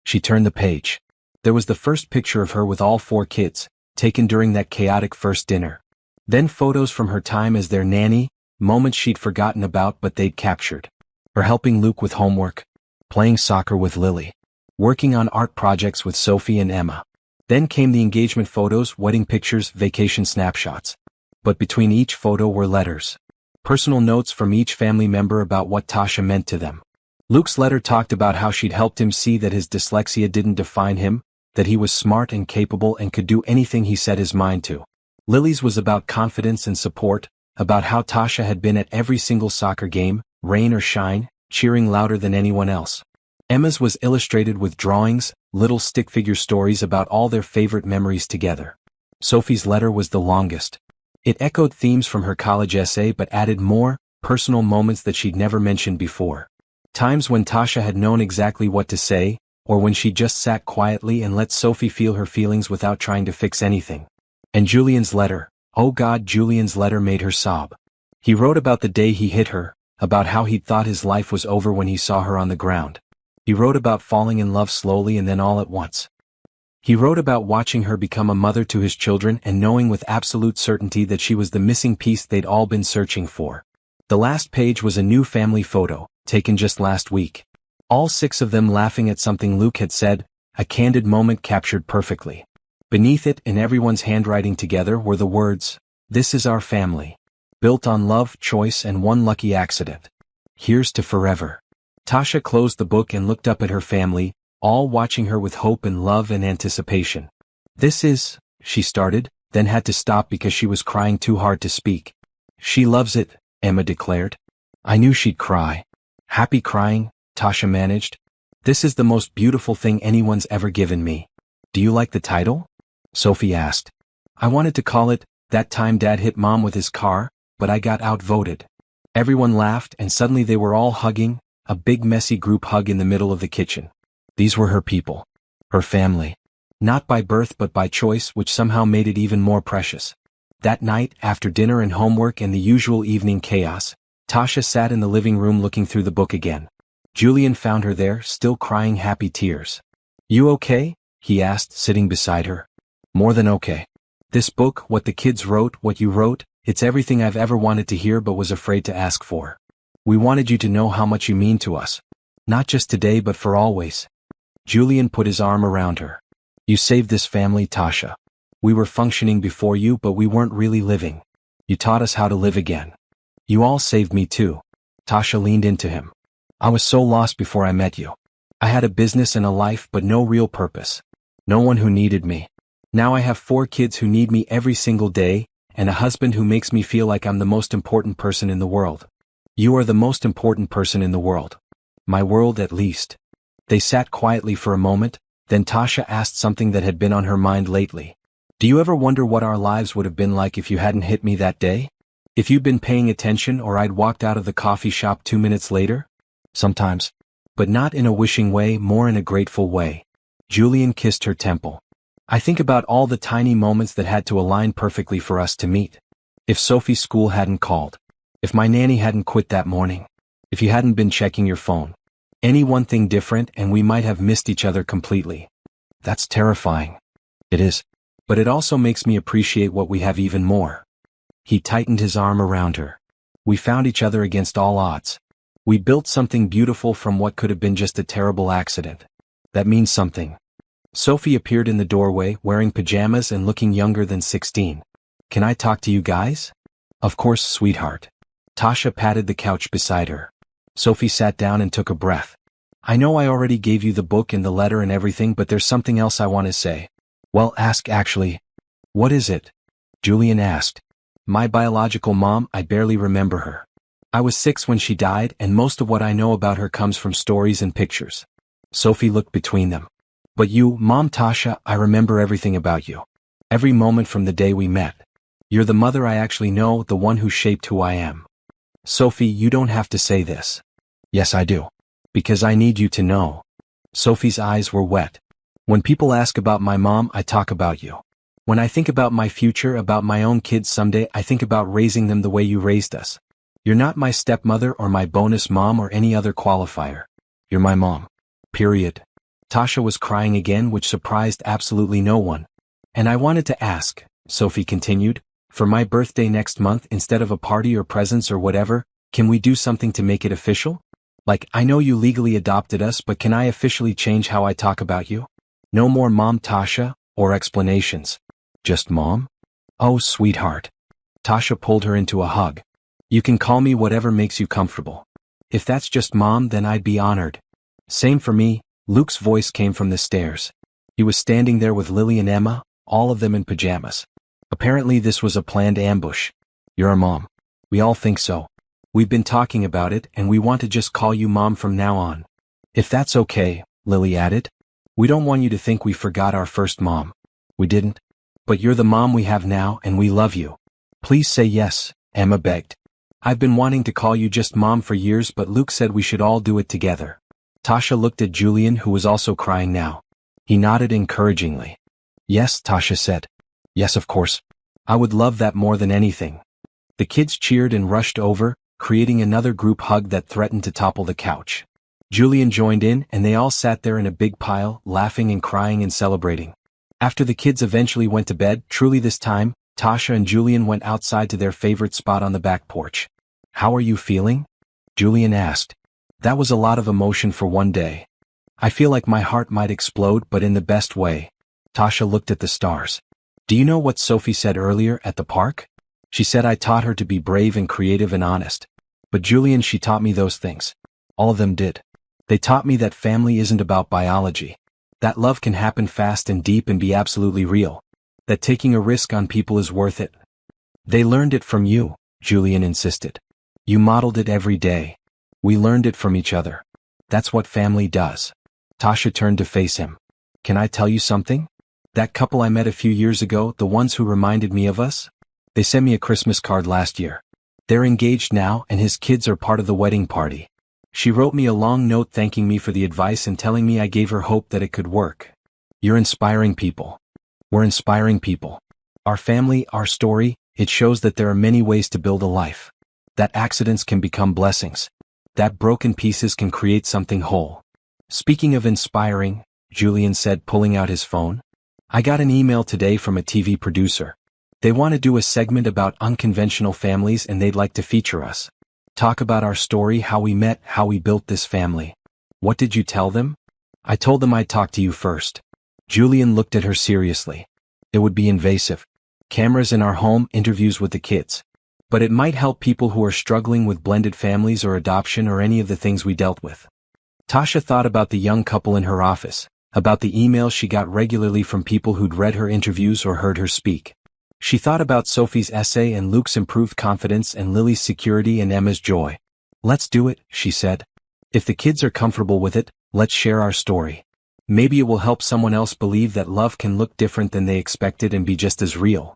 She turned the page. There was the first picture of her with all 4 kids, taken during that chaotic first dinner. Then photos from her time as their nanny, moments she'd forgotten about but they'd captured. Her helping Luke with homework, playing soccer with Lily, working on art projects with Sophie and Emma. Then came the engagement photos, wedding pictures, vacation snapshots. But between each photo were letters. Personal notes from each family member about what Tasha meant to them. Luke's letter talked about how she'd helped him see that his dyslexia didn't define him, that he was smart and capable and could do anything he set his mind to. Lily's was about confidence and support, about how Tasha had been at every single soccer game, rain or shine, cheering louder than anyone else. Emma's was illustrated with drawings, little stick figure stories about all their favorite memories together. Sophie's letter was the longest. It echoed themes from her college essay but added more, personal moments that she'd never mentioned before. Times when Tasha had known exactly what to say, or when she just sat quietly and let Sophie feel her feelings without trying to fix anything. And Julian's letter, oh God, Julian's letter made her sob. He wrote about the day he hit her, about how he'd thought his life was over when he saw her on the ground. He wrote about falling in love slowly and then all at once. He wrote about watching her become a mother to his children and knowing with absolute certainty that she was the missing piece they'd all been searching for. The last page was a new family photo, taken just last week. All 6 of them laughing at something Luke had said, a candid moment captured perfectly. Beneath it, in everyone's handwriting together, were the words, This is our family. Built on love, choice and one lucky accident. Here's to forever. Tasha closed the book and looked up at her family, all watching her with hope and love and anticipation. This is, she started, then had to stop because she was crying too hard to speak. She loves it, Emma declared. I knew she'd cry. Happy crying, Tasha managed. This is the most beautiful thing anyone's ever given me. Do you like the title? Sophie asked. I wanted to call it, That Time Dad Hit Mom with His Car, but I got outvoted. Everyone laughed and suddenly they were all hugging, a big messy group hug in the middle of the kitchen. These were her people. Her family. Not by birth but by choice, which somehow made it even more precious. That night, after dinner and homework and the usual evening chaos, Tasha sat in the living room looking through the book again. Julian found her there, still crying happy tears. You okay? He asked, sitting beside her. More than okay. This book, what the kids wrote, what you wrote, it's everything I've ever wanted to hear but was afraid to ask for. We wanted you to know how much you mean to us. Not just today but for always. Julian put his arm around her. You saved this family, Tasha. We were functioning before you but we weren't really living. You taught us how to live again. You all saved me too. Tasha leaned into him. I was so lost before I met you. I had a business and a life but no real purpose. No one who needed me. Now I have 4 kids who need me every single day, and a husband who makes me feel like I'm the most important person in the world. You are the most important person in the world. My world at least. They sat quietly for a moment, then Tasha asked something that had been on her mind lately. Do you ever wonder what our lives would have been like if you hadn't hit me that day? If you'd been paying attention or I'd walked out of the coffee shop 2 minutes later? Sometimes. But not in a wishing way, more in a grateful way. Julian kissed her temple. I think about all the tiny moments that had to align perfectly for us to meet. If Sophie's school hadn't called. If my nanny hadn't quit that morning. If you hadn't been checking your phone. Any one thing different and we might have missed each other completely. That's terrifying. It is. But it also makes me appreciate what we have even more. He tightened his arm around her. We found each other against all odds. We built something beautiful from what could have been just a terrible accident. That means something. Sophie appeared in the doorway, wearing pajamas and looking younger than 16. Can I talk to you guys? Of course, sweetheart. Tasha patted the couch beside her. Sophie sat down and took a breath. I know I already gave you the book and the letter and everything, but there's something else I want to say. Well, ask actually. What is it? Julian asked. My biological mom, I barely remember her. I was 6 when she died, and most of what I know about her comes from stories and pictures. Sophie looked between them. But you, Mom Tasha, I remember everything about you. Every moment from the day we met. You're the mother I actually know, the one who shaped who I am. Sophie, you don't have to say this. Yes, I do. Because I need you to know. Sophie's eyes were wet. When people ask about my mom, I talk about you. When I think about my future, about my own kids someday, I think about raising them the way you raised us. You're not my stepmother or my bonus mom or any other qualifier. You're my mom. Period. Tasha was crying again, which surprised absolutely no one. And I wanted to ask, Sophie continued, for my birthday next month, instead of a party or presents or whatever, can we do something to make it official? Like, I know you legally adopted us, but can I officially change how I talk about you? No more Mom Tasha, or explanations. Just Mom? Oh, sweetheart. Tasha pulled her into a hug. You can call me whatever makes you comfortable. If that's just Mom, then I'd be honored. Same for me. Luke's voice came from the stairs. He was standing there with Lily and Emma, all of them in pajamas. Apparently this was a planned ambush. You're a mom. We all think so. We've been talking about it, and we want to just call you Mom from now on. If that's okay, Lily added. We don't want you to think we forgot our first mom. We didn't. But you're the mom we have now, and we love you. Please say yes, Emma begged. I've been wanting to call you just Mom for years, but Luke said we should all do it together. Tasha looked at Julian, who was also crying now. He nodded encouragingly. Yes, Tasha said. Yes, of course. I would love that more than anything. The kids cheered and rushed over, creating another group hug that threatened to topple the couch. Julian joined in, and they all sat there in a big pile, laughing and crying and celebrating. After the kids eventually went to bed, truly this time, Tasha and Julian went outside to their favorite spot on the back porch. How are you feeling? Julian asked. That was a lot of emotion for one day. I feel like my heart might explode, but in the best way. Tasha looked at the stars. Do you know what Sophie said earlier at the park? She said I taught her to be brave and creative and honest. But Julian, she taught me those things. All of them did. They taught me that family isn't about biology. That love can happen fast and deep and be absolutely real. That taking a risk on people is worth it. They learned it from you, Julian insisted. You modeled it every day. We learned it from each other. That's what family does. Tasha turned to face him. Can I tell you something? That couple I met a few years ago, the ones who reminded me of us? They sent me a Christmas card last year. They're engaged now, and his kids are part of the wedding party. She wrote me a long note thanking me for the advice and telling me I gave her hope that it could work. You're inspiring people. We're inspiring people. Our family, our story, it shows that there are many ways to build a life. That accidents can become blessings. That broken pieces can create something whole. Speaking of inspiring, Julian said, pulling out his phone. I got an email today from a TV producer. They want to do a segment about unconventional families, and they'd like to feature us. Talk about our story, how we met, how we built this family. What did you tell them? I told them I'd talk to you first. Julian looked at her seriously. It would be invasive. Cameras in our home, interviews with the kids. But it might help people who are struggling with blended families or adoption or any of the things we dealt with. Tasha thought about the young couple in her office, about the emails she got regularly from people who'd read her interviews or heard her speak. She thought about Sophie's essay and Luke's improved confidence and Lily's security and Emma's joy. Let's do it, she said. If the kids are comfortable with it, let's share our story. Maybe it will help someone else believe that love can look different than they expected and be just as real.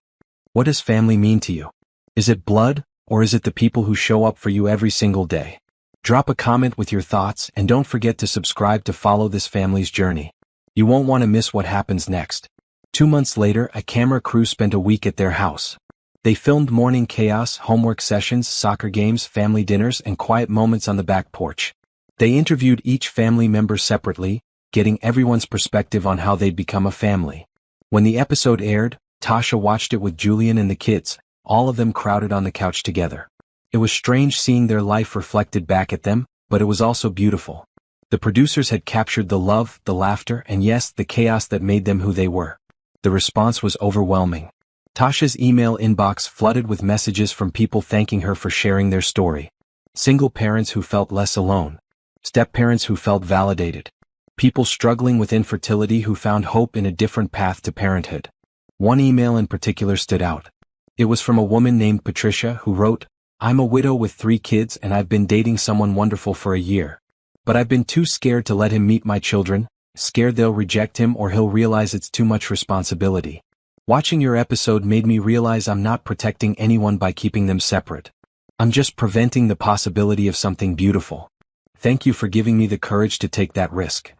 What does family mean to you? Is it blood, or is it the people who show up for you every single day? Drop a comment with your thoughts, and don't forget to subscribe to follow this family's journey. You won't want to miss what happens next. 2 months later, a camera crew spent a week at their house. They filmed morning chaos, homework sessions, soccer games, family dinners, and quiet moments on the back porch. They interviewed each family member separately, getting everyone's perspective on how they'd become a family. When the episode aired, Tasha watched it with Julian and the kids, all of them crowded on the couch together. It was strange seeing their life reflected back at them, but it was also beautiful. The producers had captured the love, the laughter, and yes, the chaos that made them who they were. The response was overwhelming. Tasha's email inbox flooded with messages from people thanking her for sharing their story. Single parents who felt less alone. Step-parents who felt validated. People struggling with infertility who found hope in a different path to parenthood. One email in particular stood out. It was from a woman named Patricia who wrote, "I'm a widow with 3 kids and I've been dating someone wonderful for a year. But I've been too scared to let him meet my children, scared they'll reject him or he'll realize it's too much responsibility. Watching your episode made me realize I'm not protecting anyone by keeping them separate. I'm just preventing the possibility of something beautiful. Thank you for giving me the courage to take that risk."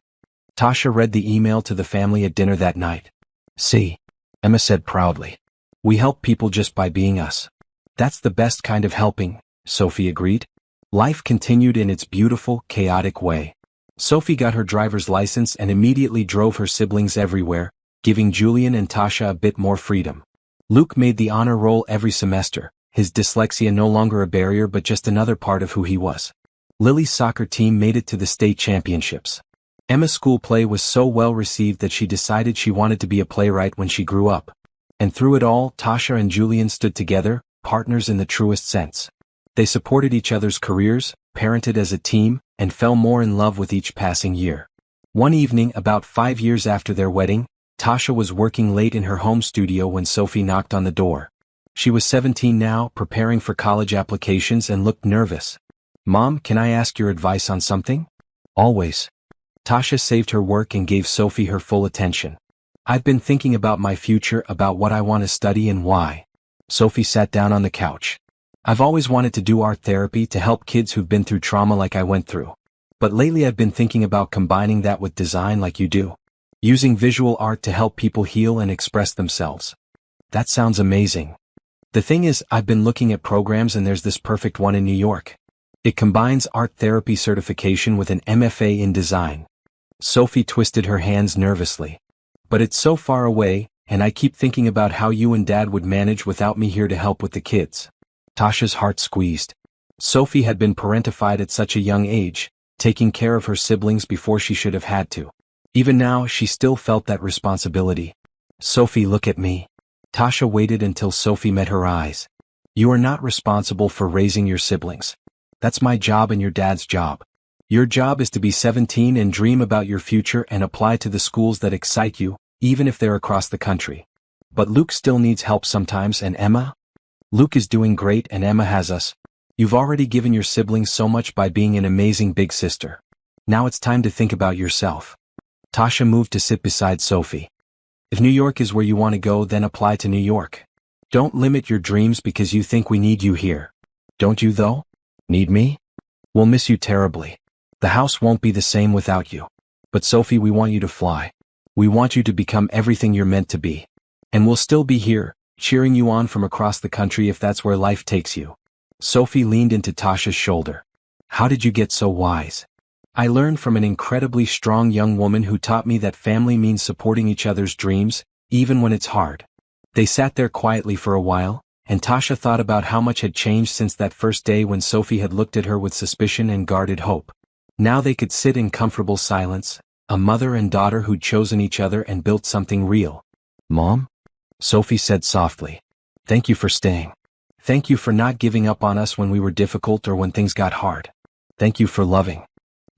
Tasha read the email to the family at dinner that night. "See," Emma said proudly. "We help people just by being us." "That's the best kind of helping," Sophie agreed. Life continued in its beautiful, chaotic way. Sophie got her driver's license and immediately drove her siblings everywhere, giving Julian and Tasha a bit more freedom. Luke made the honor roll every semester, his dyslexia no longer a barrier but just another part of who he was. Lily's soccer team made it to the state championships. Emma's school play was so well received that she decided she wanted to be a playwright when she grew up. And through it all, Tasha and Julian stood together, partners in the truest sense. They supported each other's careers, parented as a team, and fell more in love with each passing year. One evening, about 5 years after their wedding, Tasha was working late in her home studio when Sophie knocked on the door. She was 17 now, preparing for college applications and looked nervous. "Mom, can I ask your advice on something?" "Always." Tasha saved her work and gave Sophie her full attention. "I've been thinking about my future, about what I want to study and why." Sophie sat down on the couch. "I've always wanted to do art therapy to help kids who've been through trauma like I went through. But lately I've been thinking about combining that with design like you do. Using visual art to help people heal and express themselves." "That sounds amazing. The thing is, I've been looking at programs and there's this perfect one in New York. It combines art therapy certification with an MFA in design." Sophie twisted her hands nervously. "But it's so far away, and I keep thinking about how you and Dad would manage without me here to help with the kids." Tasha's heart squeezed. Sophie had been parentified at such a young age, taking care of her siblings before she should have had to. Even now, she still felt that responsibility. "Sophie, look at me." Tasha waited until Sophie met her eyes. "You are not responsible for raising your siblings. That's my job and your dad's job. Your job is to be 17 and dream about your future and apply to the schools that excite you, even if they're across the country. But Luke still needs help sometimes, and Emma? Luke is doing great and Emma has us. You've already given your siblings so much by being an amazing big sister. Now it's time to think about yourself." Tasha moved to sit beside Sophie. "If New York is where you want to go, then apply to New York. Don't limit your dreams because you think we need you here. Don't you though? Need me? We'll miss you terribly. The house won't be the same without you. But Sophie, we want you to fly. We want you to become everything you're meant to be. And we'll still be here, cheering you on from across the country if that's where life takes you." Sophie leaned into Tasha's shoulder. "How did you get so wise?" "I learned from an incredibly strong young woman who taught me that family means supporting each other's dreams, even when it's hard." They sat there quietly for a while, and Tasha thought about how much had changed since that first day when Sophie had looked at her with suspicion and guarded hope. Now they could sit in comfortable silence, a mother and daughter who'd chosen each other and built something real. "Mom?" Sophie said softly. "Thank you for staying. Thank you for not giving up on us when we were difficult or when things got hard. Thank you for loving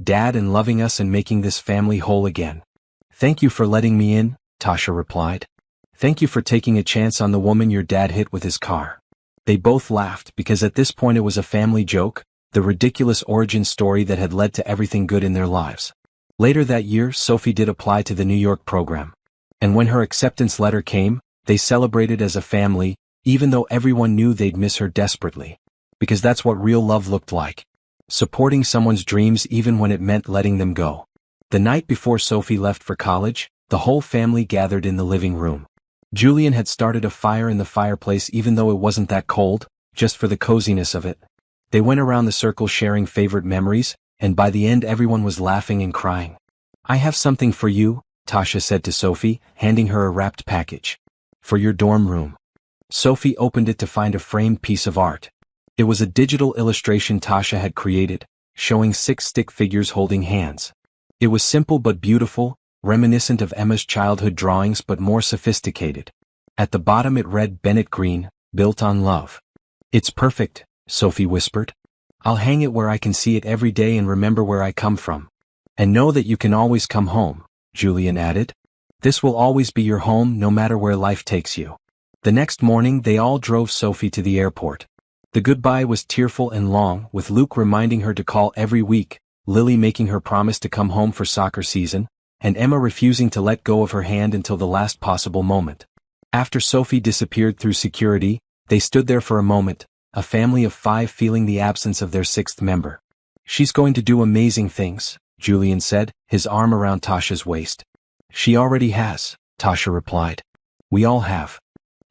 Dad and loving us and making this family whole again." "Thank you for letting me in," Tasha replied. "Thank you for taking a chance on the woman your dad hit with his car." They both laughed because at this point it was a family joke, the ridiculous origin story that had led to everything good in their lives. Later that year, Sophie did apply to the New York program. And when her acceptance letter came, they celebrated as a family, even though everyone knew they'd miss her desperately. Because that's what real love looked like. Supporting someone's dreams even when it meant letting them go. The night before Sophie left for college, the whole family gathered in the living room. Julian had started a fire in the fireplace even though it wasn't that cold, just for the coziness of it. They went around the circle sharing favorite memories, and by the end everyone was laughing and crying. "I have something for you," Tasha said to Sophie, handing her a wrapped package. "For your dorm room." Sophie opened it to find a framed piece of art. It was a digital illustration Tasha had created, showing 6 stick figures holding hands. It was simple but beautiful, reminiscent of Emma's childhood drawings but more sophisticated. At the bottom it read Bennett Green, built on love. "It's perfect," Sophie whispered. I'll hang it where I can see it every day and remember where I come from. And know that you can always come home, Julian added. This will always be your home no matter where life takes you. The next morning they all drove Sophie to the airport. The goodbye was tearful and long, with Luke reminding her to call every week, Lily making her promise to come home for soccer season, and Emma refusing to let go of her hand until the last possible moment. After Sophie disappeared through security, they stood there for a moment, a family of 5 feeling the absence of their 6th member. She's going to do amazing things, Julian said, his arm around Tasha's waist. She already has, Tasha replied. We all have.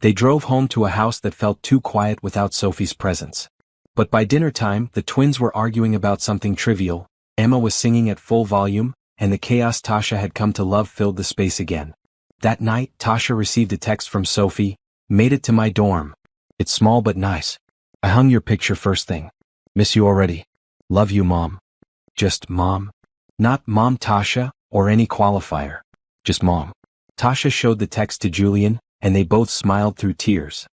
They drove home to a house that felt too quiet without Sophie's presence. But by dinner time, the twins were arguing about something trivial, Emma was singing at full volume, and the chaos Tasha had come to love filled the space again. That night, Tasha received a text from Sophie, made it to my dorm. It's small but nice. I hung your picture first thing. Miss you already. Love you, Mom. Just Mom? Not Mom Tasha, or any qualifier. Just Mom. Tasha showed the text to Julian, and they both smiled through tears.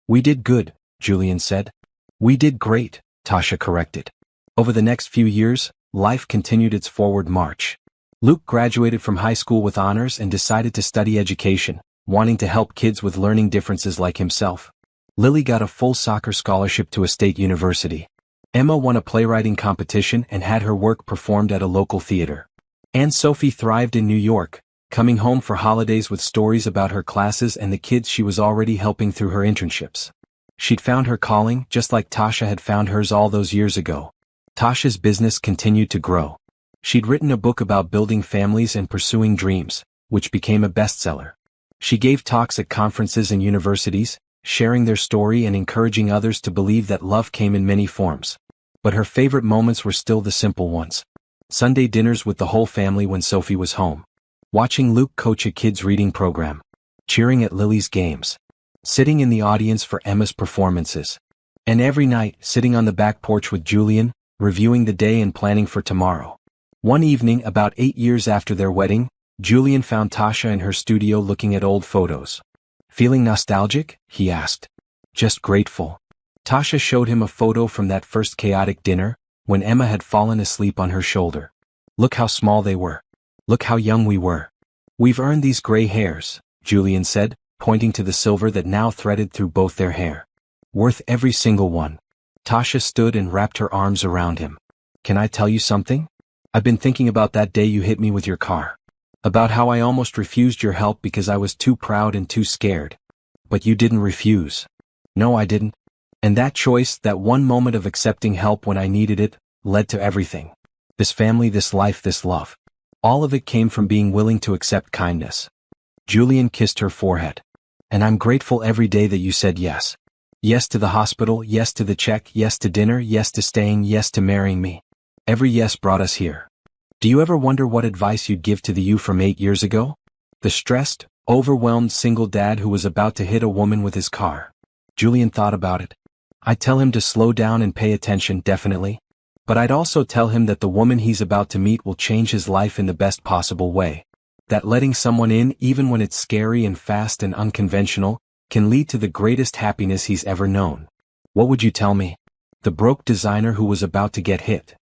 We did good, Julian said. We did great, Tasha corrected. Over the next few years, life continued its forward march. Luke graduated from high school with honors and decided to study education, wanting to help kids with learning differences like himself. Lily got a full soccer scholarship to a state university. Emma won a playwriting competition and had her work performed at a local theater. And Sophie thrived in New York, coming home for holidays with stories about her classes and the kids she was already helping through her internships. She'd found her calling just like Tasha had found hers all those years ago. Tasha's business continued to grow. She'd written a book about building families and pursuing dreams, which became a bestseller. She gave talks at conferences and universities, sharing their story and encouraging others to believe that love came in many forms. But her favorite moments were still the simple ones. Sunday dinners with the whole family when Sophie was home. Watching Luke coach a kids' reading program. Cheering at Lily's games. Sitting in the audience for Emma's performances. And every night, sitting on the back porch with Julian, reviewing the day and planning for tomorrow. One evening, about 8 years after their wedding, Julian found Tasha in her studio looking at old photos. Feeling nostalgic? He asked. Just grateful. Tasha showed him a photo from that first chaotic dinner, when Emma had fallen asleep on her shoulder. Look how small they were. Look how young we were. We've earned these gray hairs, Julian said, pointing to the silver that now threaded through both their hair. Worth every single one. Tasha stood and wrapped her arms around him. Can I tell you something? I've been thinking about that day you hit me with your car. About how I almost refused your help because I was too proud and too scared. But you didn't refuse. No, I didn't. And that choice, that one moment of accepting help when I needed it, led to everything. This family, this life, this love. All of it came from being willing to accept kindness. Julian kissed her forehead. And I'm grateful every day that you said yes. Yes to the hospital, yes to the check, yes to dinner, yes to staying, yes to marrying me. Every yes brought us here. Do you ever wonder what advice you'd give to the you from 8 years ago? The stressed, overwhelmed single dad who was about to hit a woman with his car. Julian thought about it. I'd tell him to slow down and pay attention, definitely. But I'd also tell him that the woman he's about to meet will change his life in the best possible way. That letting someone in, even when it's scary and fast and unconventional, can lead to the greatest happiness he's ever known. What would you tell me? The broke designer who was about to get hit.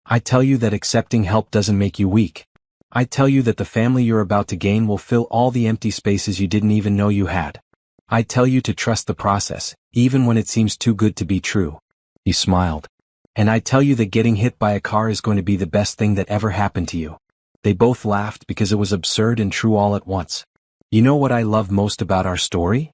I tell you that accepting help doesn't make you weak. I tell you that the family you're about to gain will fill all the empty spaces you didn't even know you had. I tell you to trust the process, even when it seems too good to be true. He smiled. And I tell you that getting hit by a car is going to be the best thing that ever happened to you. They both laughed because it was absurd and true all at once. You know what I love most about our story?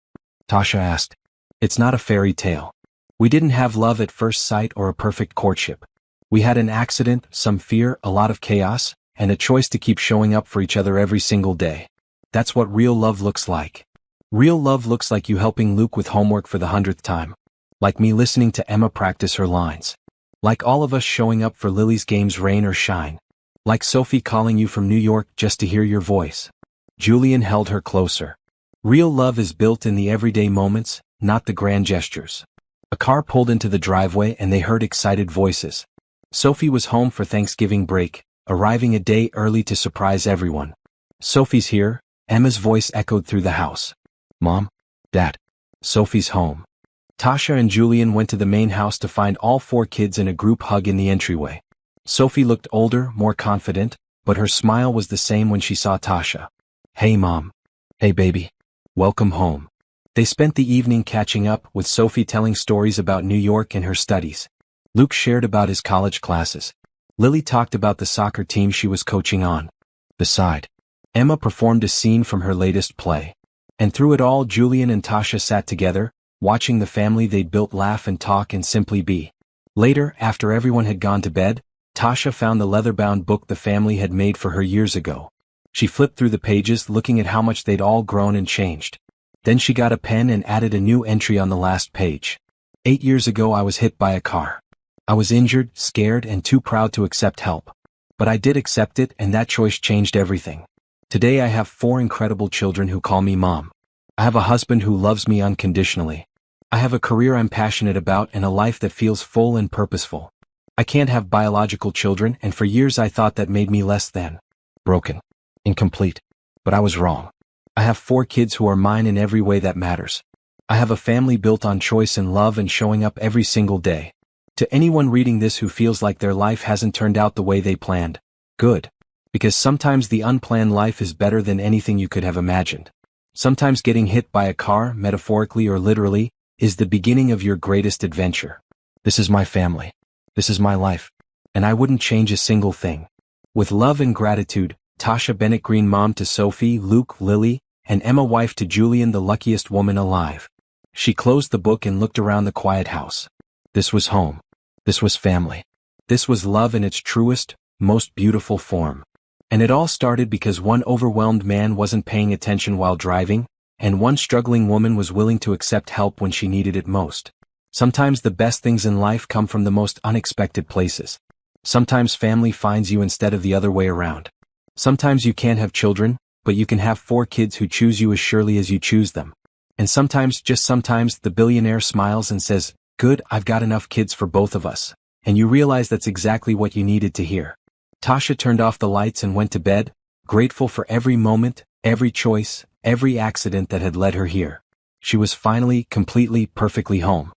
Tasha asked. It's not a fairy tale. We didn't have love at first sight or a perfect courtship. We had an accident, some fear, a lot of chaos, and a choice to keep showing up for each other every single day. That's what real love looks like. Real love looks like you helping Luke with homework for the 100th time. Like me listening to Emma practice her lines. Like all of us showing up for Lily's games rain or shine. Like Sophie calling you from New York just to hear your voice. Julian held her closer. Real love is built in the everyday moments, not the grand gestures. A car pulled into the driveway and they heard excited voices. Sophie was home for Thanksgiving break, arriving a day early to surprise everyone. Sophie's here, Emma's voice echoed through the house. Mom? Dad? Sophie's home. Tasha and Julian went to the main house to find all 4 kids in a group hug in the entryway. Sophie looked older, more confident, but her smile was the same when she saw Tasha. "Hey Mom." "Hey baby. Welcome home." They spent the evening catching up, with Sophie telling stories about New York and her studies. Luke shared about his college classes. Lily talked about the soccer team she was coaching on. Beside, Emma performed a scene from her latest play. And through it all, Julian and Tasha sat together, watching the family they'd built laugh and talk and simply be. Later, after everyone had gone to bed, Tasha found the leather-bound book the family had made for her years ago. She flipped through the pages, looking at how much they'd all grown and changed. Then she got a pen and added a new entry on the last page. 8 years ago I was hit by a car. I was injured, scared, and too proud to accept help. But I did accept it, and that choice changed everything. Today I have 4 incredible children who call me Mom. I have a husband who loves me unconditionally. I have a career I'm passionate about and a life that feels full and purposeful. I can't have biological children, and for years I thought that made me less than. Broken. Incomplete. But I was wrong. I have 4 kids who are mine in every way that matters. I have a family built on choice and love and showing up every single day. To anyone reading this who feels like their life hasn't turned out the way they planned, good. Because sometimes the unplanned life is better than anything you could have imagined. Sometimes getting hit by a car, metaphorically or literally, is the beginning of your greatest adventure. This is my family. This is my life. And I wouldn't change a single thing. With love and gratitude, Tasha Bennett Green, mom to Sophie, Luke, Lily, and Emma, wife to Julian, the luckiest woman alive. She closed the book and looked around the quiet house. This was home. This was family. This was love in its truest, most beautiful form. And it all started because one overwhelmed man wasn't paying attention while driving, and one struggling woman was willing to accept help when she needed it most. Sometimes the best things in life come from the most unexpected places. Sometimes family finds you instead of the other way around. Sometimes you can't have children, but you can have 4 kids who choose you as surely as you choose them. And sometimes, just sometimes, the billionaire smiles and says, "Good, I've got enough kids for both of us." And you realize that's exactly what you needed to hear. Tasha turned off the lights and went to bed, grateful for every moment, every choice, every accident that had led her here. She was finally, completely, perfectly home.